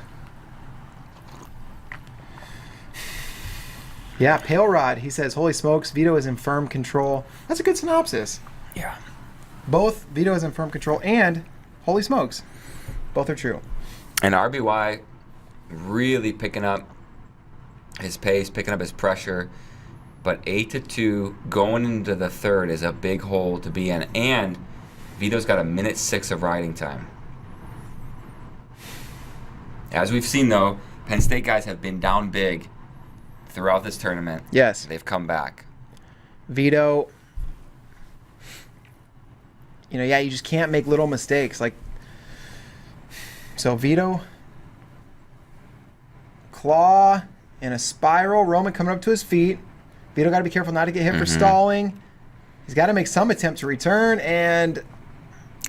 Yeah, Pale Rod, he says, holy smokes, Vito is in firm control. That's a good synopsis. Yeah. Both Vito is in firm control and holy smokes. Both are true. And RBY really picking up his pace, picking up his pressure. But 8-2 going into the third is a big hole to be in. And Vito's got 1:06 of riding time. As we've seen, though, Penn State guys have been down big throughout this tournament. Yes. They've come back. Vito, you just can't make little mistakes. So Vito, claw in a spiral. Roman coming up to his feet. Vito got to be careful not to get hit for stalling. He's got to make some attempt to return. And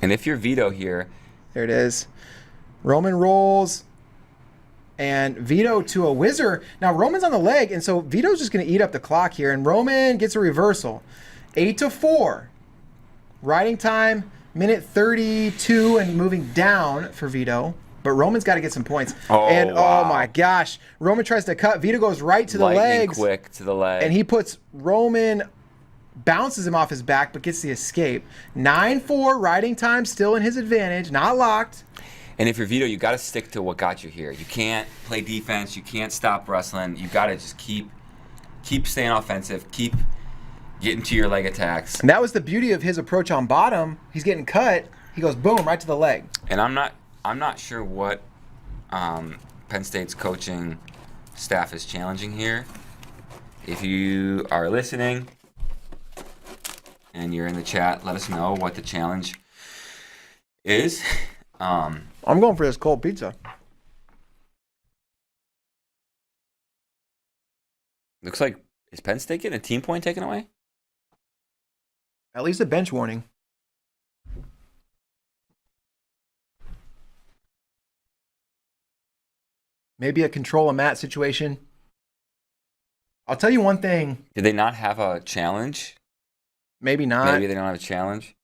if you're Vito here. There it is. Roman rolls. And Vito to a whizzer. Now Roman's on the leg, and so Vito's just going to eat up the clock here. And Roman gets a reversal. 8-4. Riding time, 1:32 and moving down for Vito. But Roman's got to get some points. Wow. Oh my gosh. Roman tries to cut. Vito goes right to the Lightning legs. quick to the leg. And he puts Roman, bounces him off his back, but gets the escape. 9-4 riding time still in his advantage. Not locked. And if you're Vito, you got to stick to what got you here. You can't play defense. You can't stop wrestling. You got to just keep staying offensive. Keep getting to your leg attacks. And that was the beauty of his approach on bottom. He's getting cut. He goes boom right to the leg. And I'm not sure what Penn State's coaching staff is challenging here. If you are listening and you're in the chat, let us know what the challenge is. I'm going for this cold pizza. Looks like, is Penn State getting a team point taken away? At least a bench warning. Maybe a control a mat situation. I'll tell you one thing. Did they not have a challenge? Maybe not. Maybe they don't have a challenge.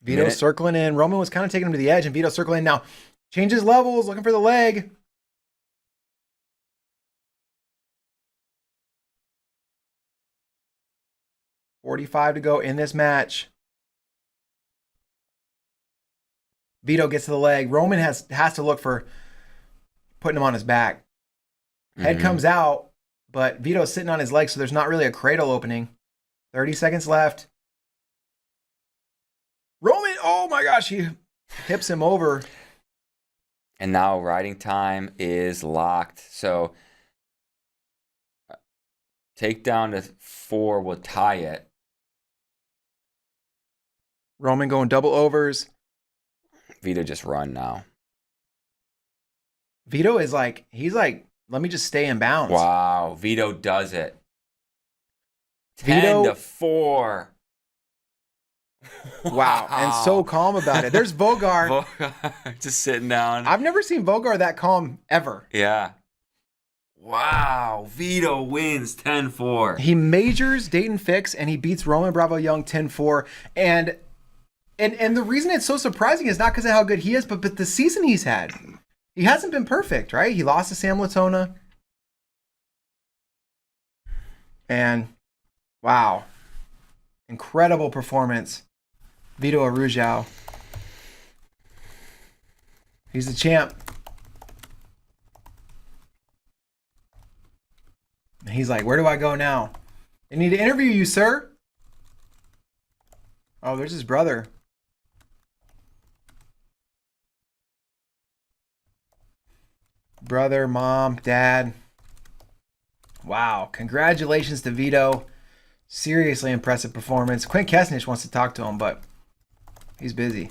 Vito circling in. Roman was kind of taking him to the edge, and Vito circling in. Now, changes levels, looking for the leg. .45 to go in this match. Vito gets to the leg. Roman has to look for putting him on his back. Head comes out, but Vito's sitting on his leg, so there's not really a cradle opening. 30 seconds left. Roman, oh my gosh, he hips him over. And now riding time is locked. So takedown to 4 will tie it. Roman going double overs. Vito just run now. Vito is he's like, let me just stay in bounds. Wow, Vito does it. 10-4. Wow, and so calm about it. There's Vogar. Just sitting down. I've never seen Vogar that calm ever. Yeah. Wow, Vito wins 10-4. He majors Dayton Fix, and he beats Roman Bravo Young 10-4. And the reason it's so surprising is not because of how good he is, but the season he's had. He hasn't been perfect, right? He lost to Sam Latona. And, wow. Incredible performance. Vito Arujau. He's the champ. And he's like, where do I go now? I need to interview you, sir. Oh, there's his brother. Brother, mom, dad. Wow. Congratulations to Vito. Seriously impressive performance. Quinn Kesnish wants to talk to him, but he's busy.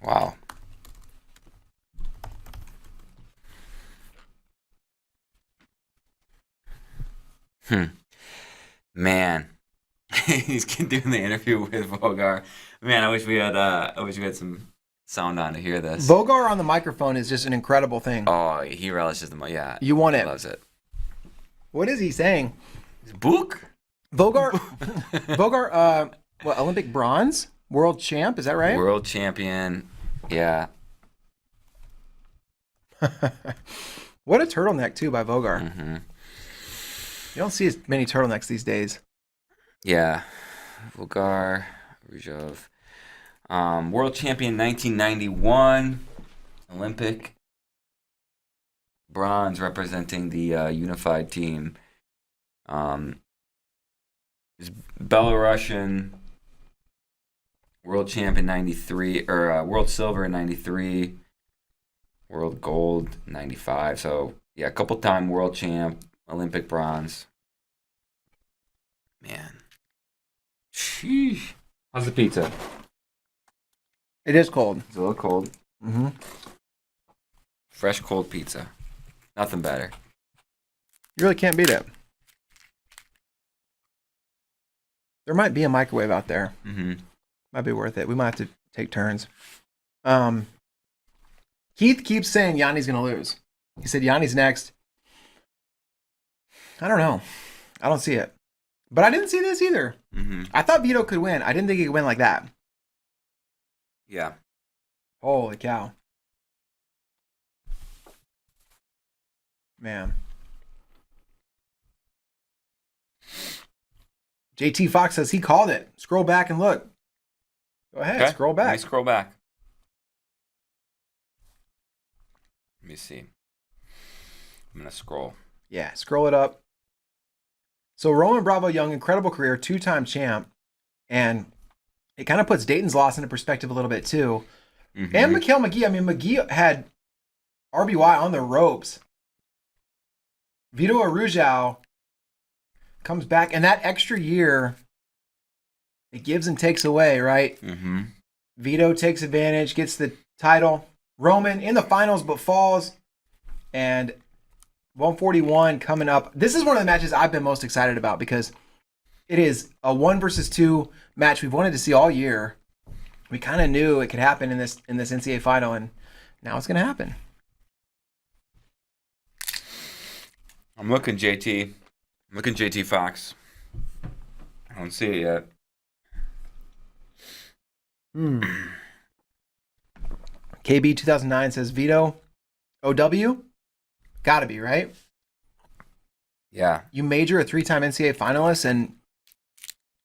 Wow. Man. He's doing the interview with Vogar. Man, I wish we had some sound on to hear this. Vogar on the microphone is just an incredible thing. Oh, he relishes yeah. You want he it. Loves it. What is he saying? Book? Vogar, what, Olympic bronze? World champ, is that right? World champion, yeah. What a turtleneck, too, by Vogar. Mm-hmm. You don't see as many turtlenecks these days. Yeah. Vogar, Ruzhov. World champion 1991. Olympic. Bronze representing the unified team. Is Belarusian. World champ in 93, or world silver in 93. World gold 95. So, yeah, a couple time world champ. Olympic bronze. Man. Sheesh. How's the pizza? It is cold. It's a little cold. Mm-hmm. Fresh cold pizza. Nothing better. You really can't beat it. There might be a microwave out there. Mm-hmm. Might be worth it. We might have to take turns. Keith keeps saying Yanni's going to lose. He said Yanni's next. I don't know. I don't see it. But I didn't see this either. Mm-hmm. I thought Vito could win. I didn't think he could win like that. Yeah. Holy cow. Man. JT Fox says he called it. Scroll back and look. Go ahead. Okay. Scroll back. Let me scroll back. Let me see. I'm going to scroll. Yeah, scroll it up. So Roman Bravo Young, incredible career, 2-time champ. And it kind of puts Dayton's loss into perspective a little bit too. Mm-hmm. And Mikhail McGee. I mean, McGee had RBY on the ropes. Vito Arujau comes back, and that extra year, it gives and takes away, right? Mm-hmm. Vito takes advantage, gets the title. Roman in the finals, but falls. And 141 coming up. This is one of the matches I've been most excited about because it is a 1 versus 2 match we've wanted to see all year. We kind of knew it could happen in this NCAA final, and now it's going to happen. I'm looking, JT. I'm looking, JT Fox. I don't see it yet. KB 2009 says Vito OW? Gotta be, right? Yeah. You major a 3-time NCAA finalist and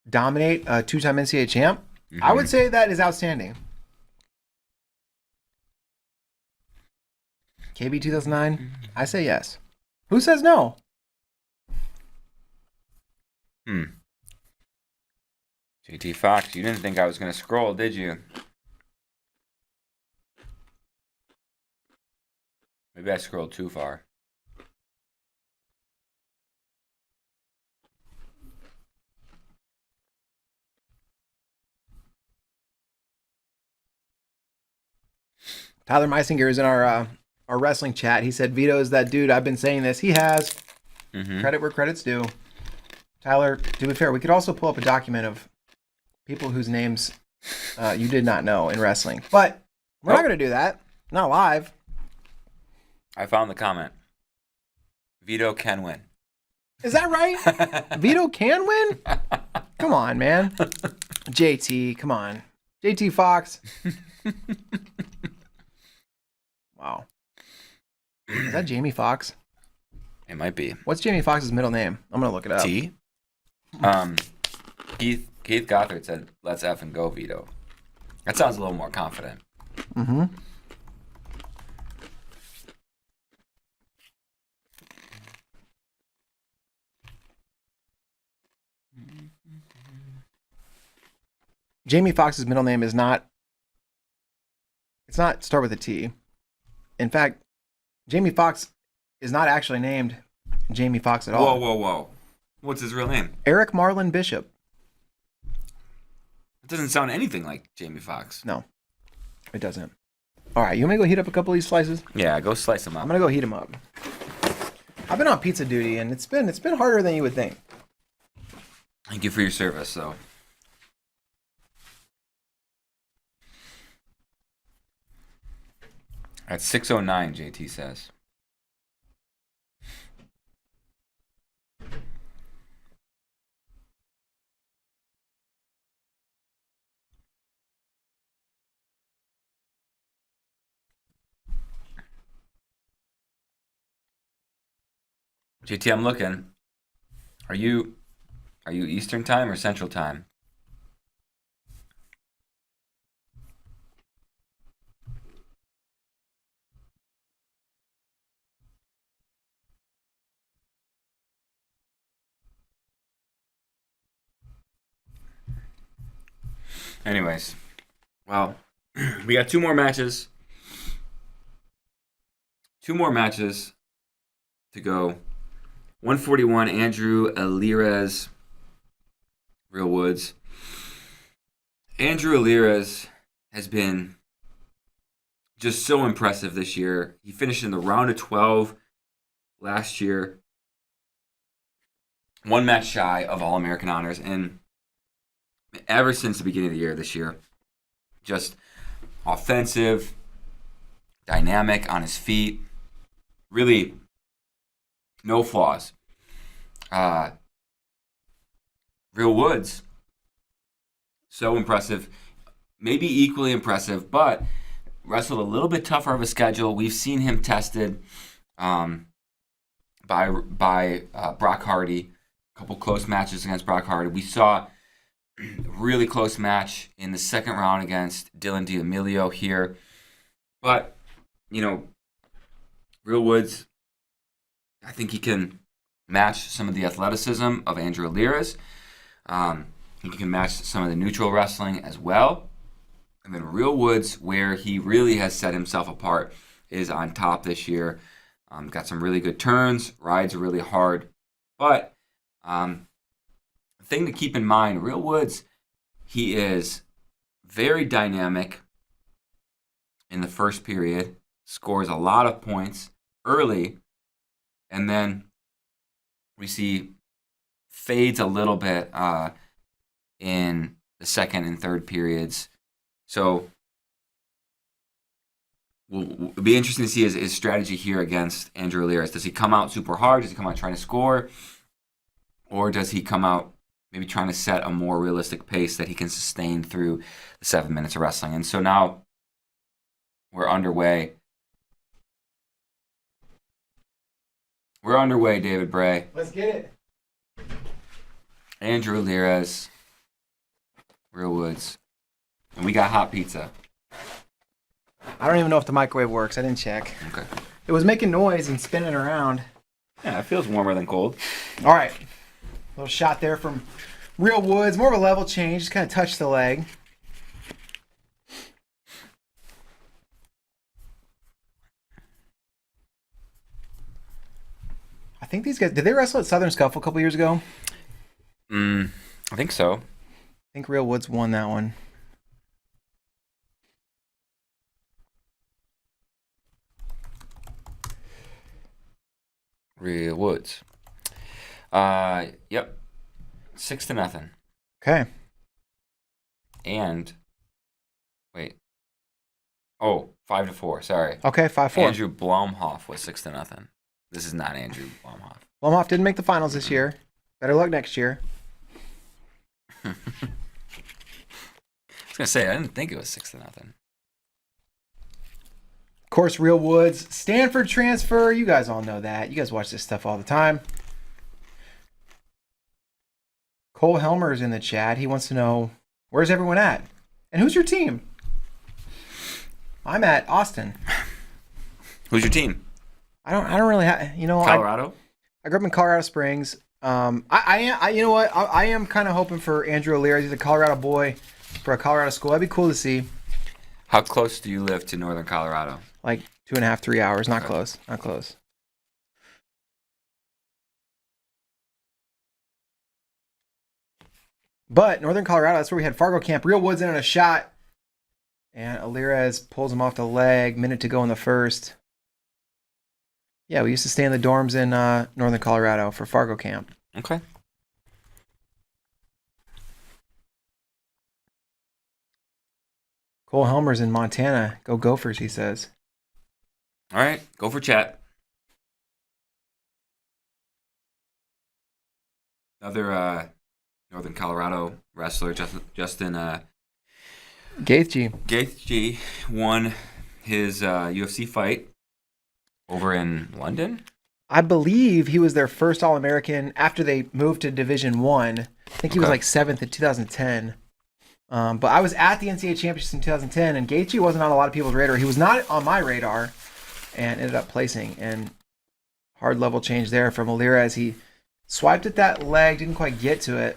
dominate a 2-time NCAA champ? Mm-hmm. I would say that is outstanding. KB 2009? I say yes. Who says no? JT Fox, you didn't think I was going to scroll, did you? Maybe I scrolled too far. Tyler Meisinger is in our wrestling chat. He said, Vito is that dude. I've been saying this. He has. Mm-hmm. Credit where credit's due. Tyler, to be fair, we could also pull up a document of people whose names you did not know in wrestling. But we're not going to do that. Not live. I found the comment. Vito can win. Is that right? Vito can win? Come on, man. JT, come on. JT Fox. Wow. Is that Jamie Foxx? It might be. What's Jamie Foxx's middle name? I'm going to look it up. T? Keith Gothard said, let's effing go, Vito. That sounds a little more confident. Mm-hmm. Jamie Foxx's middle name is not, it's not start with a T. In fact, Jamie Foxx is not actually named Jamie Foxx at all. Whoa. What's his real name? Eric Marlon Bishop. It doesn't sound anything like Jamie Foxx. No, it doesn't. All right, you want me to go heat up a couple of these slices? Yeah, go slice them up. I'm going to go heat them up. I've been on pizza duty, and it's been harder than you would think. Thank you for your service, though. At 6:09, JT says. JT, I'm looking. Are you Eastern time or Central time? Anyways, well, we got two more matches. Two more matches to go. 141, Andrew Alirez, Real Woods. Andrew Alirez has been just so impressive this year. He finished in the round of 12 last year. One match shy of All-American honors. And ever since the beginning of the year this year, just offensive, dynamic on his feet. Really, no flaws. Real Woods, so impressive. Maybe equally impressive, but wrestled a little bit tougher of a schedule. We've seen him tested by Brock Hardy. A couple close matches against Brock Hardy. We saw a really close match in the second round against Dylan D'Amelio here. But, Real Woods, I think he can match some of the athleticism of Andrew Alirez. He can match some of the neutral wrestling as well. And then Real Woods, where he really has set himself apart, is on top this year. Got some really good turns, rides really hard. But the thing to keep in mind, Real Woods, he is very dynamic in the first period, scores a lot of points early, and then we see fades a little bit in the second and third periods. So it'll be interesting to see his strategy here against Andrew Alirez. Does he come out super hard? Does he come out trying to score? Or does he come out maybe trying to set a more realistic pace that he can sustain through the 7 minutes of wrestling? And so now we're underway. We're underway, David Bray. Let's get it. Andrew Alirez, Real Woods. And we got hot pizza. I don't even know if the microwave works. I didn't check. Okay. It was making noise and spinning around. Yeah, it feels warmer than cold. All right. Little shot there from Real Woods. More of a level change. Just kind of touched the leg. I think these guys, did they wrestle at Southern Scuffle a couple years ago? I think so. I think Real Woods won that one. Real Woods. Yep. 6-0. Okay. And wait. Oh, 5-4. Sorry. Okay, 5-4. Andrew Blomhoff was 6-0. This is not Andrew Blomhoff. Blomhoff didn't make the finals this year. Better luck next year. I was gonna say I didn't think it was 6-0. Of course, Real Woods, Stanford transfer. You guys all know that. You guys watch this stuff all the time. Cole Helmer's in the chat. He wants to know, where's everyone at? And who's your team? I'm at Austin. Who's your team? I don't really have, Colorado? I grew up in Colorado Springs. I am kind of hoping for Andrew Alirez. He's a Colorado boy for a Colorado school. That'd be cool to see. How close do you live to northern Colorado? Like 2.5, 3 hours. Not close. Not close. But northern Colorado, that's where we had Fargo Camp. Real Woods in on a shot. And Alirez pulls him off the leg. Minute to go in the first. Yeah, we used to stay in the dorms in northern Colorado for Fargo Camp. Okay. Cole Helmer's in Montana. Go Gophers, he says. All right, go for chat. Another Northern Colorado wrestler, Justin Gaethje. won his UFC fight over in London. I believe he was their first All-American after they moved to Division I. I think he was like 7th in 2010. But I was at the NCAA Championships in 2010, and Gaethje wasn't on a lot of people's radar. He was not on my radar, and ended up placing. And hard level change there from Alira as he swiped at that leg, didn't quite get to it.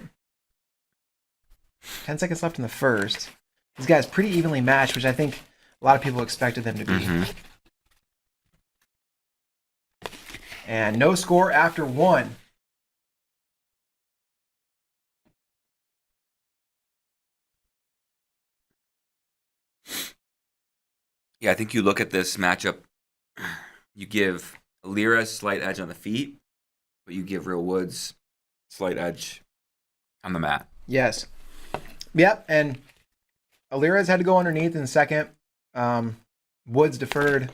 10 seconds left in the first. These guys pretty evenly matched, which I think a lot of people expected them to be. Mm-hmm. And no score after one. Yeah, I think you look at this matchup, you give Alira a slight edge on the feet, but you give Real Woods slight edge on the mat. Yes. Yep, and Alira's had to go underneath in the second. Woods deferred.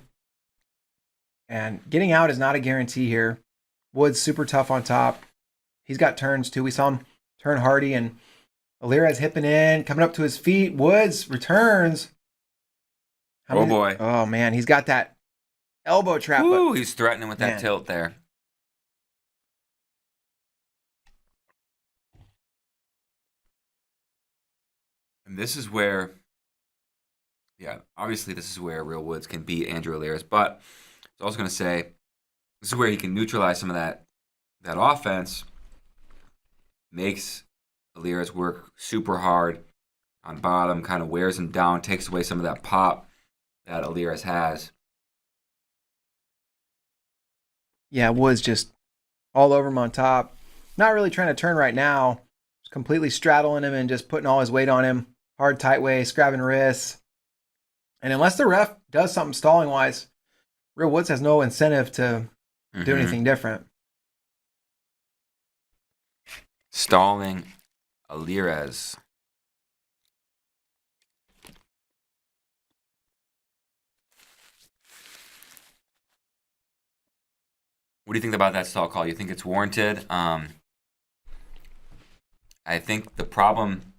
And getting out is not a guarantee here. Woods super tough on top. He's got turns too. We saw him turn Hardy, and Alira's hipping in, coming up to his feet. Woods returns. Boy. Oh, man. He's got that elbow trap. Ooh, he's threatening with that tilt there. And this is where, obviously this is where Real Woods can beat Andrew Alira's. But I was also going to say, this is where he can neutralize some of that offense, makes Alira's work super hard on bottom, kind of wears him down, takes away some of that pop that Alira's has. Yeah, Woods just all over him on top. Not really trying to turn right now. Just completely straddling him and just putting all his weight on him. Hard, tight waist, grabbing wrists. And unless the ref does something stalling-wise, Real Woods has no incentive to do anything different. Stalling Alira's. What do you think about that stall call? You think it's warranted? I think the problem.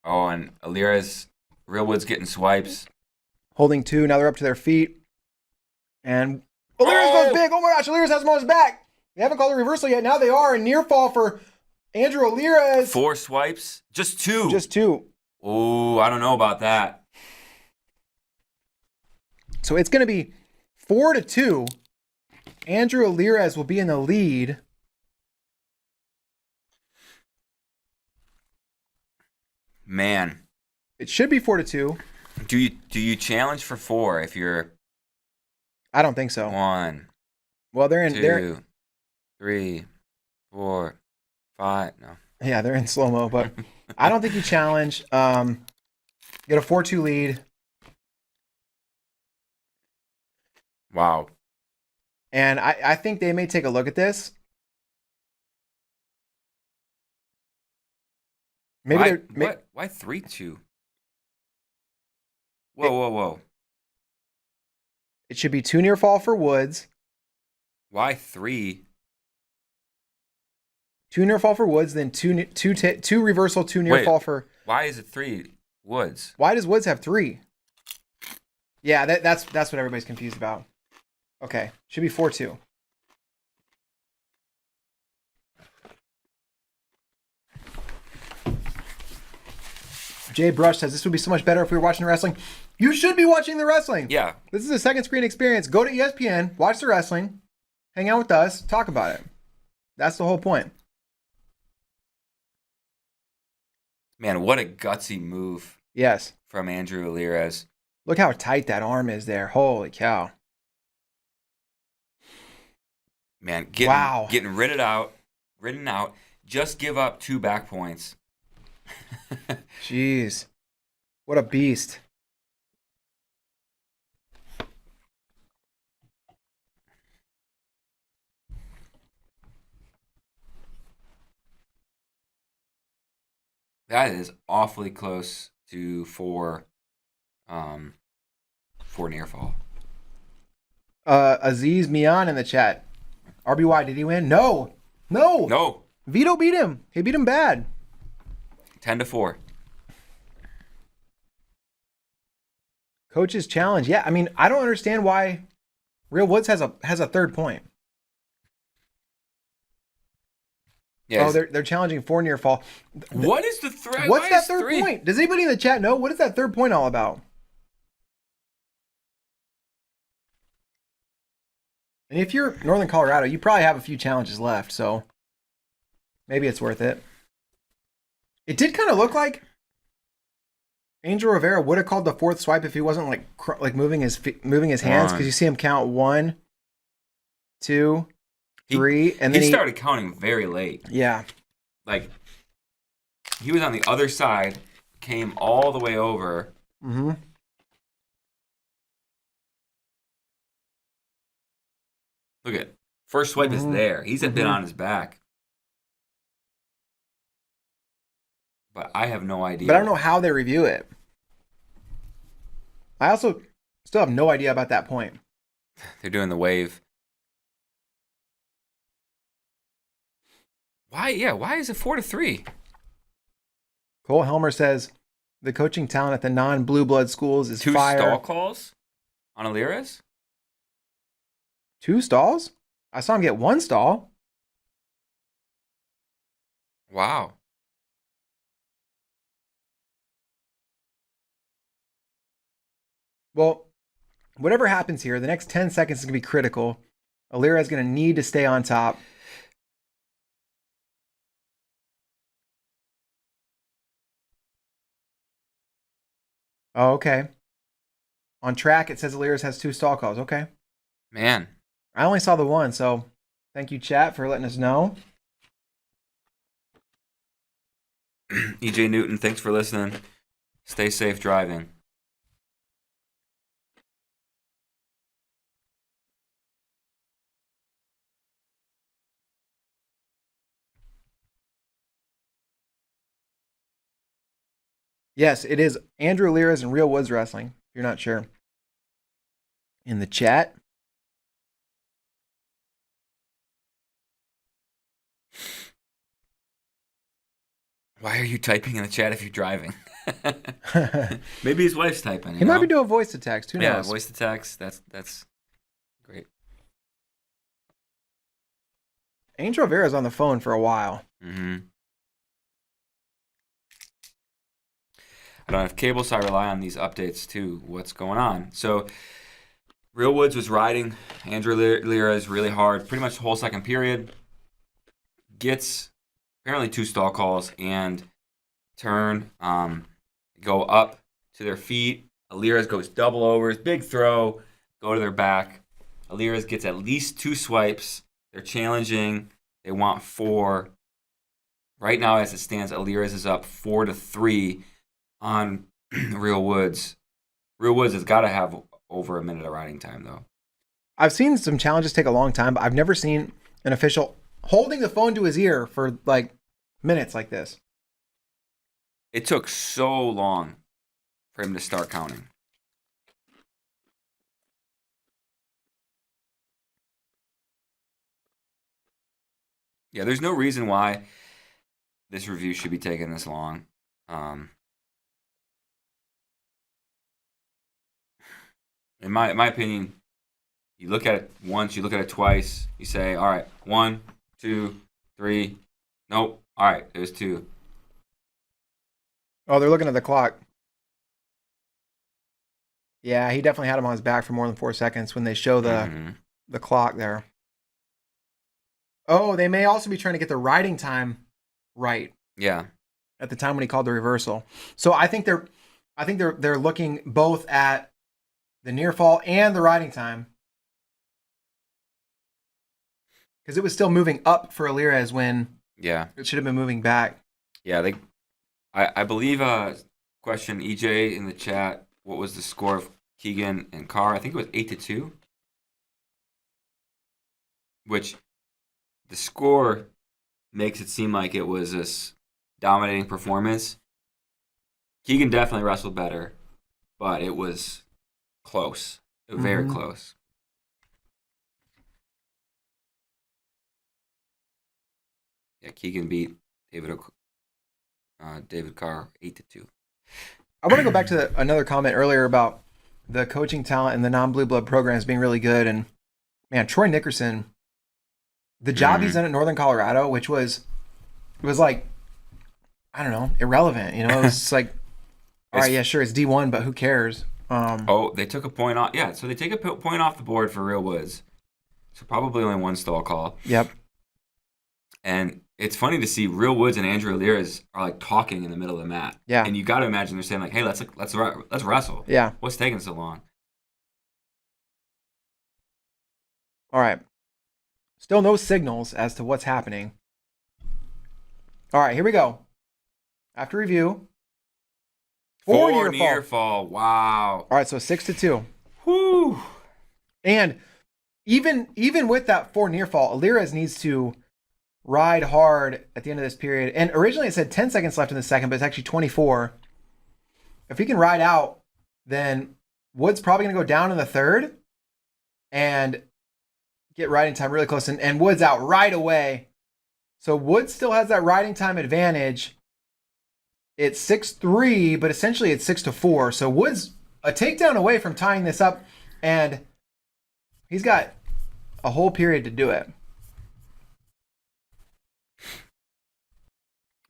Oh, and Alira's, Real Woods getting swipes. Holding two, now they're up to their feet. And Alira's goes big. Oh my gosh, Alira's has him on his back. They haven't called a reversal yet. Now they are. A near fall for Andrew Alira's. 4 swipes? Just 2. Just 2. Oh, I don't know about that. So it's going to be 4-2. Andrew Alira's will be in the lead. Man. It should be 4-2. Do you challenge for 4 if you're... I don't think so. 1. Well, they're in... 2, 3, 4, 5. No. Yeah, they're in slow-mo, but I don't think you challenge. Get a 4-2 lead. Wow. And I think they may take a look at this. Maybe Why 3-2? Whoa. It should be 2 near fall for Woods. Why 3? 2 near fall for Woods, then 2 reversal, 2 near fall for... Why is it 3 Woods? Why does Woods have 3? Yeah, that's what everybody's confused about. Okay, should be 4-2. Jay Brush says, this would be so much better if we were watching the wrestling. You should be watching the wrestling. Yeah. This is a second screen experience. Go to ESPN, watch the wrestling, hang out with us, talk about it. That's the whole point. Man, what a gutsy move. Yes. From Andrew Alira's. Look how tight that arm is there. Holy cow. Man, getting ridden out. Just give up 2 back points. Jeez. What a beast. That is awfully close to 4 near fall. Aziz Mian in the chat. RBY, did he win? No. Vito beat him. He beat him bad. 10-4. Coach's challenge. Yeah, I mean, I don't understand why Real Woods has a third point. Yes. Oh, they're challenging for near fall. What is the threat? What's that third point? Does anybody in the chat know? What is that third point all about? And if you're Northern Colorado, you probably have a few challenges left, so maybe it's worth it. It did kind of look like Angel Rivera would have called the fourth swipe if he wasn't like moving his hands, because you see him count 1, 2, 3, and then he started counting very late. Yeah, like he was on the other side, came all the way over. Mm-hmm. Look at first swipe is there. He's been on his back. But I have no idea. But I don't know how they review it. I also still have no idea about that point. They're doing the wave. Why? Yeah, why is it 4-3? Cole Helmer says the coaching talent at the non-blue blood schools is 2 fire. stall calls on Aliras? 2 stalls? I saw him get 1 stall. Wow. Well, whatever happens here, the next 10 seconds is going to be critical. Alira is going to need to stay on top. Oh, okay. On track, it says Alira's has 2 stall calls. Okay. Man. I only saw the 1, so thank you, chat, for letting us know. EJ Newton, thanks for listening. Stay safe driving. Yes, it is Andrew Alira's and Real Woods Wrestling, if you're not sure. In the chat. Why are you typing in the chat if you're driving? Maybe his wife's typing. He might be doing voice to text. Who knows? Yeah, voice to text. That's great. Angel Rivera's on the phone for a while. Mm-hmm. I don't have cable, so I rely on these updates too. What's going on? So, Real Woods was riding Andrew Lira's really hard, pretty much the whole second period. Gets apparently 2 stall calls and turn, go up to their feet. Alira's goes double overs, big throw, go to their back. Alira's gets at least 2 swipes. They're challenging. They want 4. Right now, as it stands, Alira's is up 4-3 on Real Woods. Real Woods has got to have over a minute of riding time, though. I've seen some challenges take a long time, but I've never seen an official holding the phone to his ear for like minutes like this. It took so long for him to start counting. Yeah, there's no reason why this review should be taking this long. In my opinion, you look at it once, you look at it twice, you say, all right, 1, 2, 3. Nope. All right, it was 2. Oh, they're looking at the clock. Yeah, he definitely had him on his back for more than 4 seconds when they show the clock there. Oh, they may also be trying to get the riding time right. Yeah. At the time when he called the reversal. So I think they're looking both at the near fall and the riding time. Because it was still moving up for Alirez when it should have been moving back. Yeah, I believe question EJ in the chat, what was the score of Keegan and Carr? I think it was 8-2. Which the score makes it seem like it was this dominating performance. Keegan definitely wrestled better, but it was close. Very close. Yeah, Keegan beat David Carr 8-2. I want to go back to another comment earlier about the coaching talent and the non-blue blood programs being really good. And man, Troy Nickerson, the job he's done at Northern Colorado, which was like, I don't know, irrelevant. You know, it was like, all right, yeah, sure, it's D1, but who cares? They took a point off. Yeah, so they take a point off the board for Real Woods. So probably only one stall call. Yep. And it's funny to see Real Woods and Andrew Alirez are like talking in the middle of the mat. Yeah. And you got to imagine they're saying like, "Hey, let's wrestle." Yeah. What's taking so long? All right. Still no signals as to what's happening. All right, here we go. After review. Four near fall. Wow. All right, so 6-2. Whew. And even with that 4 near fall, Alirez needs to ride hard at the end of this period. And originally it said 10 seconds left in the second, but it's actually 24. If he can ride out, then Wood's probably going to go down in the third and get riding time really close. And Wood's out right away. So Wood still has that riding time advantage. It's 6-3, but essentially it's 6-4. So Wood's a takedown away from tying this up, and he's got a whole period to do it.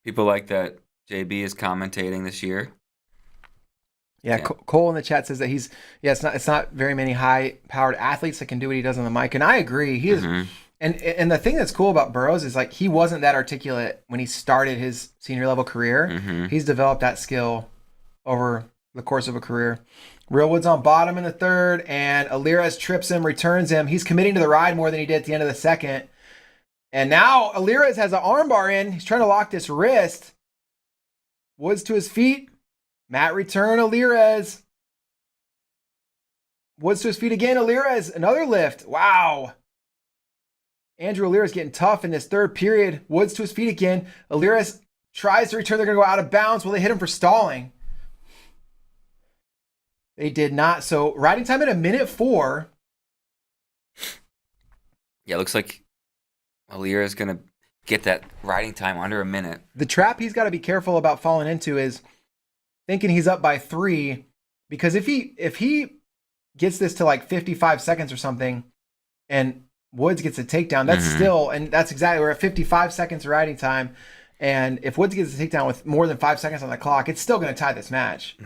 People like that JB is commentating this year. Yeah, Cole in the chat says that it's not very many high-powered athletes that can do what he does on the mic, and I agree. He is, and the thing that's cool about Burroughs is like he wasn't that articulate when he started his senior level career. He's developed that skill over the course of a career. Real Woods on bottom in the third, and Alirez trips him, returns him. He's committing to the ride more than he did at the end of the second. And now Alirez has an armbar in. He's trying to lock this wrist. Woods to his feet. Mat return, Alirez. Woods to his feet again, Alirez. Another lift. Wow. Andrew Alirez getting tough in this third period. Woods to his feet again. Alirez tries to return. They're going to go out of bounds. Will they hit him for stalling? They did not. So riding time at 1:04. Yeah, it looks like Alirez is going to get that riding time under a minute. The trap he's got to be careful about falling into is thinking he's up by 3, because if he gets this to like 55 seconds or something and Woods gets a takedown, that's still, and that's exactly, we're at 55 seconds of riding time, and if Woods gets a takedown with more than 5 seconds on the clock, it's still going to tie this match.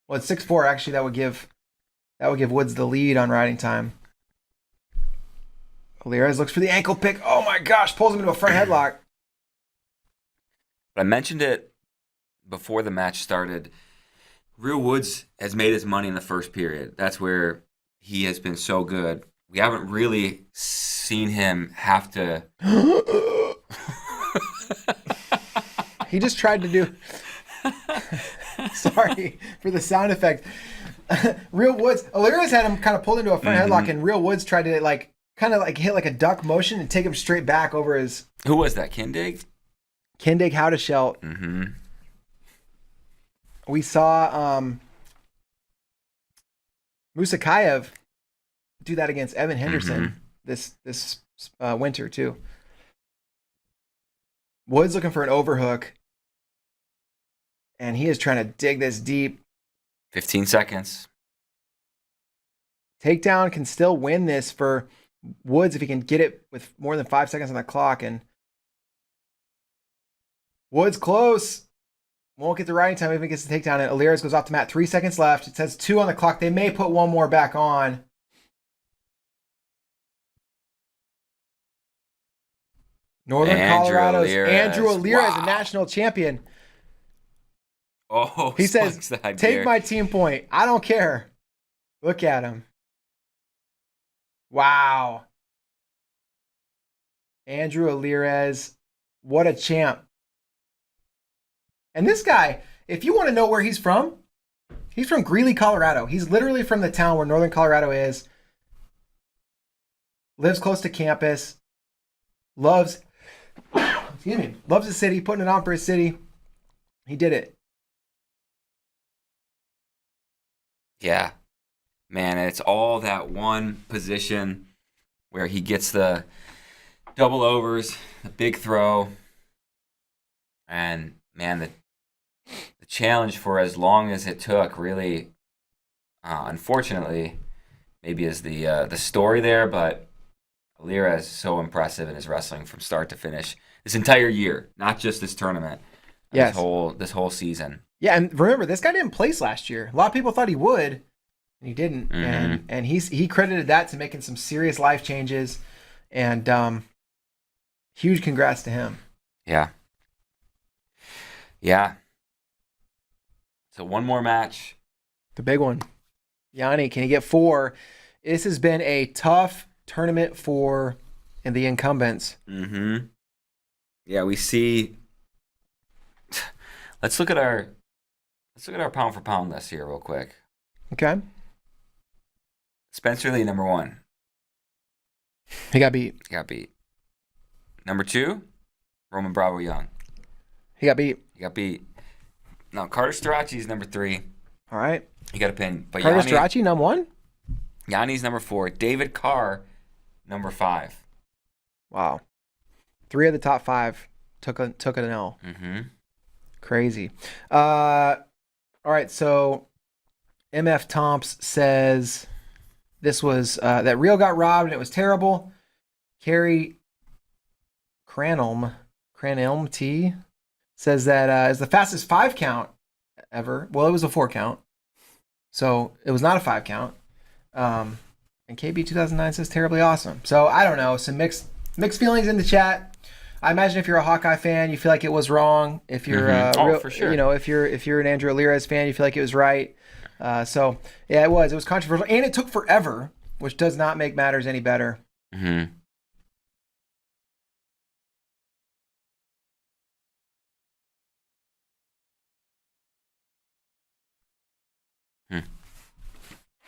Well, it's 6-4. Actually, that would give Woods the lead on riding time. Alirez looks for the ankle pick. Oh my gosh, pulls him into a front headlock. I mentioned it before the match started. Real Woods has made his money in the first period. That's where he has been so good. We haven't really seen him have to. He just tried to do. Sorry for the sound effect. Real Woods, Alirez had him kind of pulled into a front headlock, and Real Woods tried to kind of hit like a duck motion and take him straight back over his. Who was that? Kindig Howdeshelt. We saw Musakayev do that against Evan Henderson this winter too. Woods looking for an overhook, and he is trying to dig this deep. 15 seconds. Takedown can still win this for Woods if he can get it with more than 5 seconds on the clock. And Woods close. Won't get the riding time if he gets the takedown. And Alirez goes off the mat. 3 seconds left. It says 2 on the clock. They may put one more back on. Northern Colorado's Andrew Alirez, a national champion. Oh, he says, take my team point. I don't care. Look at him. Wow. Andrew Alirez, what a champ. And this guy, if you want to know where he's from Greeley, Colorado. He's literally from the town where Northern Colorado is. Lives close to campus. Loves the city, putting it on for his city. He did it. Yeah. Man, it's all that one position where he gets the Double overs, a big throw. And, man, the challenge for as long as it took really, unfortunately, maybe is the story there, but Lira is so impressive in his wrestling from start to finish. This entire year, not just this tournament. Yes. This whole season. Yeah, and remember, this guy didn't place last year. A lot of people thought he would, and he didn't. And he credited that to making some serious life changes. And huge congrats to him. Yeah. Yeah. So one more match. The big one. Yanni, can he get 4? This has been a tough tournament for the incumbents. Mm-hmm. Yeah, we see. Let's look at our pound for pound list here real quick. Okay. Spencer Lee, number 1. He got beat. Number 2, Roman Bravo Young. He got beat. Now Carter Strachey is number 3. All right. He got a pin. But Carter Strachey, number 1? Yanni's number 4. David Carr, number 5. Wow. 3 of the top 5 took an L. Mm-hmm. Crazy. All right, so MF Tomps says this was that Rio got robbed and it was terrible. Carrie Cranelm T says that is the fastest 5 count ever. Well, it was a 4 count, so it was not a 5 count. And KB 2009 says terribly awesome. So I don't know. Some mixed feelings in the chat. I imagine if you're a Hawkeye fan, you feel like it was wrong. If you're for sure. if you're an Andrew Alirez fan, you feel like it was right. So yeah, it was controversial, and it took forever, which does not make matters any better. Mm-hmm.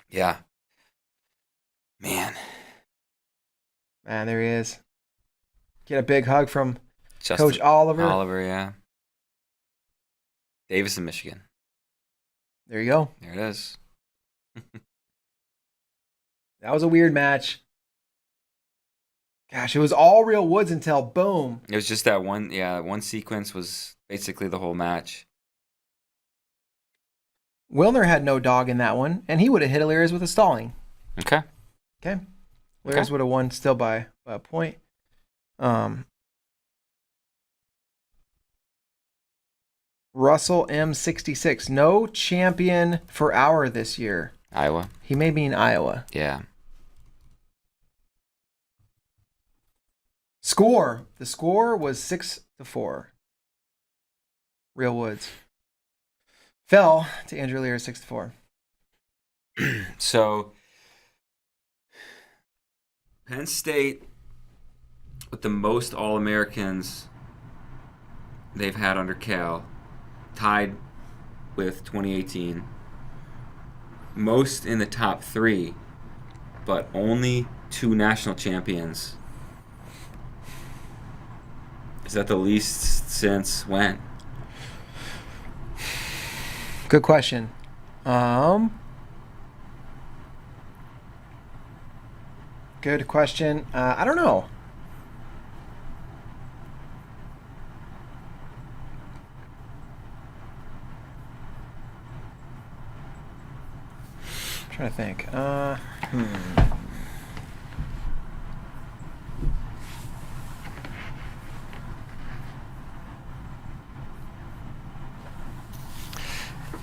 Yeah. Man, there he is. Get a big hug from Justin Coach Oliver. Yeah. Davison, Michigan. There you go. There it is. That was a weird match. Gosh, it was all real woods until boom. It was just that one. Yeah, one sequence was basically the whole match. Wilner had no dog in that one, and he would have hit Alirez with a stalling. Okay. Alirez would have won still by a point. Russell M66, no champion for our this year. Iowa. He may be in Iowa. Yeah. Score. The score was 6-4. Real Woods fell to Andrew Lear 6-4. So Penn State with the most All-Americans they've had under Cal, tied with 2018. Most in the top 3, but only 2 national champions. Is that the least since when? Good question. Good question. I don't know. I'm trying to think.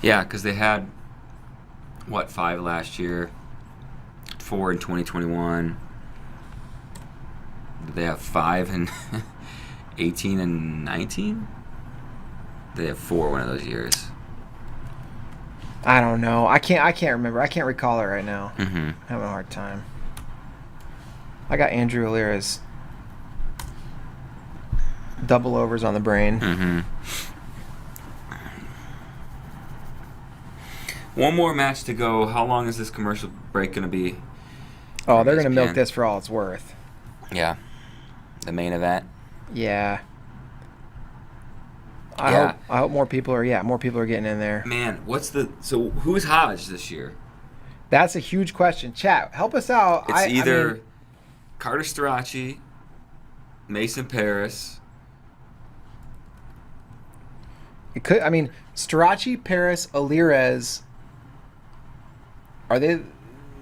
Yeah, because they had, 5 last year, 4 in 2021. Did they have 5 in 18 and 19? Did they have 4 one of those years? I don't know. I can't remember. I can't recall it right now. Mm-hmm. I'm having a hard time. I got Andrew Alira's double overs on the brain. Mm-hmm. One more match to go. How long is this commercial break going to be? Oh, they're going to milk this for all it's worth. Yeah. The main event? Yeah. I hope more people are getting in there. Man, so who's Hodge this year? That's a huge question. Chat, help us out. It's either Carter Strachey Mason Paris. It could. I mean, Strachey, Paris, Alirez. Are they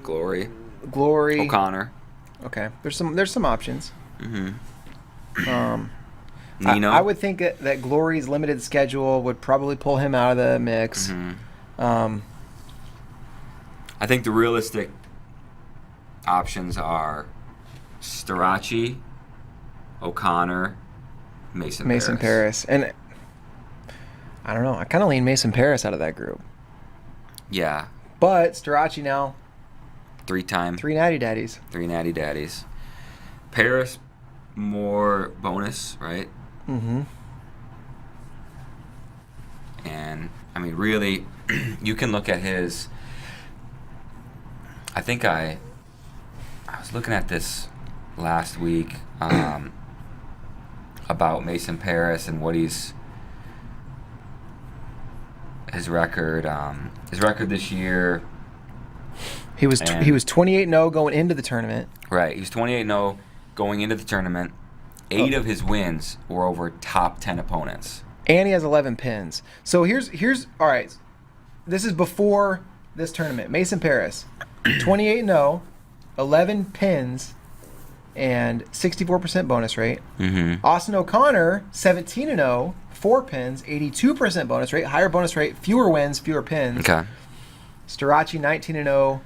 Glory. O'Connor? Okay. There's some options. Nino. I would think that Glory's limited schedule would probably pull him out of the mix. I think the realistic options are Strachey, O'Connor, Mason Paris. And I don't know. I kind of lean Mason Paris out of that group. Yeah. But Strachey now. 3 Natty Daddies. 3 Natty Daddies. Paris, more bonus, right? And, I mean, really, you can look at his... I think I was looking at this last week about Mason Paris and what his record. His record this year. He was 28-0 going into the tournament. Right, he was 28-0 going into the tournament. 8 of his wins were over top 10 opponents. And he has 11 pins. So here's all right. This is before this tournament. Mason Paris, 28-0, 11 pins, and 64% bonus rate. Austin O'Connor, 17-0, 4 pins, 82% bonus rate, higher bonus rate, fewer wins, fewer pins. Okay. Strachey, 19-0,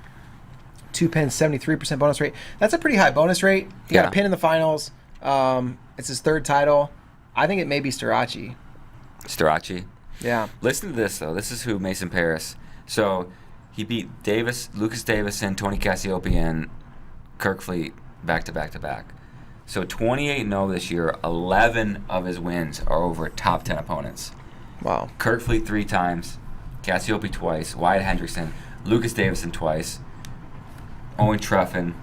2 pins, 73% bonus rate. That's a pretty high bonus rate. He got a pin in the finals. It's his 3rd title. I think it may be Strachey. Yeah. Listen to this, though. This is who Mason Paris. So he beat Lucas Davison, Tony Cassiope, and Kirk Fleet back to back to back. So 28-0 this year. 11 of his wins are over top 10 opponents. Wow. Kirk Fleet 3 times, Cassiope twice, Wyatt Hendrickson, Lucas Davison twice, Owen Truffin,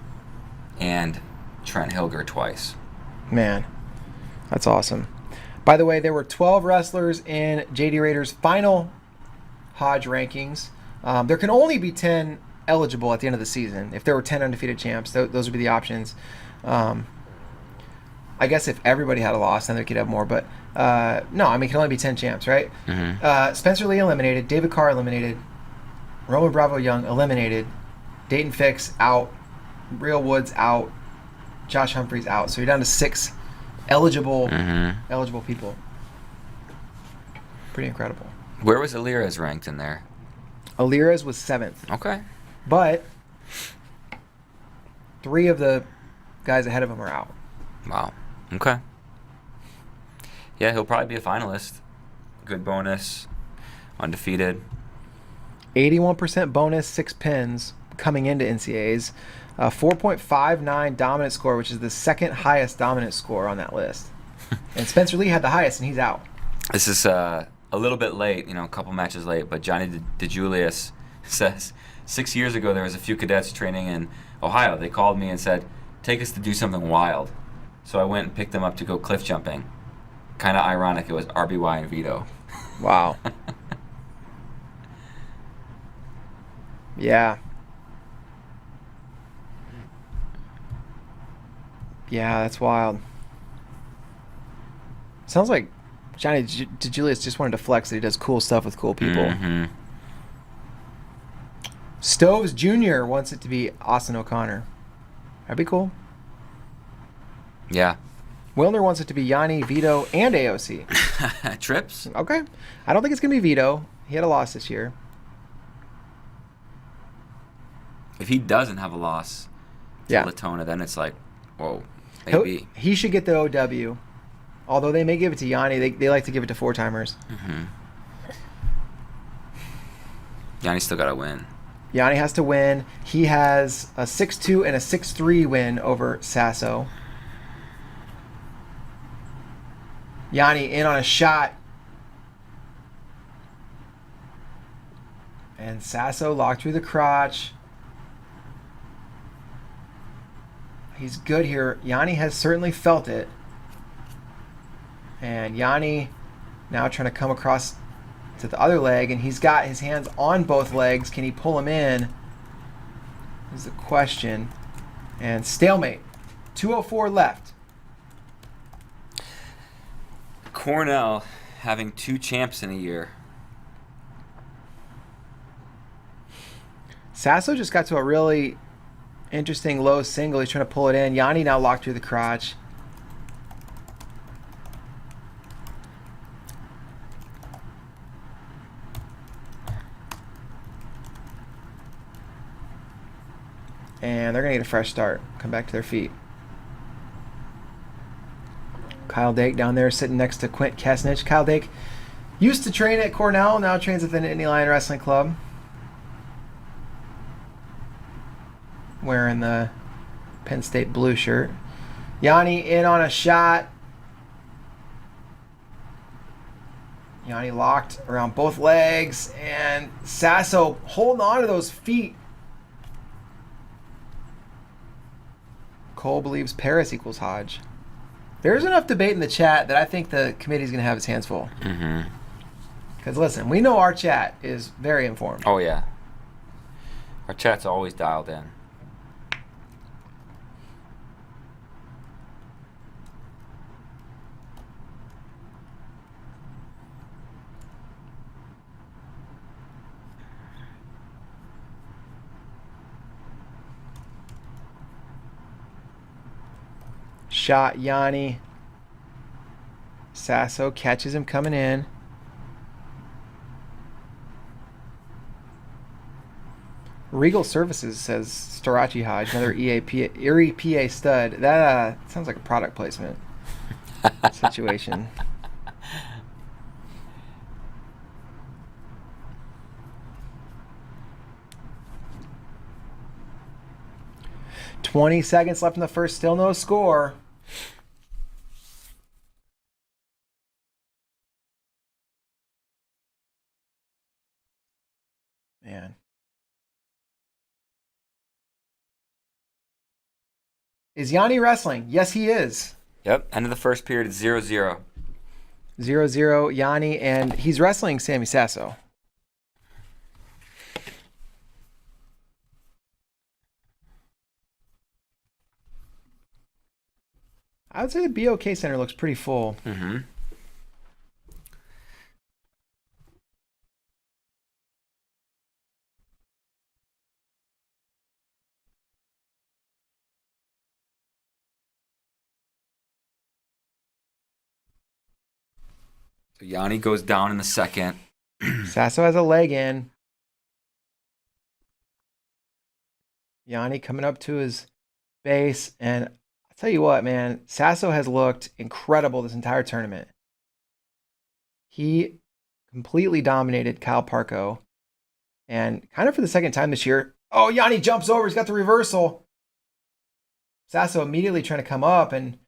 and Trent Hilger twice. Man, that's awesome. By the way, there were 12 wrestlers in JD Rader's final Hodge rankings. There can only be 10 eligible at the end of the season. If there were 10 undefeated champs, those would be the options. I guess if everybody had a loss, then they could have more. But no, I mean, it can only be 10 champs, right? Spencer Lee eliminated. David Carr eliminated. Roman Bravo Young eliminated. Dayton Fix out. Real Woods out. Josh Humphreys out. So you're down to 6 eligible people. Pretty incredible. Where was Alirez ranked in there? Alirez was 7th. Okay. But 3 of the guys ahead of him are out. Wow. Okay. Yeah, he'll probably be a finalist. Good bonus. Undefeated. 81% bonus, 6 pins coming into NCAAs. 4.59 dominant score, which is the 2nd highest dominant score on that list. And Spencer Lee had the highest, and he's out. This is a little bit late, a couple matches late, but Johnny DeJulius says 6 years ago there was a few cadets training in Ohio. They called me and said, take us to do something wild. So I went and picked them up to go cliff jumping. Kind of ironic, it was RBY and Vito. Wow. Yeah. Yeah, that's wild. Sounds like Johnny DeJulius just wanted to flex that he does cool stuff with cool people. Stoves Jr. wants it to be Austin O'Connor. That'd be cool. Yeah. Wilner wants it to be Yanni, Vito, and AOC. Trips? Okay. I don't think it's going to be Vito. He had a loss this year. If he doesn't have a loss to Latona, then it's like, whoa, maybe. He should get the OW. Although they may give it to Yanni, they like to give it to 4-timers. Yanni's still got to win. Yanni has to win. He has a 6-2 and a 6-3 win over Sasso. Yanni in on a shot. And Sasso locked through the crotch. He's good here. Yanni has certainly felt it. And Yanni now trying to come across to the other leg, and he's got his hands on both legs. Can he pull him in? Is the question. And stalemate. 2:04 left. Cornell having 2 champs in a year. Sasso just got to a really interesting low single. He's trying to pull it in. Yanni now locked through the crotch. And they're going to get a fresh start. Come back to their feet. Kyle Dake down there sitting next to Quint Kesnich. Kyle Dake used to train at Cornell, now trains at the Nittany Lion Wrestling Club. Wearing the Penn State blue shirt. Yanni in on a shot. Yanni locked around both legs. And Sasso holding on to those feet. Cole believes Paris equals Hodge. There's enough debate in the chat that I think the committee's going to have its hands full. Because listen, we know our chat is very informed. Oh, yeah. Our chat's always dialed in. Shot Yanni. Sasso catches him coming in. Regal Services says Starachi Hodge, another Erie PA stud. That sounds like a product placement situation. "20 seconds left in the first, still no score." Man. Is Yanni wrestling? Yes, he is. Yep, end of the first period, 0-0. 0-0 Yanni, and he's wrestling Sammy Sasso. I would say the BOK Center looks pretty full. So Yanni goes down in the second. Sasso has a leg in. Yanni coming up to his base, and I'll tell you what, man, Sasso has looked incredible this entire tournament. He completely dominated Kyle Parco, and kind of for the second time this year. Oh, Yanni jumps over. He's got the reversal. Sasso immediately trying to come up, and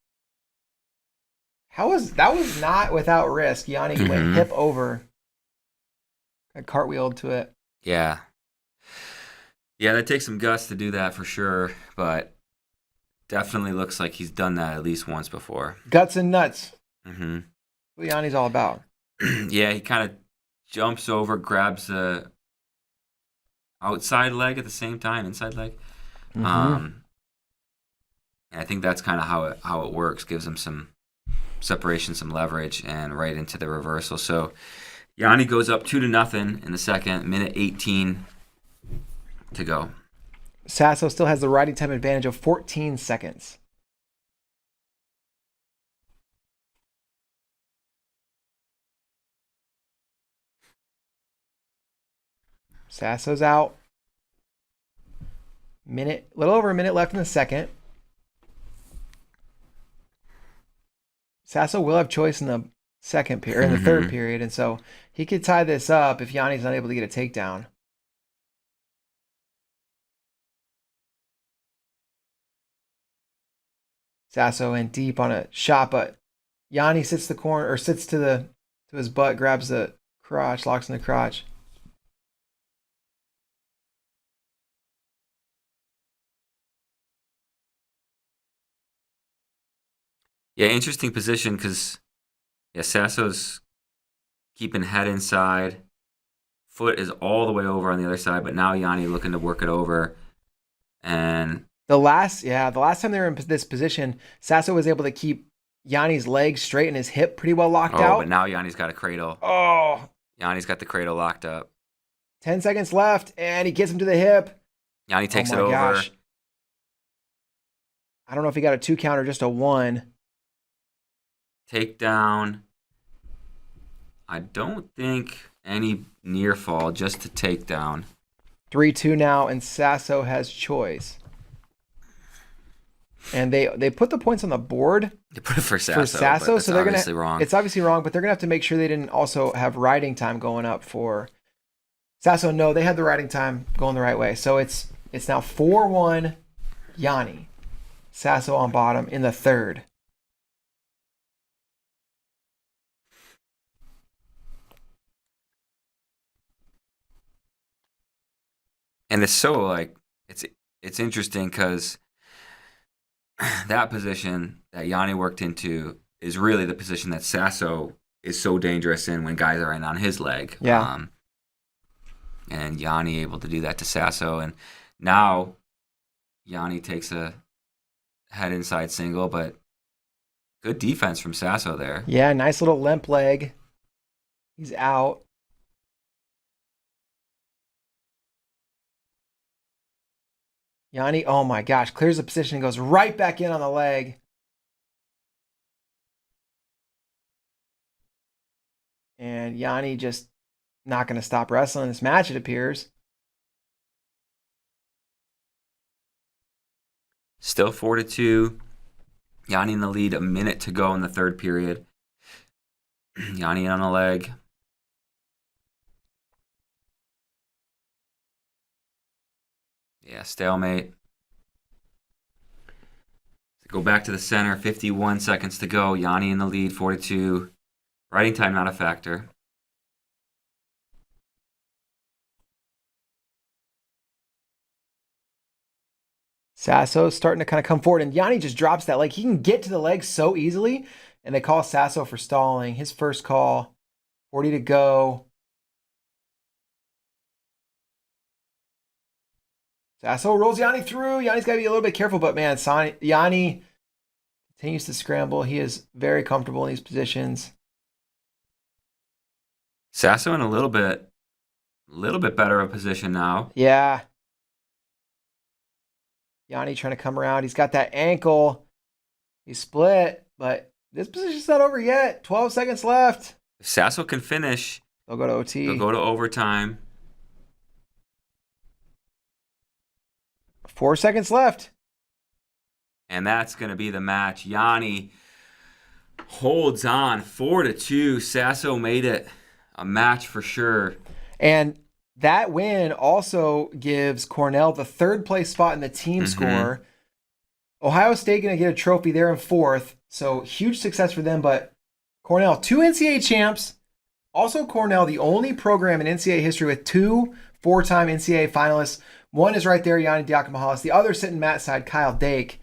that was not without risk. Yanni went hip over. Got cartwheeled to it. Yeah. Yeah, that takes some guts to do that for sure, but definitely looks like he's done that at least once before. Guts and nuts. What Yanni's all about. Yeah, he kind of jumps over, grabs the outside leg at the same time, inside leg. And I think that's kind of how it works. Gives him some separation, some leverage, and right into the reversal. So Yanni goes up 2-0 in the second, minute 18 to go. Sasso still has the riding time advantage of 14 seconds. Sasso's out. Little over a minute left in the second. Sasso will have choice in the second period, in the third period, and so he could tie this up if Yanni's not able to get a takedown. Sasso in deep on a shot, but Yanni sits to his butt, grabs the crotch, locks in the crotch. Yeah, interesting position because Sasso's keeping head inside. Foot is all the way over on the other side, but now Yanni looking to work it over. And the last time they were in this position, Sasso was able to keep Yanni's leg straight and his hip pretty well locked out. Oh, but now Yanni's got a cradle. Oh. Yanni's got the cradle locked up. 10 seconds left, and he gets him to the hip. Yanni takes it over. Gosh. I don't know if he got a 2 count or just a 1. Takedown. I don't think any near fall, just a takedown. 3-2 now, and Sasso has choice. And they put the points on the board. They put it for Sasso, so they're obviously wrong. It's obviously wrong, but they're gonna have to make sure they didn't also have riding time going up for Sasso. No, they had the riding time going the right way. So it's now 4-1 Yanni. Sasso on bottom in the third. And it's so like it's interesting because that position that Yanni worked into is really the position that Sasso is so dangerous in when guys are in on his leg. Yeah. And Yanni able to do that to Sasso, and now Yanni takes a head inside single, but good defense from Sasso there. Yeah, nice little limp leg. He's out. Yanni, oh my gosh, clears the position and goes right back in on the leg. And Yanni just not going to stop wrestling this match, it appears. Still 4-2. Yanni in the lead, a minute to go in the third period. Yanni on the leg. Yeah, stalemate. Go back to the center, 51 seconds to go. Yanni in the lead, 4-2. Riding time not a factor. Sasso's starting to kind of come forward, and Yanni just drops that leg. He can get to the leg so easily, and they call Sasso for stalling. His first call, 40 to go. Sasso rolls Yanni through. Yanni's got to be a little bit careful, but man, Yanni continues to scramble. He is very comfortable in these positions. Sasso in a little bit better of a position now. Yeah. Yanni trying to come around. He's got that ankle. He's split, but this position's not over yet. 12 seconds left. If Sasso can finish, they'll go to OT. They'll go to overtime. 4 seconds left. And that's going to be the match. Yanni holds on 4-2. Sasso made it a match for sure. And that win also gives Cornell the third place spot in the team score. Ohio State going to get a trophy there in fourth. So huge success for them. But Cornell, 2 NCAA champs. Also Cornell, the only program in NCAA history with 2 4-time NCAA finalists. One is right there, Yanni Diakomahalis. The other sitting Matt's side, Kyle Dake.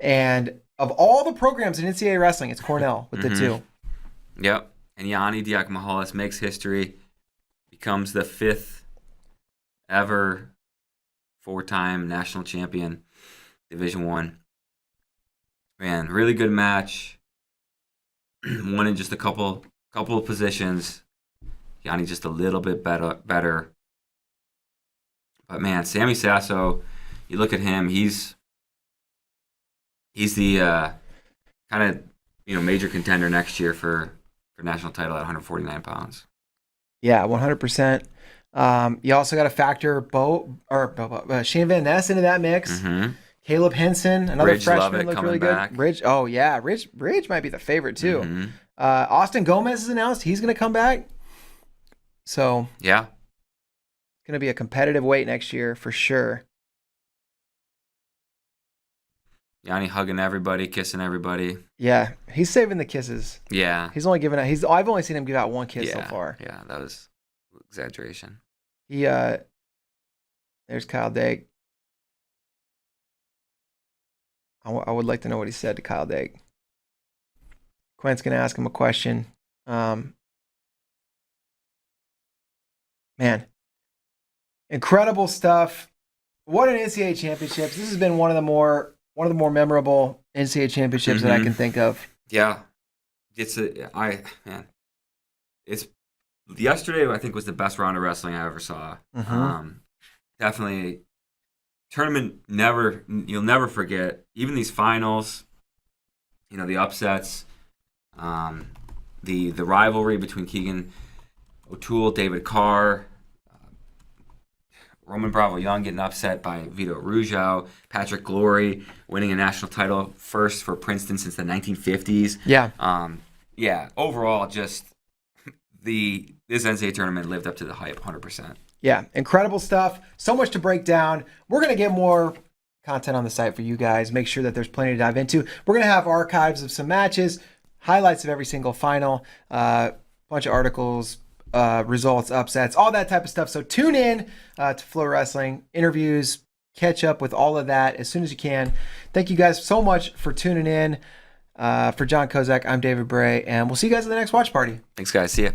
And of all the programs in NCAA wrestling, it's Cornell with the 2. Yep. And Yanni Diakomahalis makes history, becomes the 5th ever 4-time national champion, Division I. Man, really good match. Won in just a couple of positions. Yanni just a little bit better. But man, Sammy Sasso, you look at him, he's the kind of major contender next year for national title at 149 pounds. Yeah, 100%. You also got to factor Shane Van Ness into that mix. Caleb Henson, another Bridge freshman, looked really good. Bridge, oh yeah, Bridge might be the favorite too. Austin Gomez is announced; he's going to come back. So yeah, it's going to be a competitive weight next year for sure. Yanni hugging everybody, kissing everybody. Yeah, he's saving the kisses. Yeah, he's only giving out. I've only seen him give out one kiss so far. Yeah, that was exaggeration. There's Kyle Dake. I would like to know what he said to Kyle Dake. Quint's going to ask him a question. Man, incredible stuff. What an NCAA championships. This has been one of the more memorable NCAA championships that I can think of. Yeah, yesterday I think was the best round of wrestling I ever saw. Definitely tournament you'll never forget. Even these finals, the upsets, the rivalry between Keegan O'Toole, David Carr, Roman Bravo Young getting upset by Vito Rujao, Patrick Glory winning a national title first for Princeton since the 1950s. Yeah. Overall, just this NCAA tournament lived up to the hype 100%. Yeah, incredible stuff. So much to break down. We're going to get more content on the site for you guys. Make sure that there's plenty to dive into. We're going to have archives of some matches, highlights of every single final, bunch of articles, results, upsets, all that type of stuff. So tune in to FloWrestling, interviews, catch up with all of that as soon as you can. Thank you guys so much for tuning in. For John Kozak, I'm David Bray, and we'll see you guys at the next watch party. Thanks, guys. See ya.